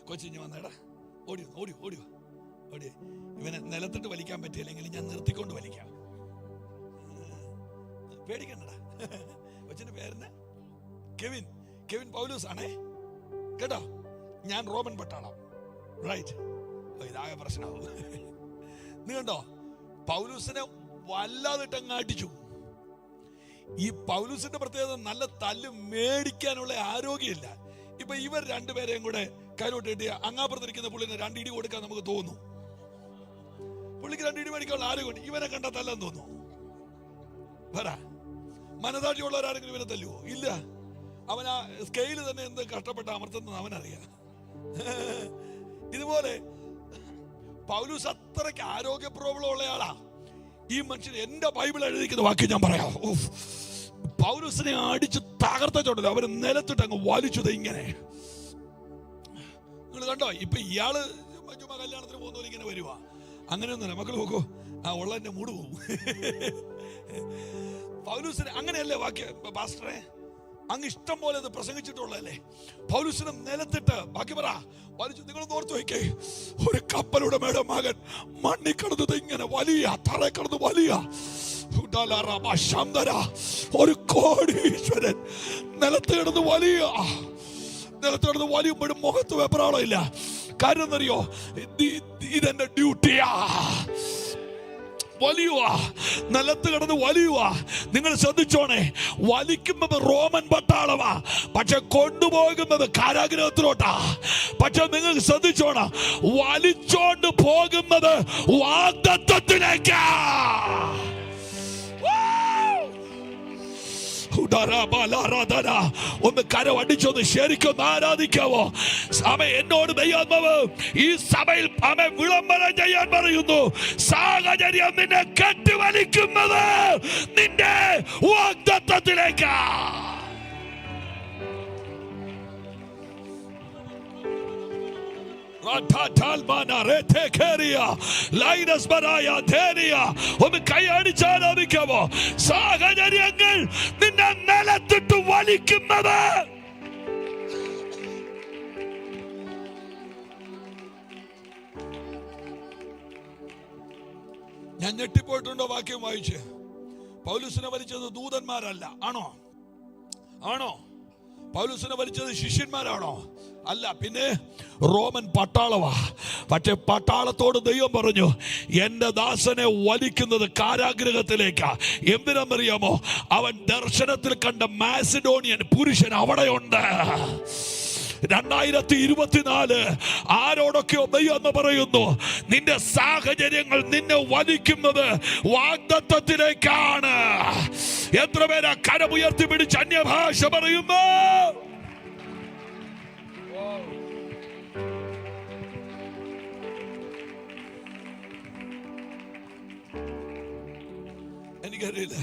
കൊച്ചിഞ്ഞ് വന്നേടാ, ഓടി. ഇവനെ നിലത്തിട്ട് വലിക്കാൻ പറ്റിയില്ലെങ്കിൽ ഞാൻ നിർത്തിക്കൊണ്ട് വലിക്കാം. പേടിക്കണ്ടടാ. കൊച്ചിന്റെ പേരെന്നാ? കെവിൻ പൗലോസ് ആണേ കേട്ടോ. ഞാൻ റോമൻ പട്ടാളം. റൈറ്റ്. ഇതാകെ പ്രശ്നമാവും. നീ കണ്ടോ, പൗലൂസിനെ വല്ലാതിട്ടങ്ങ് അടിച്ചു. ഈ പൗലൂസിന്റെ പ്രത്യേകത നല്ല തല്ല് മേടിക്കാനുള്ള ആരോഗ്യമില്ല. ഇപ്പൊ ഇവർ രണ്ടുപേരെയും കൂടെ കൈലോട്ട് കിട്ടിയ അങ്ങാപ്പുറത്തിരിക്കുന്ന പുള്ളിനെ 2 ഇടി കൊടുക്കാൻ നമുക്ക് തോന്നുന്നു. പുള്ളിക്ക് 2 ഇടി മേടിക്കാനുള്ള ആരോഗ്യം. ഇവനെ കണ്ടാ തല്ലെന്ന് തോന്നുന്നു. പറ, മനസാക്ഷിയുള്ളവരാരെങ്കിലും ഇവനെ തല്ലുവോ? ഇല്ല. അവൻ ആ സ്കെയില് തന്നെ എന്ത് കഷ്ടപ്പെട്ട അമർത്തുന്നത് അവനറിയാം. ഇതുപോലെ പൗലൂസ് അത്രയ്ക്ക് ആരോഗ്യ പ്രോബ്ലം ഉള്ള ആളാ. ഈ മനുഷ്യൻ, എന്റെ ബൈബിൾ എഴുതിക്കുന്ന വാക്യം ഞാൻ പറയാം. പൗലൂസിനെ അടിച്ച് തകർത്തോണ്ടല്ലോ, അവര് നിലത്തിട്ട് അങ്ങ് വലിച്ചത് ഇങ്ങനെ. നിങ്ങൾ കണ്ടോ, ഇപ്പൊ ഇയാള് ചുമ്മാ കല്യാണത്തിന് പോകുന്നവർ ഇങ്ങനെ വരുവാ. അങ്ങനെയൊന്നുമില്ല. മക്കൾ നോക്കൂ, ആ ഉള്ള എന്റെ മൂട് പോകും. പൗലൂസിനെ അങ്ങനെയല്ലേ വാക്യം പാസ്റ്ററെ? അങ്ങ് ഇഷ്ടം പോലെ അത് പ്രസംഗിച്ചിട്ടുള്ളതല്ലേ? പൗലൂസിനെ നിലത്തിട്ട് ബാക്കി പറ വലിച്ചു. നിങ്ങളൊന്ന് ഓർത്ത് വയ്ക്കേ, ഒരു കപ്പലുടമയുടെ മകൻ മണ്ണി കിടന്നത് ഇങ്ങനെ വലിയ തറ കിടന്ന് വലിയ ഒരു കോടീശ്വരൻ നിലത്ത് കിടന്ന് വലിയുമ്പോഴും മുഖത്ത് വെപ്രാളം ഇല്ല. കാര്യം എന്നറിയോ? ഇതെന്റെ ഡ്യൂട്ടിയാ. വലിയുക, നിലത്ത് കിടന്ന് വലിയുക. നിങ്ങൾ ശ്രദ്ധിച്ചോണേ, വലിക്കുന്നത് റോമൻ പട്ടാളമാ, പക്ഷെ കൊണ്ടുപോകുന്നത് കാരാഗൃഹത്തിലോട്ടാ. പക്ഷെ നിങ്ങൾ ശ്രദ്ധിച്ചോണം, വലിച്ചോണ്ട് പോകുന്നത് വാഗ്ദത്തത്തിലേക്കാ. ഒന്ന് കരവടിച്ചൊന്ന് ശരിക്കൊന്ന് ആരാധിക്കാവോ? സഭ എന്നോട് ദൈവാത്മാവ് ഈ സഭയിൽ വിളംബരം ചെയ്യാൻ പറയുന്നു. സാഹചര്യം നിന്നെ കെട്ടിവലിക്കുന്നത് നിന്റെ വാഗ്ദത്തത്തിലേക്കാ. ഒന്ന് കൈയടിച്ചാലോദിക്കാമോ? സാഹചര്യങ്ങൾ നിന്നെ നിലത്തിട്ട് വലിക്കുന്നത്. ഞാൻ ഞെട്ടിപ്പോയിട്ടുണ്ടോ വാക്യം വായിച്ച്? പൗലൂസിനെ വലിച്ചത് ദൂതന്മാരല്ല. ആണോ? പൗലൂസിനെ വലിച്ചത് ശിഷ്യന്മാരാണോ? അല്ല. പിന്നെ റോമൻ പട്ടാളവാ. പക്ഷെ പട്ടാളത്തോട് ദൈവം പറഞ്ഞു, എന്റെ ദാസനെ വലിക്കുന്നത് കാരാഗൃഹത്തിലേക്കാ. എന്തിനാണെന്നറിയാമോ? അവൻ ദർശനത്തിൽ കണ്ട മാസിഡോണിയൻ പുരുഷൻ അവിടെയുണ്ട്. 2024 ആരോടൊക്കെയോ ദൈവം എന്ന് പറയുന്നു, നിന്റെ സാഹചര്യങ്ങൾ നിന്നെ വലിക്കുന്നത് വാഗ്ദത്തത്തിലേക്കാണ്. എത്ര പേരാ കരമുയർത്തി പിടിച്ച് അന്യഭാഷ പറയുന്നു? എനിക്കറിയില്ല.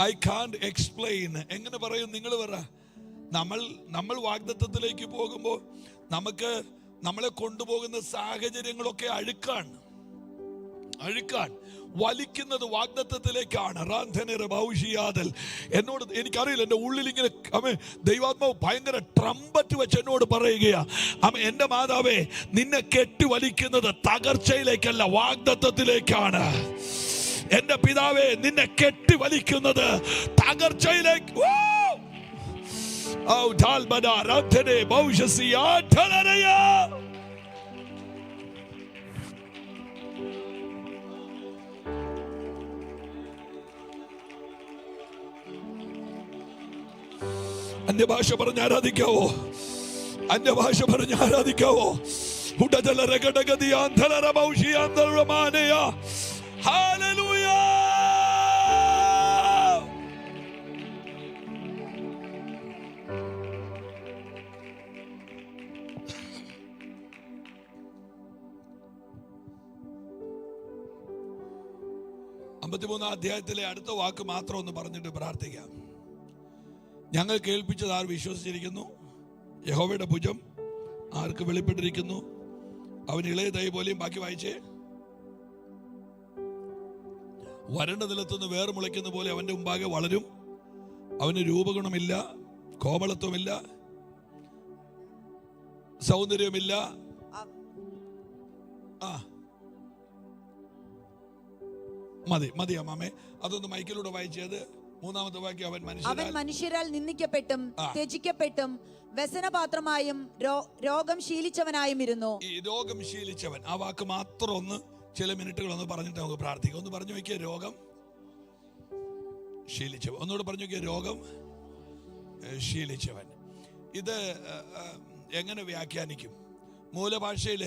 I can't explain. എങ്ങനെ പറയും? നിങ്ങൾ പറ. നമ്മൾ വാഗ്ദത്തത്തിലേക്ക് പോകുമ്പോൾ നമ്മളെ കൊണ്ടുപോകുന്ന സാഹചര്യങ്ങളൊക്കെ അഴുക്കാണ്. വലിക്കുന്നത് വാഗ്ദത്തത്തിലേക്കാണ്. എന്നോട് എനിക്കറിയില്ല, എൻ്റെ ഉള്ളിൽ ഇങ്ങനെ ദൈവാത്മാവ് ഭയങ്കര ട്രംപറ്റ് വെച്ച് എന്നോട് പറയുകയാ, എൻ്റെ മാതാവേ, നിന്നെ കെട്ടി വലിക്കുന്നത് തകർച്ചയിലേക്കല്ല, വാഗ്ദത്തത്തിലേക്കാണ്. എൻ്റെ പിതാവേ, നിന്നെ കെട്ടി വലിക്കുന്നത് തകർച്ചയിലേക്ക്. അന്യഭാഷ പറഞ്ഞ് ആരാധിക്കാവോ? ഹല്ലേലൂയ. അധ്യായത്തിലെ അടുത്ത വാക്ക് മാത്രം ഒന്ന് പറഞ്ഞിട്ട് പ്രാർത്ഥിക്കാം. ഞങ്ങൾ കേൾപ്പിച്ചത് ആർ വിശ്വസിച്ചിരിക്കുന്നു? യഹോവയുടെ ഭുജം ആർക്ക് വെളിപ്പെട്ടിരിക്കുന്നു? അവൻ ഇളയ തൈ പോലെയും. ബാക്കി വായിച്ചേ. വരണ്ട നിലത്തുനിന്ന് വേർ മുളയ്ക്കുന്ന പോലെ അവന്റെ മുമ്പാകെ വളരും. അവന് രൂപഗുണമില്ല, കോമളത്വമില്ല, സൗന്ദര്യമില്ല. മതി അമ്മാമേ. അതൊന്ന് മൈക്കിലൂടെ വായിച്ചത്. 3-ാമത്തെ വാക്യം, അവൻ മനുഷ്യരാൽ നിന്ദിക്കപ്പെട്ടും ത്യജിക്കപ്പെട്ടും വ്യസനപാത്രമായും രോഗം ശീലിച്ചവനായും ഇരുന്നു. ഈ രോഗം ശീലിച്ചവൻ, ആ വാക്ക് മാത്രം ഒന്ന് ചില മിനിറ്റുകളൊന്ന് പറഞ്ഞിട്ട് നമുക്ക് പ്രാർത്ഥിക്കാം. ഒന്ന് പറഞ്ഞു നോക്കിയ രോഗം ശീലിച്ചവൻ. ഒന്നുകൂടെ പറഞ്ഞു നോക്കിയ രോഗം ശീലിച്ചവൻ. ഇത് എങ്ങനെ വ്യാഖ്യാനിക്കും? മൂലഭാഷയിൽ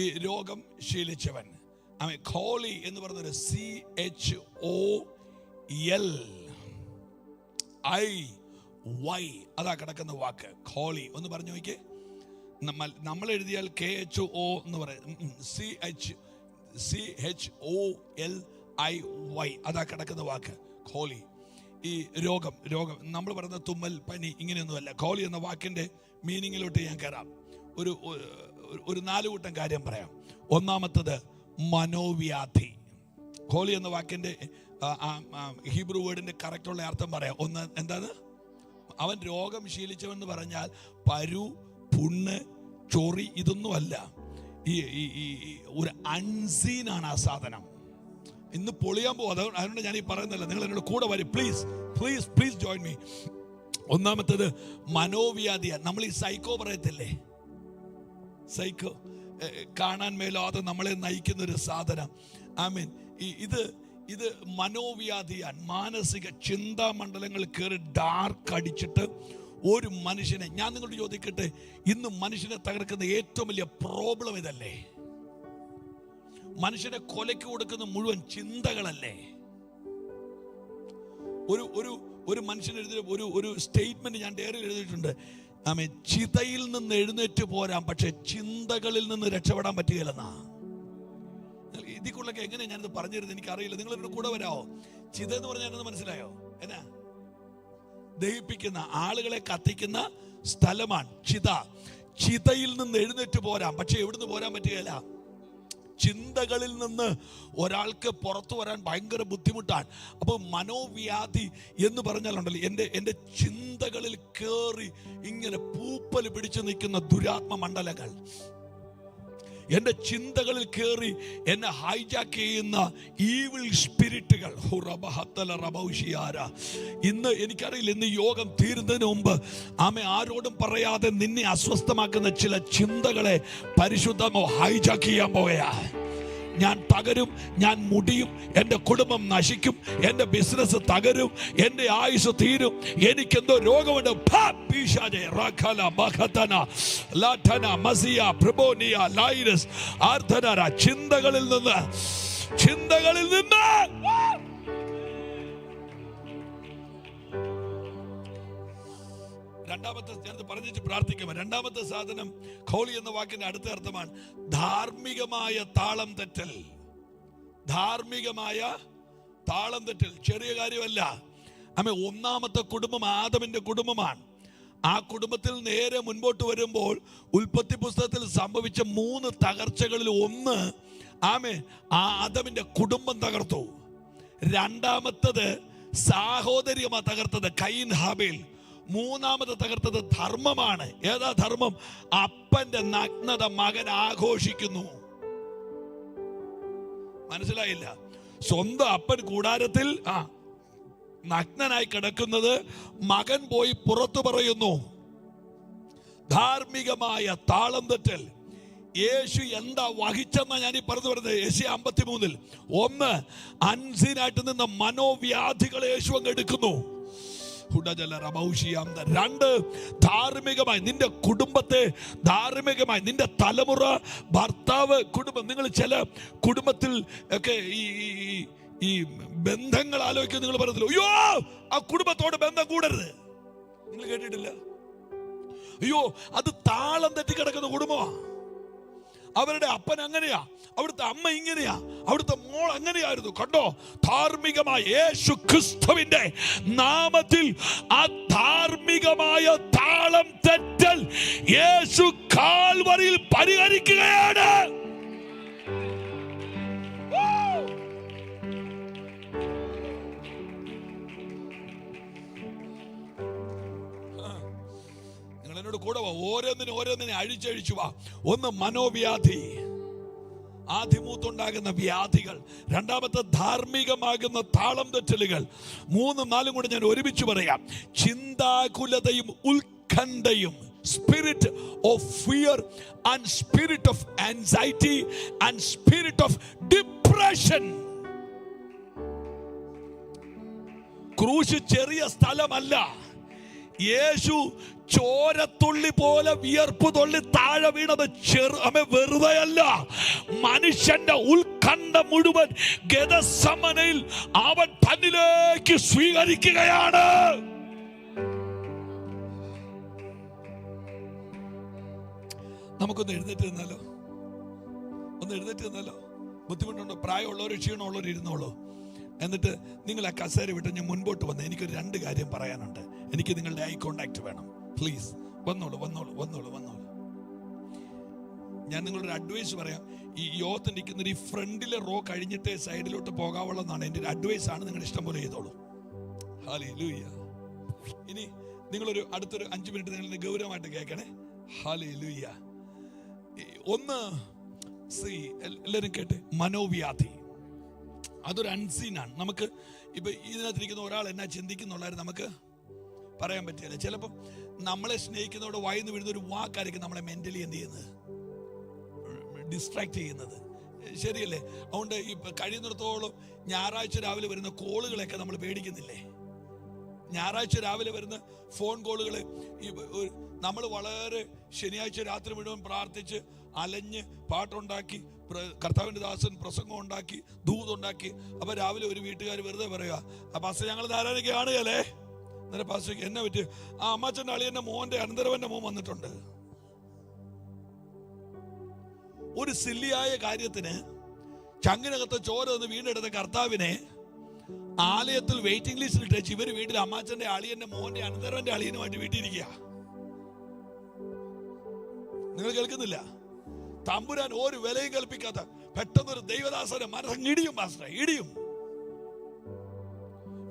ഈ രോഗം ശീലിച്ചവൻ, ഖോളി എന്ന് പറഞ്ഞൊരു CHOLI അതാ കിടക്കുന്ന വാക്ക് ഖോളി. ഒന്ന് പറഞ്ഞു നോക്കിയേ. നമ്മൾ എഴുതിയാൽ KHO എന്ന് പറയും, CHOLIY അതാ കിടക്കുന്ന വാക്ക് ഖോളി. ഈ രോഗം നമ്മൾ പറയുന്ന തുമ്മൽ, പനി ഇങ്ങനെയൊന്നുമല്ല. ഖോളി എന്ന വാക്കിന്റെ മീനിങ്ങിലോട്ട് ഞാൻ കയറാം. ഒരു 4 കൂട്ടം കാര്യം പറയാം. ഒന്നാമത്തത് മനോവ്യാധി. ഖോളി എന്ന വാക്കിന്റെ ഹീബ്രു വേർഡിന്റെ കറക്റ്റുള്ള അർത്ഥം പറയാം. ഒന്ന് എന്താണ്? അവൻ രോഗം ശീലിച്ചവെന്ന് പറഞ്ഞാൽ പരു, പുണ്ണ്, ചൊറി ഇതൊന്നുമല്ല. ഈ ഒരു അൺസീനാണ് ആ സാധനം. ഇന്ന് പൊളിയാൻ പോകും. അതുകൊണ്ട് ഞാൻ ഈ പറയുന്നില്ല, നിങ്ങൾ എന്നോട് കൂടെ വരും. Please join me. ഒന്നാമത്തേത് മനോവ്യാധിയാണ്. നമ്മൾ ഈ സൈക്കോ പറയത്തില്ലേ, സൈക്കോ, കാണാൻ മേലാതെ നമ്മളെ നയിക്കുന്ന ഒരു സാധനം. ആമീൻ. ഇത് മനോവ്യാധിയാണ്. മാനസിക ചിന്താമണ്ഡലങ്ങൾ കയറി ഡാർക്ക് അടിച്ചിട്ട് ഒരു മനുഷ്യനെ, ഞാൻ നിങ്ങളോട് ചോദിക്കട്ടെ, ഇന്ന് മനുഷ്യനെ തകർക്കുന്ന ഏറ്റവും വലിയ പ്രോബ്ലം ഇതല്ലേ? മനുഷ്യനെ കൊലയ്ക്ക് കൊടുക്കുന്ന മുഴുവൻ ചിന്തകളല്ലേ? ഒരു മനുഷ്യൻ എഴുതിയ ഒരു സ്റ്റേറ്റ്മെന്റ് ഞാൻ ഡയറിയിൽ എഴുതിയിട്ടുണ്ട്. ചിതയിൽ നിന്ന് എഴുന്നേറ്റ് പോരാം, പക്ഷെ ചിന്തകളിൽ നിന്ന് രക്ഷപ്പെടാൻ പറ്റുകയില്ലെന്നാ. ഇതിക്കുള്ളൊക്കെ എങ്ങനെ ഞാനിത് പറഞ്ഞിരുന്നത് എനിക്കറിയില്ല. നിങ്ങൾ ഇവിടെ കൂടെ വരാമോ? ചിത എന്ന് പറഞ്ഞാൽ മനസ്സിലായോ? എന്നാ? ദഹിപ്പിക്കുന്ന, ആളുകളെ കത്തിക്കുന്ന സ്ഥലമാണ് ചിത. ചിതയിൽ നിന്ന് എഴുന്നേറ്റ് പോരാം, പക്ഷെ എവിടുന്ന് പോരാൻ പറ്റുകയില്ല? ചിന്തകളിൽ നിന്ന് ഒരാൾക്ക് പുറത്തു വരാൻ ഭയങ്കര ബുദ്ധിമുട്ടാണ്. അപ്പോൾ മനോവ്യാധി എന്ന് പറഞ്ഞാലുണ്ടല്ലോ, എൻ്റെ ചിന്തകളിൽ കയറി ഇങ്ങനെ പൂപ്പൽ പിടിച്ചു നിൽക്കുന്ന ദുരാത്മ മണ്ഡലങ്ങൾ, എൻ്റെ ചിന്തകളിൽ കയറി എന്നെ ഹൈജാക്ക് ചെയ്യുന്ന ഈവിൾ സ്പിരിറ്റുകൾ. ഇന്ന് എനിക്കറിയില്ല, ഇന്ന് യോഗം തീരുന്നതിന് മുമ്പ് ആരോടും പറയാതെ നിന്നെ അസ്വസ്ഥമാക്കുന്ന ചില ചിന്തകളെ പരിശുദ്ധമോ ഹൈജാക്ക് ചെയ്യാൻ പോവുകയാ. ഞാൻ തകരും, ഞാൻ മുടിയും, എൻ്റെ കുടുംബം നശിക്കും, എൻ്റെ ബിസിനസ് തകരും, എൻ്റെ ആയുസ് തീരും, എനിക്കെന്തോ രോഗമുണ്ട്. ചിന്തകളിൽ നിന്ന് രണ്ടാമത്തെ, ഞാനത് പറഞ്ഞിട്ട് പ്രാർത്ഥിക്കാം. രണ്ടാമത്തെ സാധനം ഖോളി എന്ന വാക്കിന്റെ അടുത്ത അർത്ഥമാണ് ധാർമ്മികമായ താളം തെറ്റൽ. ധാർമ്മികമായ താളം തെറ്റൽ ചെറിയ കാര്യമല്ല. ഒന്നാമത്തെ കുടുംബം ആദമിന്റെ കുടുംബമാണ്. ആ കുടുംബത്തിൽ നേരെ മുൻപോട്ട് വരുമ്പോൾ ഉൽപ്പത്തി പുസ്തകത്തിൽ സംഭവിച്ച 3 തകർച്ചകളിൽ ഒന്ന് ആദമിന്റെ കുടുംബം തകർത്തു. രണ്ടാമത്തത് സാഹോദര്യമാണ് തകർത്തത്, കയീൻ ഹാബേൽ. മൂന്നാമത് തകർത്തത് ധർമ്മമാണ്. ഏതാ ധർമ്മം? അപ്പന്റെ നഗ്നത മകൻ ആഘോഷിക്കുന്നു. മനസ്സിലായില്ല? സ്വന്തം അപ്പൻ കൂടാരത്തിൽ നഗ്നനായി കിടക്കുന്നത് മകൻ പോയി പുറത്തു പറയുന്നു. ധാർമ്മികമായ താളം തെറ്റൽ. യേശു എന്താ വഹിച്ചെന്നാ ഞാൻ ഈ പറഞ്ഞു വരുന്നത്. യെശയ്യാ 53 ഒന്ന്, അൻസീനായിട്ട് നിന്ന മനോവ്യാധികളെ യേശു അങ്ങ് എടുക്കുന്നു. 2, ധാർമ്മികമായി നിന്റെ കുടുംബത്തെ, ധാർമ്മികമായി നിന്റെ തലമുറ, ഭർത്താവ്, കുടുംബം. നിങ്ങൾ ചില കുടുംബത്തിൽ ഒക്കെ ഈ ബന്ധങ്ങൾ ആലോചിക്കുക. നിങ്ങൾ പറയത്തില്ല, അയ്യോ ആ കുടുംബത്തോട് ബന്ധം കൂടരുത്. നിങ്ങൾ കേട്ടിട്ടില്ല? അയ്യോ അത് താളം തെറ്റി കിടക്കുന്ന കുടുംബമാണ്. അവരുടെ അപ്പൻ അങ്ങനെയാ, അവിടുത്തെ അമ്മ ഇങ്ങനെയാ, അവിടുത്തെ മോൾ അങ്ങനെയായിരുന്നു. കണ്ടോ? ധാർമ്മികമായ യേശു ക്രിസ്തുവിന്റെ നാമത്തിൽ ആ ധാർമ്മികമായ താളം തെറ്റൽ യേശു കാൽവരിയിൽ പരിഹരിക്കുകയാണ്. എന്നോട് കൂടെ വാ. ഓരോന്നിനെ അഴിച്ചഴിച്ചു വാ. ഒന്ന് മനോവ്യാധി, ആദിമൂത്തുണ്ടാകുന്ന വ്യാധികൾ. രണ്ടാമത്തെ ധാർമ്മികമാകുന്ന താളം തെറ്റലുകൾ. 3, 4 കൂടെ ഞാൻ ഒരുമിച്ച് പറയാം. ചിന്താകുലതയും ഉത്കണ്ഠയും spirit of fear and spirit of anxiety and spirit of depression. ക്രൂശ് ചെറിയ സ്ഥലമല്ല. യേശു ചോരത്തുള്ളി പോലെ വിയർപ്പ് തുള്ളി താഴെ വീണത് വെറുതെയല്ല. മനുഷ്യന്റെ ഉത്കണ്ഠ മുഴുവൻ ഗെത്സമനയിൽ അവൻ തന്നിലേക്ക് സ്വീകരിക്കുകയാണ്. നമുക്കൊന്ന് എഴുന്നേറ്റ് നിന്നാലോ? ഒന്ന് എഴുന്നേറ്റ് നിന്നാലോ? ബുദ്ധിമുട്ടുണ്ടോ? പ്രായമുള്ളവർ, ക്ഷീണമുള്ളവർ ഇരുന്നോളൂ. എന്നിട്ട് നിങ്ങൾ ആ കസേര വിട്ട് ഞാൻ മുൻപോട്ട് വന്ന് എനിക്കൊരു 2 കാര്യം പറയാനുണ്ട്. എനിക്ക് നിങ്ങളുടെ ഐ കോണ്ടാക്ട് വേണം. പ്ലീസ് വന്നോളൂ, വന്നോളൂ, വന്നോളൂ, വന്നോളൂ. ഞാൻ നിങ്ങളൊരു അഡ്വൈസ് പറയാം. ഈ യോഗത്തിന് ഇരിക്കുന്ന ഈ ഫ്രണ്ടിലെ റോ കഴിഞ്ഞിട്ട് സൈഡിലോട്ട് പോകാവുള്ളൂ എന്നാണ് എൻ്റെ ഒരു അഡ്വൈസ് ആണ്. നിങ്ങൾ ഇഷ്ടം പോലെ ചെയ്തോളൂ. ഹല്ലേലൂയ. ഇനി നിങ്ങളൊരു അടുത്തൊരു 5 മിനിറ്റ് നിങ്ങൾ ഗൗരവമായിട്ട് കേൾക്കണേ. ഹല്ലേലൂയ. ഒന്ന് എല്ലാവരും കേട്ടെ, മനോവ്യാധി അതൊരു അൺസീനാണ്. നമുക്ക് ഇപ്പൊ ഇതിനകത്തിരിക്കുന്ന ഒരാൾ എന്നാ ചിന്തിക്കുന്നുള്ളായിരുന്നു നമുക്ക് പറയാൻ പറ്റില്ല. ചിലപ്പം നമ്മളെ സ്നേഹിക്കുന്നതോടെ വായിന്ന് വീഴുന്ന ഒരു വാക്കായിരിക്കും നമ്മളെ മെന്റലി എന്ത് ചെയ്യുന്നത്, ഡിസ്ട്രാക്ട് ചെയ്യുന്നത്. ശരിയല്ലേ? അതുകൊണ്ട് ഈ കഴിയുന്നിടത്തോളം ഞായറാഴ്ച രാവിലെ വരുന്ന കോളുകളൊക്കെ നമ്മൾ പേടിക്കുന്നില്ലേ? ഞായറാഴ്ച രാവിലെ വരുന്ന ഫോൺ കോളുകൾ നമ്മൾ വളരെ ശനിയാഴ്ച രാത്രി മുഴുവൻ പ്രാർത്ഥിച്ച് അലഞ്ഞ് പാട്ടുണ്ടാക്കി കർത്താവിന്റെ ദാസൻ പ്രസംഗം ഉണ്ടാക്കി ദൂതുണ്ടാക്കി. അപ്പൊ രാവിലെ ഒരു വീട്ടുകാർ വെറുതെ പറയുക, പാസ്റ്റർ ഞങ്ങൾ ധാരാളയ്ക്ക് കാണുകയല്ലേ. അന്നേരം പാസ്റ്റർ എന്നെ പറ്റി, ആ അമ്മാച്ചന്റെ അളിയന്റെ മോന്റെ അനന്തരവന്റെ മോൻ വന്നിട്ടുണ്ട്. ഒരു സില്ലിയായ കാര്യത്തിന് ചങ്ങിനകത്ത് ചോര ഒന്ന് വീണ്ടെടുത്ത കർത്താവിനെ ആലയത്തിൽ വെയിറ്റിംഗ് ലിസ്റ്റിൽ ഇട്ടേച്ച് ഇവര് വീട്ടിൽ അമ്മാച്ചന്റെ അളിയന്റെ മോന്റെ അനന്തരവന്റെ അളിയനുമായിട്ട് വീട്ടിലിരിക്കുക. നിങ്ങൾ കേൾക്കുന്നില്ല? തമ്പുരാൻ ഒരു വിലയും കൽപ്പിക്കാത്ത പെട്ടെന്നൊരു ദൈവദാസനെ മനസ്സങ്ങ് ഇടിയും പാസ്റ്റർ, ഇടിയും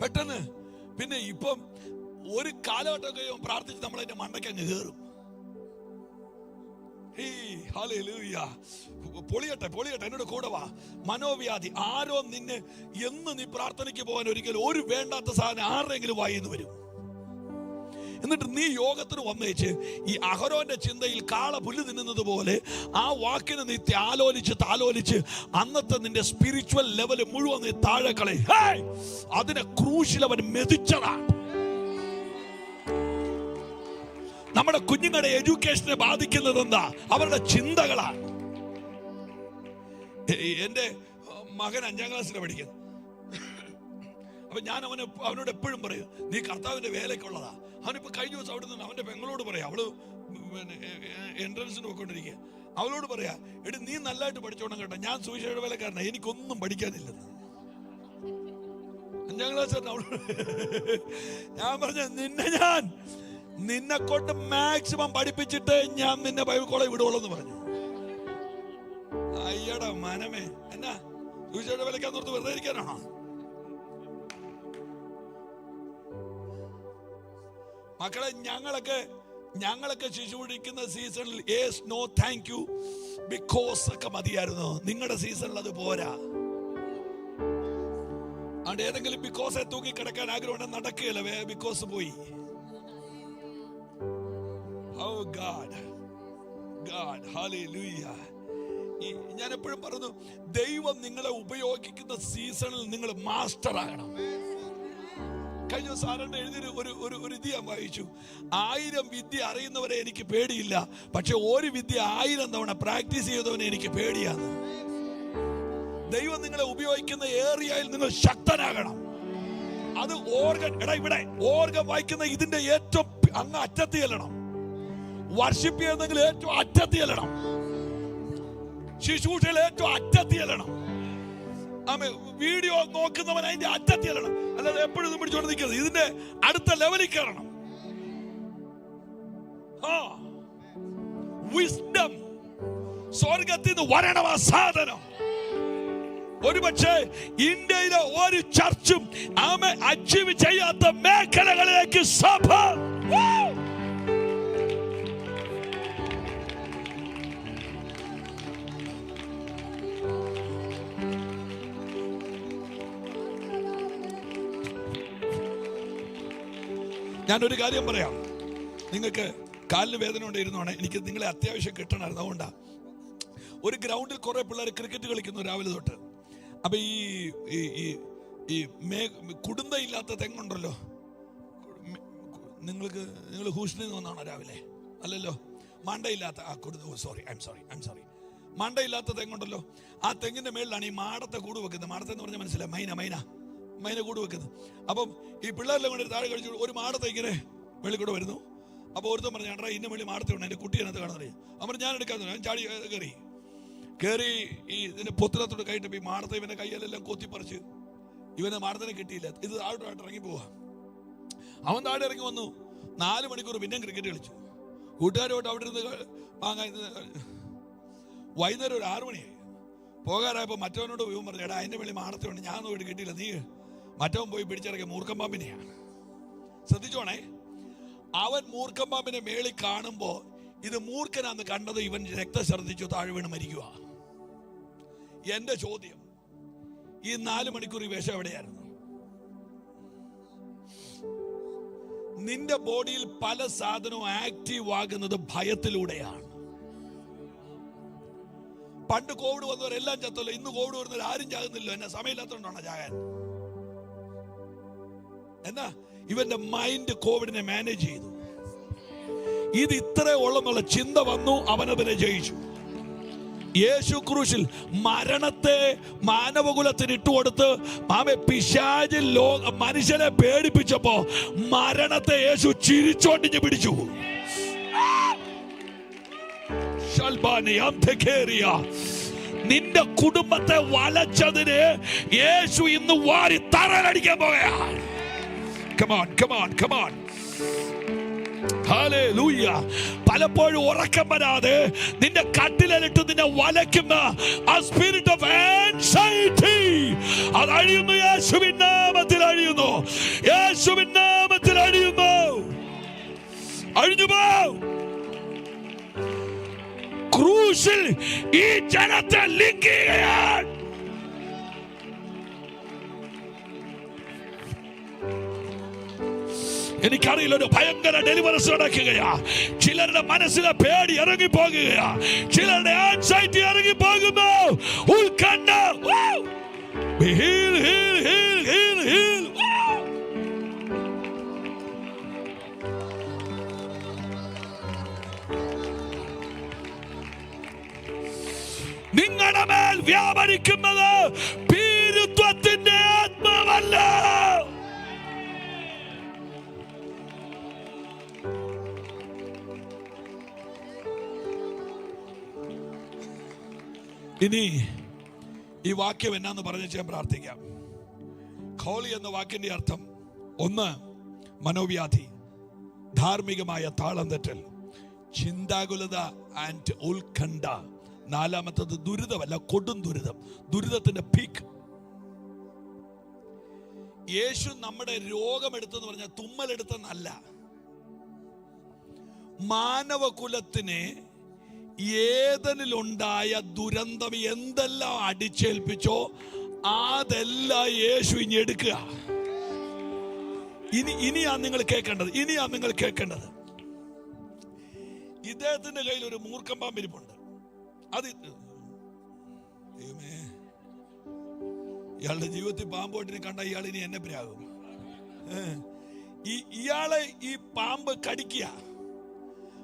പെട്ടെന്ന്. പിന്നെ ഇപ്പം ഒരു കാലഘട്ടം കഴിയുമ്പോൾ പ്രാർത്ഥിച്ച് നമ്മൾ അതിന്റെ മണ്ടയ്ക്ക് അങ്ങ് കയറും. പൊളിയട്ടെ പൊളിയട്ടെ, എന്നോട് കൂടെ വാ. മനോവ്യാധി ആരോ നിന്നെ എന്ന് നീ പ്രാർത്ഥനയ്ക്ക് പോകാൻ ഒരിക്കലും ഒരു വേണ്ടാത്ത സാധനം ആരുടെയെങ്കിലും വായിന്ന് വരും. എന്നിട്ട് നീ യോഗത്തിന് വന്നേച്ച് ഈ അഹരോന്റെ ചിന്തയിൽ കാള പുല്ല് തിന്നുന്നത് പോലെ ആ വാക്കിനെ നീ താലോലിച്ച് അന്നത്തെ നിന്റെ സ്പിരിച്വൽ ലെവൽ മുഴുവൻ നീ താഴെ കളയും. അതിനെ ക്രൂശിൽ അവൻ മെതിച്ചതാണ്. നമ്മുടെ കുഞ്ഞുങ്ങളുടെ എഡ്യൂക്കേഷനെ ബാധിക്കുന്നത് എന്താ? അവരുടെ ചിന്തകളാണ്. എന്റെ മകൻ 5ാം ക്ലാസ്സിലാണ് പഠിക്കുന്നത്. അപ്പൊ ഞാൻ അവനോട് എപ്പോഴും പറയും, നീ കർത്താവിന്റെ വേലയ്ക്കുള്ളതാ. അവനിപ്പോ കഴിഞ്ഞ ദിവസം അവിടെ നിന്ന് അവന്റെ പെങ്ങളോട് പറയാ, അവള് എൻട്രൻസിന് പോയിക്കൊണ്ടിരിക്കുക. അവളോട് പറയാ, എടി നീ നല്ലതായിട്ട് പഠിച്ചോണം കേട്ടോ, ഞാൻ സുവിശേഷ വേലക്കാരനാ, എനിക്കൊന്നും പഠിക്കാനില്ലെന്ന്. 5ാം ക്ലാസ് ഞാൻ പറഞ്ഞ നിന്നെ കൊണ്ട് മാക്സിമം പഠിപ്പിച്ചിട്ട് ഞാൻ നിന്നെ ബൈബിൾ കോളേജ് വിടുവുള്ളൂ എന്ന് പറഞ്ഞു. അയ്യടാ മനമേ, എന്നാ സുവിശേഷ വേലക്കാന്ന് ഓർത്ത് വെറുതെ ഇരിക്കാനാണോ? മക്കളെ, ഞങ്ങളൊക്കെ ശിശു പിടിക്കുന്ന സീസണിൽ yes no thank you because ഒക്കെ മതിയായിരുന്നു. നിങ്ങളുടെ സീസണിൽ അത് പോരാ. അതുകൊണ്ട് ഏതെങ്കിലും ബിക്കോസ് തൂക്കി കിടക്കാൻ ആഗ്രഹം നടക്കുകയല്ല, ബിക്കോസ് പോയി. Oh God, hallelujah. ഞാൻ എപ്പോഴും പറഞ്ഞു, ദൈവം നിങ്ങളെ ഉപയോഗിക്കുന്ന സീസണിൽ നിങ്ങൾ മാസ്റ്റർ ആകണം. കഴിഞ്ഞ ദിവസം ആരണ്ട് എഴുതിയൊരു ഒരു ഇത് ഞാൻ വായിച്ചു. 1000 വിദ്യ അറിയുന്നവരെ എനിക്ക് പേടിയില്ല, പക്ഷെ ഒരു വിദ്യ 1000 തവണ പ്രാക്ടീസ് ചെയ്തവനെ എനിക്ക് പേടിയാണ്. ദൈവം നിങ്ങളെ ഉപയോഗിക്കുന്ന ഏരിയയിൽ നിങ്ങൾ ശക്തനാകണം. അത് ഇവിടെ ഓർഗൻ വായിക്കുന്ന ഇതിന്റെ ഏറ്റവും അങ്ങ് അറ്റത്ത് ചെല്ലണം. വർഷിപ്പ് ചെയ്യുന്നെങ്കിൽ ഏറ്റവും അറ്റത്ത് ചെല്ലണം. ശുശ്രൂഷയിൽ ഏറ്റവും അറ്റത്ത് ചെല്ലണം. വീഡിയോ നോക്കുന്നവൻ അതിന്റെ അറ്റത്ത് ചെല്ലണം. അല്ലാതെ എപ്പോഴും പിടിച്ചോണ്ട് നിൽക്കരുത്. ഇതിന്റെ അടുത്ത ലെവലിൽ കയറണം. വിസ്ഡം സ്വർഗത്തിൽ നിന്ന് വരണം. ആ സാധനം ഒരുപക്ഷെ ഇന്ത്യയിലെ ഒരു ചർച്ചും അച്ചീവ് ചെയ്യാത്ത മേഖലകളിലേക്ക് സഭ ഞാനൊരു കാര്യം പറയാം. നിങ്ങൾക്ക് കാലിന് വേദന കൊണ്ടിരുന്നോണേ, എനിക്ക് നിങ്ങളെ അത്യാവശ്യം കിട്ടണമായിരുന്നു. അതുകൊണ്ടാണ്. ഒരു ഗ്രൗണ്ടിൽ കുറെ പിള്ളേർ ക്രിക്കറ്റ് കളിക്കുന്നു രാവിലെ തൊട്ട്. അപ്പൊ ഈ കുടുംബയില്ലാത്ത തെങ്ങുണ്ടല്ലോ, നിങ്ങൾ ഹൂഷണിൽ നിന്ന് വന്നാണോ രാവിലെ? അല്ലല്ലോ, മണ്ടയില്ലാത്ത മണ്ടയില്ലാത്ത തെങ്ങുണ്ടല്ലോ, ആ തെങ്ങിന്റെ മേളിലാണ് ഈ മാടത്തെ കൂട് വെക്കുന്നത്. മാടത്തെ എന്ന് പറഞ്ഞാൽ മനസ്സിലായി, മൈന കൂട് വെക്കുന്നത്. അപ്പം ഈ പിള്ളേരെല്ലാം കൊണ്ട് താഴെ കഴിച്ചു ഒരു മാടത്തെ ഇങ്ങനെ വെളി കൂടെ വരുന്നു. അപ്പോൾ ഒരുത്തം പറഞ്ഞു, ചേട്ടാ ഇന്ന വെളി മാടത്തെ ഉണ്ട്, എൻ്റെ കുട്ടി അതിനകത്ത് കാണുന്നത്. അവർ ഞാൻ എടുക്കാതെ ഞാൻ ചാടി കയറി ഈ ഇതിന്റെ പൊത്തിനകത്തോട്ട് കയറ്റപ്പോൾ ഈ മാടത്തെ ഇവന്റെ കയ്യിലെല്ലാം കൊത്തിപ്പറിച്ച് ഇവനെ മാടത്തിനെ കിട്ടിയില്ല. ഇത് താഴോട്ടായിട്ട് ഇറങ്ങി പോവാ. അവൻ താഴെ ഇറങ്ങി വന്നു. 4 മണിക്കൂർ പിന്നെയും ക്രിക്കറ്റ് കളിച്ചു. കൂട്ടുകാരോട്ട് അവിടെ ഇരുന്ന് വൈകുന്നേരം ഒരു 6 മണിയായി. പോകാറായപ്പോൾ മറ്റവനോട് ഇവൻ പറഞ്ഞു, എടാ അതിന്റെ വെളി മാടത്തുണ്ട്, ഞാൻ പോയിട്ട് കിട്ടിയില്ല, നീ. മറ്റവൻ പോയി പിടിച്ചിറങ്ങിയ മൂർഖൻ പാമ്പിനെയാണ്. ശ്രദ്ധിച്ചോണേ, അവൻ മൂർഖൻ പാമ്പിനെ മേളിൽ കാണുമ്പോ ഇത് മൂർഖനാന്ന് കണ്ടത് ഇവൻ രക്തം ഛർദ്ദിച്ചു താഴെ വീണ് മരിക്കുക. എന്റെ ചോദ്യം, ഈ 4 മണിക്കൂർ ഈ വിഷം എവിടെയായിരുന്നു? നിന്റെ ബോഡിയിൽ പല സാധനവും ആക്റ്റീവ് ആകുന്നത് ഭയത്തിലൂടെയാണ്. പണ്ട് കോവിഡ് വന്നവരെല്ലാം ചത്തല്ലോ, ഇന്ന് കോവിഡ് വരുന്നവർ ആരും ചാകുന്നില്ലോ. എന്നെ സമയമില്ലാത്തതുകൊണ്ടാണ് ചാകാൻ. എന്നാ ഇവന്റെ മൈൻഡ് കോവിഡിനെ മാനേജ് ചെയ്തു. ഇത് ഇത്രേ ഉള്ളെന്നുള്ള ചിന്ത വന്നു, അവനവനെ ജയിച്ചു. യേശു ക്രൂശിൽ മരണത്തെ മാനവകുലത്തിന് ഇട്ടുകൊടുത്ത് പിശാചിൽ മനുഷ്യനെ പേടിപ്പിച്ചപ്പോ മരണത്തെ യേശു ചിരിച്ചോണ്ടിഞ്ഞ് പിടിച്ചു. നിന്റെ കുടുംബത്തെ വലച്ചതിന് യേശു ഇന്ന് വാരി തറലടിക്കാൻ പോകുകയാണ്. Come on. Hallelujah. പലപ്പോഴും ഉറക്കം വരാതെ നിന്റെ കട്ടിലിട്ട് നിന്നെ വലയ്ക്കുന്ന ആ സ്പിരിറ്റ് ഓഫ് ആൻസൈറ്റി അത് അഴിയുന്നു. യേശുവിൻ നാമത്തിൽ അഴിയുന്നു. യേശുവിൻ നാമത്തിൽ അഴിയുന്നു. അഴിഞ്ഞു പോ. ക്രൂശിൽ ഈ ജനത്തെ ലിങ്ക് ചെയ്യാൻ എനിക്കറിയില്ല. ഒരു ഭയങ്കര ഡെലിവറൻസ് നടക്കുകയാ. ചിലരുടെ മനസ്സിലെ പേടി ഇറങ്ങിപ്പോകുകയാ. ചിലരുടെ ആൻസൈറ്റി ഇറങ്ങിപ്പോകുന്നു. ഉൾക്കണ്ട. നിങ്ങളുടെ മേൽ വ്യാപരിക്കുന്നത് ഭീരുത്വത്തിന്റെ ആത്മാവല്ല. ഇനി ഈ വാക്യം എന്നാന്ന് പറഞ്ഞ് ഞാൻ പ്രാർത്ഥിക്കാം. ഖോളി എന്ന വാക്കിന്റെ അർത്ഥം 1 മനോവ്യാധി, ധാർമ്മികമായ താളം തെറ്റൽ, ചിന്താകുലത ആൻഡ് ഉത്കണ്ഠ. 4-മത്തത് ദുരിതമല്ല, കൊടും ദുരിതം, ദുരിതത്തിന്റെ പീക്ക്. യേശു നമ്മുടെ രോഗമെടുത്തെന്ന് പറഞ്ഞാൽ തുമ്മലെടുത്തെന്നല്ല. മാനവകുലത്തിനെ ഏതനിലുണ്ടായ ദുരന്തം എന്തെല്ലാം അടിച്ചേൽപ്പിച്ചോ അതെല്ലാം യേശു ഇനി എടുക്കുക. ഇനിയാണ് നിങ്ങൾ കേൾക്കേണ്ടത്. ഇദ്ദേഹത്തിന്റെ കയ്യിൽ ഒരു മൂർഖൻ പാമ്പിരിപ്പുണ്ട്. അത് ഇയാളുടെ ജീവിതത്തിൽ പാമ്പോട്ടിനെ കണ്ട ഇയാൾ ഇനി എന്നെ പ്രാകും. ഇയാളെ ഈ പാമ്പ് കടിക്കുക.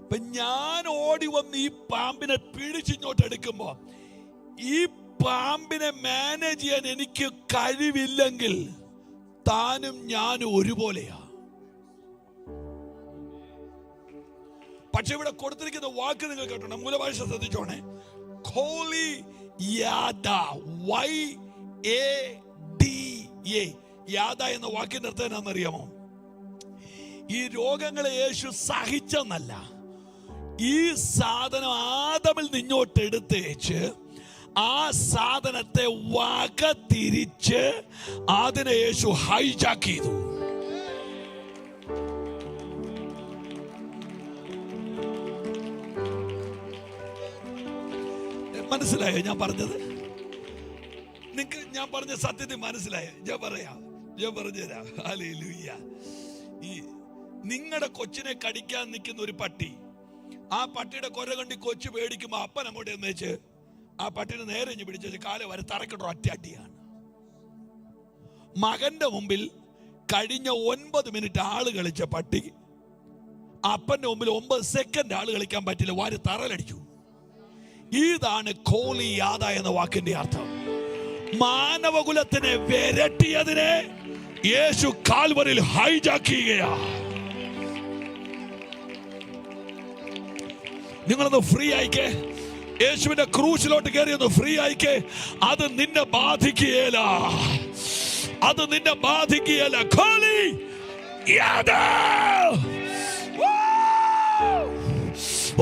അപ്പൊ ഞാൻ ഓടി വന്ന് ഈ പാമ്പിനെ പിടിച്ചിങ്ങോട്ട് എടുക്കുമ്പോ ഈ പാമ്പിനെ മാനേജ് ചെയ്യാൻ എനിക്ക് കഴിവില്ലെങ്കിൽ താനും ഞാനും ഒരുപോലെയാ. പക്ഷെ ഇവിടെ കൊടുത്തിരിക്കുന്ന വാക്ക് നിങ്ങൾ കേട്ടോ, മൂലഭാഷ ശ്രദ്ധിച്ചോണേ. ഖോലി യാദ, YADA. യാദ എന്ന വാക്കിന്റെ അർത്ഥം എന്നാണെന്നറിയാമോ? ഈ രോഗങ്ങളെ യേശു സഹിച്ചെന്നല്ല, ഈ സാധനം ആദമിൽ നിന്നോട്ട് എടുത്തേച്ച് ആ സാധനത്തെ വക തിരിച്ച് അതിനെ യേശു ഹൈജാക്ക് ചെയ്തു. മനസ്സിലായോ ഞാൻ പറഞ്ഞത്? നിങ്ങൾക്ക് ഞാൻ പറഞ്ഞ സത്യത്തിൽ മനസ്സിലായോ? ഞാൻ പറഞ്ഞുതരാം. ഹല്ലേലൂയ. ഈ നിങ്ങളുടെ കൊച്ചിനെ കടിക്കാൻ നിൽക്കുന്ന ഒരു പട്ടി ആ പട്ടിയുടെ കൊര കണ്ടി കൊച്ചു പേടിക്കുമ്പോ അപ്പൻ അങ്ങോട്ട് എന്ന് വെച്ച് ആ പട്ടിനെ നേരെ പിടിച്ചു കാല് വരെ തറക്കിട്ടോ ഒറ്റ അടിയാണ്. മകന്റെ മുമ്പിൽ കഴിഞ്ഞ 9 മിനിറ്റ് ആള് കളിച്ച പട്ടി അപ്പന്റെ മുമ്പിൽ 9 സെക്കൻഡ് ആള് കളിക്കാൻ പറ്റില്ല, വാരി തറലടിച്ചു. ഇതാണ് കോലിയാദ എന്ന വാക്കിന്റെ അർത്ഥം. മാനവകുലത്തിനെ വിരട്ടിയതിനെ യേശു കാൽവരിയിൽ ഹൈജാക്ക് ചെയ്യുകയാ. നിങ്ങളൊന്ന് ഫ്രീ ആയിക്കേ, യേശുവിന്റെ ക്രൂശിലോട്ട് കയറി ഒന്ന് ഫ്രീ ആയിക്കേ. അത് നിന്നെ ബാധിക്കുകയില്ല, അത് നിന്നെ ബാധിക്കുകയില്ല.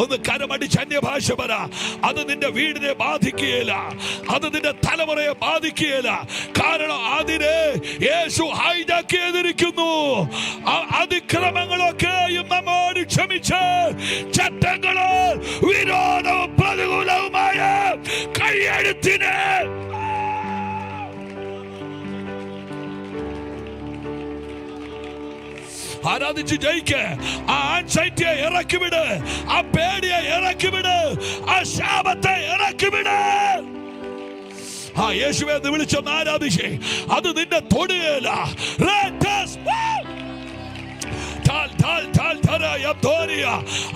ഒന്ന് കരമടിച്ച് അന്യഭാഷ പറ. അത് നിന്റെ വീടിനെ ബാധിക്കുകയില്ല, അത് നിന്റെ തലമുറയെ ബാധിക്കുകയില്ല. കാരണം അതിനെ യേശു ഹൈജാക്ക് ചെയ്തിരിക്കുന്നു. അതിക്രമങ്ങളൊക്കെയും നമ്മോട് ക്ഷമിച്ച് ചട്ടങ്ങളോ വിരോധവും പ്രതികൂലവുമായ കൈയെഴുത്തിനെ ആരാധിച്ച് ജയിക്ക്. ആ ആൻസൈറ്റിയെ ഇറക്കിവിട്, ആ പേടിയെ ഇറക്കിവിട്, ആ ശാപത്തെ ഇറക്കിവിട്. ആ യേശുവെ എന്ന് വിളിച്ചൊന്ന് ആരാധിച്ചേ. അത് നിന്നെ തൊടുകയില്ല.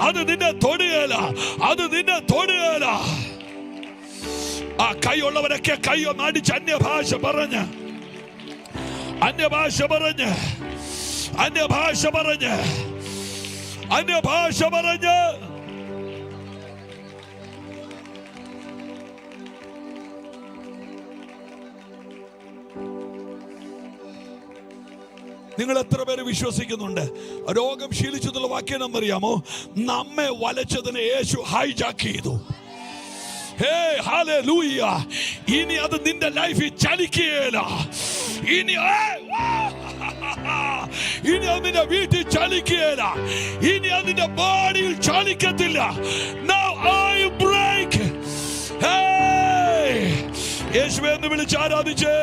അത് നിന്നെ തൊടുകയില്ല, അത് നിന്നെ തൊടുകയില്ല. ആ കൈയുള്ളവരൊക്കെ കൈയൊന്ന് അടിച്ച് അന്യഭാഷ പറഞ്ഞ്, അന്യഭാഷ പറഞ്ഞ്, അന്യഭാഷ പറഞ്ഞ്, അന്യഭാഷ പറഞ്ഞ്. നിങ്ങൾ എത്ര പേര് വിശ്വസിക്കുന്നുണ്ട് രോഗം ശീലിച്ചെന്നുള്ള വാക്യം നമ്മറിയാമോ? നമ്മെ വലച്ചതിനെ യേശു ഹൈജാക്ക് ചെയ്തു. ഹല്ലേലൂയ. ഇനി അത് നിന്റെ ലൈഫിൽ ചലിക്കുകയില്ല. ഇനി അതിന്റെ വീട്ടിൽ ചലിക്കുകയില്ല. ഇനി അതിന്റെ ബോഡിയിൽ ചലിക്കത്തില്ല. Now I break. യേശുവേ എന്ന് വിളിച്ച് ആരാധിച്ചേ.